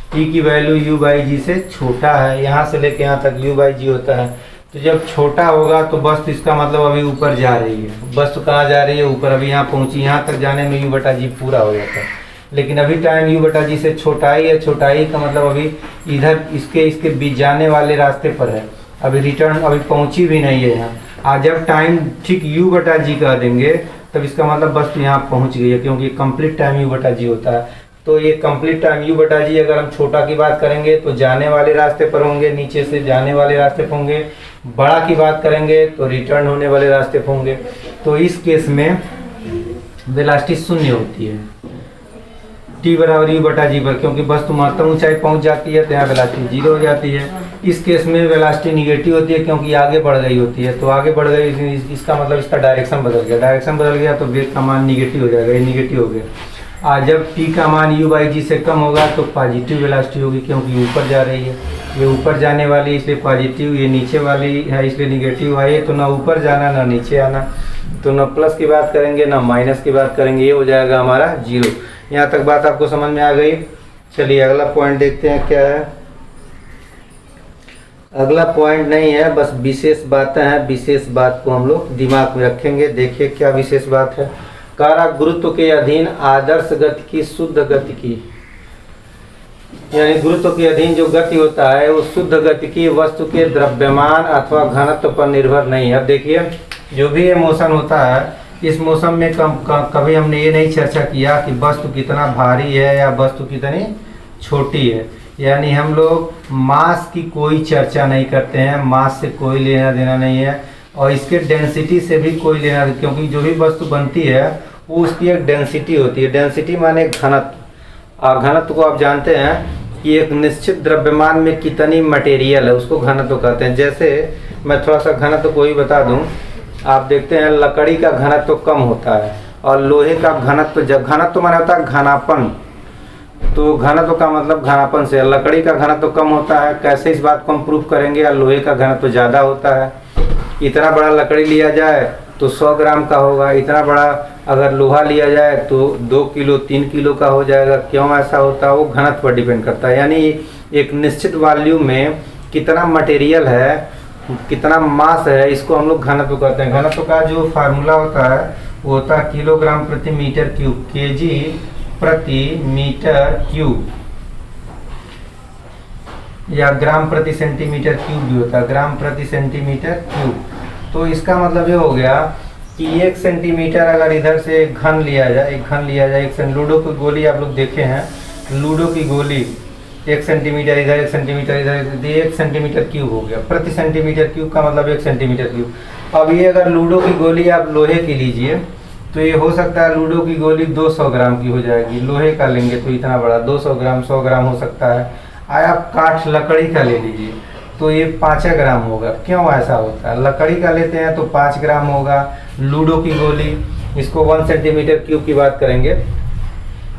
T की वैल्यू U/G से छोटा है, यहाँ से लेके यहाँ तक U/G होता है, तो जब छोटा होगा तो वस्तु इसका मतलब अभी ऊपर जा रही है, वस्तु कहाँ जा रही है, ऊपर। अभी यहाँ पहुँची, यहाँ तक जाने में u/g पूरा हो जाता है, लेकिन अभी टाइम u/g से छोटाई है। छोटाई का मतलब अभी इधर इसके बीच जाने वाले रास्ते पर है, अभी रिटर्न अभी पहुँची भी नहीं है यहाँ। आज जब टाइम ठीक u/g कर देंगे तब इसका मतलब वस्तु यहाँ पहुँच गई है, क्योंकि कंप्लीट टाइम u/g होता है। तो ये कंप्लीट टाइम u/g अगर हम छोटा की बात करेंगे तो जाने वाले रास्ते पर होंगे, नीचे से जाने वाले रास्ते पर होंगे। बड़ा की बात करेंगे तो रिटर्न होने वाले रास्ते पर होंगे। तो इस केस में वेलोसिटी शून्य होती है t बराबर u/g पर, क्योंकि वस्तु महत्तम ऊंचाई पहुंच जाती है तो यहाँ वेलोसिटी 0 हो जाती है। इस केस में वेलोसिटी निगेटिव होती है, क्योंकि आगे बढ़ गई होती है। तो आगे बढ़ गई इसका मतलब इसका डायरेक्शन बदल गया, डायरेक्शन बदल गया तो वेग का मान निगेटिव हो जाएगा, ये निगेटिव हो गया। आज जब t का मान u/g से कम होगा तो पॉजिटिव वेलोसिटी होगी, क्योंकि ऊपर जा रही है, ये ऊपर जाने वाली इसलिए पॉजिटिव, ये नीचे वाली है इसलिए निगेटिव है। ये तो ना ऊपर जाना ना नीचे आना, तो ना प्लस की बात करेंगे ना माइनस की बात करेंगे, ये हो जाएगा हमारा 0। यहाँ तक बात आपको समझ में आ गई। चलिए अगला पॉइंट देखते हैं क्या है। अगला पॉइंट नहीं है, बस विशेष बातें हैं। विशेष बात को हम लोग दिमाग में रखेंगे। देखिए क्या विशेष बात है। कारक गुरुत्व के अधीन आदर्श गति की शुद्ध गति की, यानी गुरुत्व के अधीन जो गति होता है वो शुद्ध गति की वस्तु के द्रव्यमान अथवा घनत्व पर निर्भर नहीं है। अब देखिए जो भी ये मोशन होता है, इस मोशन में कभी हमने ये नहीं चर्चा किया कि वस्तु कितना भारी है या वस्तु कितनी छोटी है। यानी हम लोग मास की कोई चर्चा नहीं करते हैं, मास से कोई लेना देना नहीं है, और इसके डेंसिटी से भी कोई लेना, क्योंकि जो भी वस्तु बनती है वो उसकी एक डेंसिटी होती है। डेंसिटी माने घनत्व, और घनत्व को आप जानते हैं कि एक निश्चित द्रव्यमान में कितनी मटेरियल है उसको घनत्व कहते हैं। जैसे मैं थोड़ा सा घनत्व को ही बता दूं, आप देखते हैं लकड़ी का घनत्व कम होता है और लोहे का घनत्व, जब घनत्व माने होता है घनापन, तो घनत्व का मतलब घनापन से, लकड़ी का घनत्व कम होता है। कैसे इस बात को हम प्रूव करेंगे। और लोहे का घनत्व ज़्यादा होता है। इतना बड़ा लकड़ी लिया जाए तो 100 ग्राम का होगा, इतना बड़ा अगर लोहा लिया जाए तो 2 किलो 3 किलो का हो जाएगा। क्यों ऐसा होता है, वो घनत्व पर डिपेंड करता है। यानी एक निश्चित वॉल्यूम में कितना मटेरियल है, कितना मास है, इसको हम लोग घनत्व कहते हैं। घनत्व का जो फार्मूला होता है वो होता है किलोग्राम प्रति मीटर क्यूब, केजी प्रति मीटर क्यूब, या ग्राम प्रति सेंटीमीटर क्यूब भी होता है, ग्राम प्रति सेंटीमीटर क्यूब। तो इसका मतलब ये हो गया कि 1 सेंटीमीटर अगर इधर से एक घन लिया जाए, एक लूडो की गोली आप लोग देखे हैं, लूडो की गोली 1 सेंटीमीटर इधर, 1 सेंटीमीटर इधर, 1 सेंटीमीटर क्यूब हो गया। प्रति सेंटीमीटर क्यूब का मतलब 1 सेंटीमीटर क्यूब। अब ये अगर लूडो की गोली आप लोहे की लीजिए तो ये हो सकता है लूडो की गोली 200 ग्राम की हो जाएगी। लोहे का लेंगे तो इतना बड़ा 200 ग्राम 100 ग्राम हो सकता है। आप काठ लकड़ी का ले लीजिए तो ये 5 ग्राम होगा। क्यों ऐसा होता है, लकड़ी का लेते हैं तो 5 ग्राम होगा। लूडो की गोली, इसको 1 सेंटीमीटर क्यूब की बात करेंगे।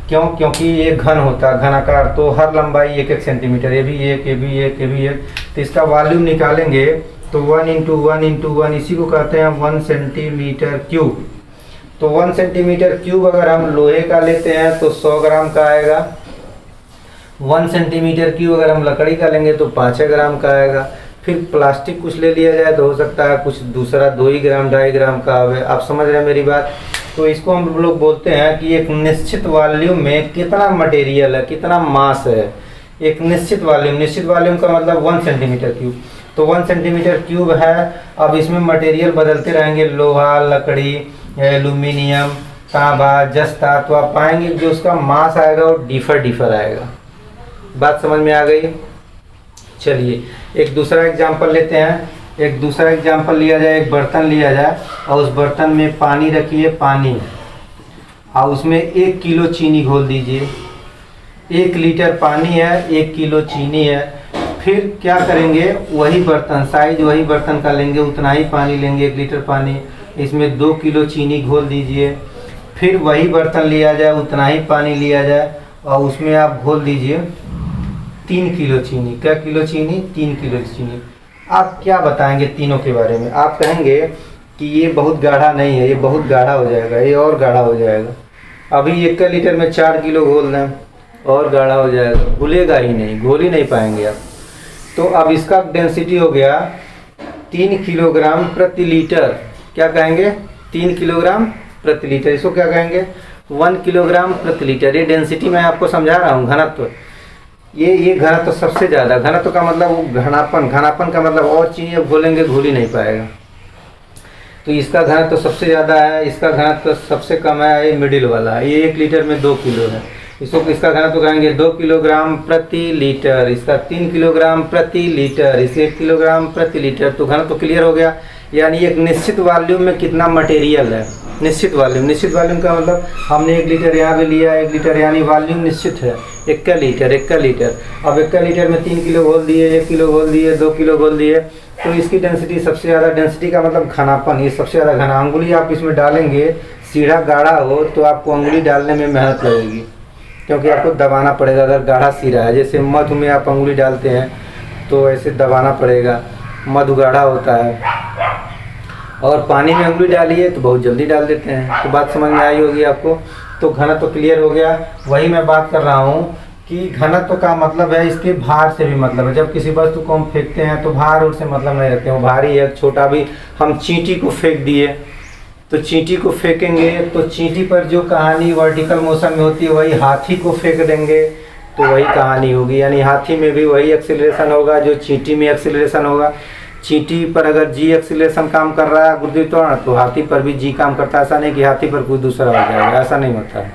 क्यों, क्योंकि ये घन होता है, घनाकार, तो हर लंबाई 1-1 सेंटीमीटर, ये भी 1, ये भी 1, ये भी 1। तो इसका वॉल्यूम निकालेंगे तो 1 × 1 × 1, इसी को कहते हैं 1 सेंटीमीटर क्यूब। तो 1 सेंटीमीटर क्यूब अगर हम लोहे का लेते हैं तो 100 ग्राम का आएगा। 1 सेंटीमीटर क्यूब अगर हम लकड़ी का लेंगे तो 5 ग्राम का आएगा। फिर प्लास्टिक कुछ ले लिया जाए तो हो सकता है कुछ दूसरा 2 ही ग्राम 2.5 ग्राम का आवे। आप समझ रहे हैं मेरी बात। तो इसको हम लोग बोलते हैं कि एक निश्चित वॉल्यूम में कितना मटेरियल है, कितना मास है। एक निश्चित वॉल्यूम का मतलब 1 सेंटीमीटर क्यूब। तो 1 सेंटीमीटर क्यूब है। अब इसमें मटेरियल बदलते रहेंगे, लोहा, लकड़ी, एल्यूमिनियम, तांबा, जस्ता, तो आप पाएंगे जो उसका मास आएगा वो डिफर आएगा। बात समझ में आ गई। चलिए एक दूसरा एग्जांपल लेते हैं। एक दूसरा एग्जांपल लिया जाए, एक बर्तन लिया जाए और उस बर्तन में पानी रखिए, पानी, और उसमें 1 किलो चीनी घोल दीजिए। 1 लीटर पानी है, 1 किलो चीनी है। फिर क्या करेंगे, वही बर्तन, साइज वही बर्तन का लेंगे, उतना ही पानी लेंगे, 1 लीटर पानी, इसमें 2 किलो चीनी घोल दीजिए। फिर वही बर्तन लिया जाए, उतना ही पानी लिया जाए और उसमें आप घोल दीजिए 3 किलो चीनी। क्या किलो चीनी? 3 किलो चीनी। आप क्या बताएंगे तीनों के बारे में? आप कहेंगे कि ये बहुत गाढ़ा नहीं है, ये बहुत गाढ़ा हो जाएगा, ये और गाढ़ा हो जाएगा। अभी 1 लीटर में 4 किलो घोल दें, और गाढ़ा हो जाएगा, घुलेगा ही नहीं, घोल ही नहीं पाएंगे आप। तो अब इसका डेंसिटी हो गया 3 किलोग्राम प्रति लीटर। क्या कहेंगे? 3 किलोग्राम प्रति लीटर। इसको क्या कहेंगे? 1 किलोग्राम प्रति लीटर। ये डेंसिटी मैं आपको समझा रहा हूँ, घनत्व। ये घनत्व सबसे ज़्यादा। घनत्व का मतलब वो घनापन, घनापन का मतलब और चीज़ें घोलेंगे घुल ही नहीं पाएगा। तो इसका घनत्व सबसे ज़्यादा है, इसका घनत्व सबसे कम है, ये मिडिल वाला है। ये 1 लीटर में 2 किलो है। इसका घनत्व कहेंगे 2 किलोग्राम प्रति लीटर। इसका 3 किलोग्राम प्रति लीटर, इसे 1 किलोग्राम प्रति लीटर। तो घनत्व क्लियर हो गया। यानी एक निश्चित वॉल्यूम में कितना मटेरियल है। निश्चित वॉल्यूम का मतलब हमने 1 लीटर यहाँ पे लिया, 1 लीटर यानी वॉल्यूम निश्चित है। 1 लीटर। अब 1 लीटर में 3 किलो घोल दिए, 1 किलो घोल दिए, 2 किलो घोल दिए, तो इसकी डेंसिटी सबसे ज़्यादा। डेंसिटी का मतलब घनापन, ये सबसे ज़्यादा घना। अंगुली आप इसमें डालेंगे, सीधा गाढ़ा हो तो आपको अंगुली डालने में मेहनत लगेगी, क्योंकि आपको दबाना पड़ेगा। अगर गाढ़ा सीरा है, जैसे मधु में आप अंगुली डालते हैं तो ऐसे दबाना पड़ेगा, मधु गाढ़ा होता है। और पानी में अंगुली डालिए तो बहुत जल्दी डाल देते हैं। तो बात समझ में आई होगी आपको। तो घनत्व तो क्लियर हो गया। वही मैं बात कर रहा हूँ कि घनत्व का मतलब है इसके भार से भी मतलब है। जब किसी वस्तु को हम फेंकते हैं तो भार और से मतलब नहीं रखते हैं, वो भारी है छोटा भी। हम चींटी को फेंक दिए, तो चींटी को फेंकेंगे तो चींटी पर जो कहानी वर्टिकल मोशन में होती है वही हाथी को फेंक देंगे तो वही कहानी होगी। यानी हाथी में भी वही एक्सीलरेशन होगा जो चींटी में एक्सीलरेशन होगा। चींटी पर अगर जी एक्सीलरेशन काम कर रहा है गुरुत्वाकर्षण, तो हाथी पर भी जी काम करता है। ऐसा नहीं कि हाथी पर कोई दूसरा हो जाएगा, ऐसा नहीं होता है।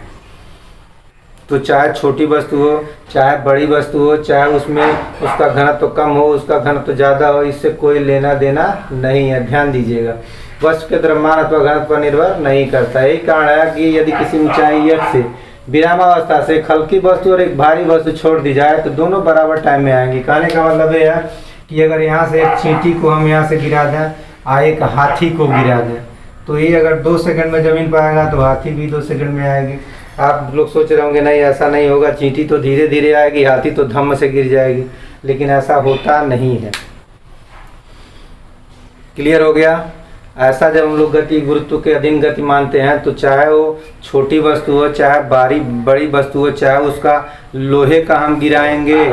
तो चाहे छोटी वस्तु हो, चाहे बड़ी वस्तु हो, चाहे उसमें उसका घनत्व कम हो, उसका घनत्व ज़्यादा हो, इससे कोई लेना देना नहीं है। ध्यान दीजिएगा, वस्तु के द्रव्यमान अथवा घनत्व पर निर्भर नहीं करता। यही कारण है कि यदि किसी ऊंचाई x से विरामावस्था से एक हल्की वस्तु और एक भारी वस्तु छोड़ दी जाए तो दोनों बराबर टाइम में आएंगी। कहने का मतलब ये है कि अगर यहाँ से एक चींटी को हम यहाँ से गिरा दें और एक हाथी को गिरा दें, तो ये अगर 2 सेकंड में ज़मीन पर आएगा तो हाथी भी 2 सेकंड में आएगी। आप लोग सोच रहे होंगे नहीं ऐसा नहीं होगा, चींटी तो धीरे धीरे आएगी, हाथी तो धम्म से गिर जाएगी, लेकिन ऐसा होता नहीं है। क्लियर हो गया? ऐसा जब हम लोग गति गुरुत्व के अधीन गति मानते हैं तो चाहे वो छोटी वस्तु हो, चाहे बड़ी वस्तु हो, चाहे उसका लोहे का हम गिराएंगे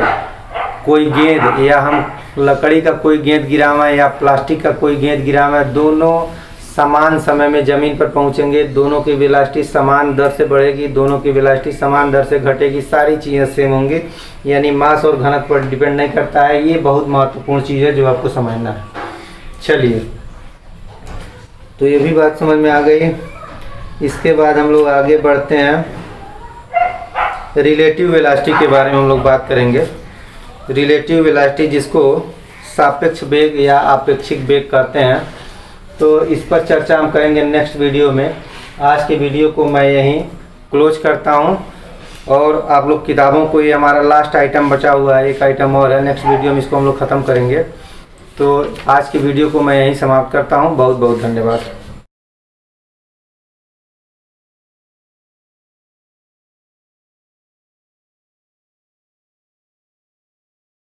कोई गेंद, या हम लकड़ी का कोई गेंद गिरावें या प्लास्टिक का कोई गेंद गिरावें, दोनों समान समय में ज़मीन पर पहुंचेंगे। दोनों की वेलोसिटी समान दर से बढ़ेगी, दोनों की वेलोसिटी समान दर से घटेगी, सारी चीज़ें सेम होंगी। यानी मास और घनत्व पर डिपेंड नहीं करता है। ये बहुत महत्वपूर्ण चीज़ है जो आपको समझना है। चलिए, तो ये भी बात समझ में आ गई। इसके बाद हम लोग आगे बढ़ते हैं, रिलेटिव वेलोसिटी के बारे में हम लोग बात करेंगे। रिलेटिव वेलोसिटी, जिसको सापेक्ष वेग या आपेक्षिक वेग कहते हैं, तो इस पर चर्चा हम करेंगे नेक्स्ट वीडियो में। आज के वीडियो को मैं यहीं क्लोज करता हूं, और आप लोग किताबों को, ये हमारा लास्ट आइटम बचा हुआ है, एक आइटम और है, नेक्स्ट वीडियो में इसको हम लोग ख़त्म करेंगे। तो आज की वीडियो को मैं यहीं समाप्त करता हूं। बहुत बहुत धन्यवाद।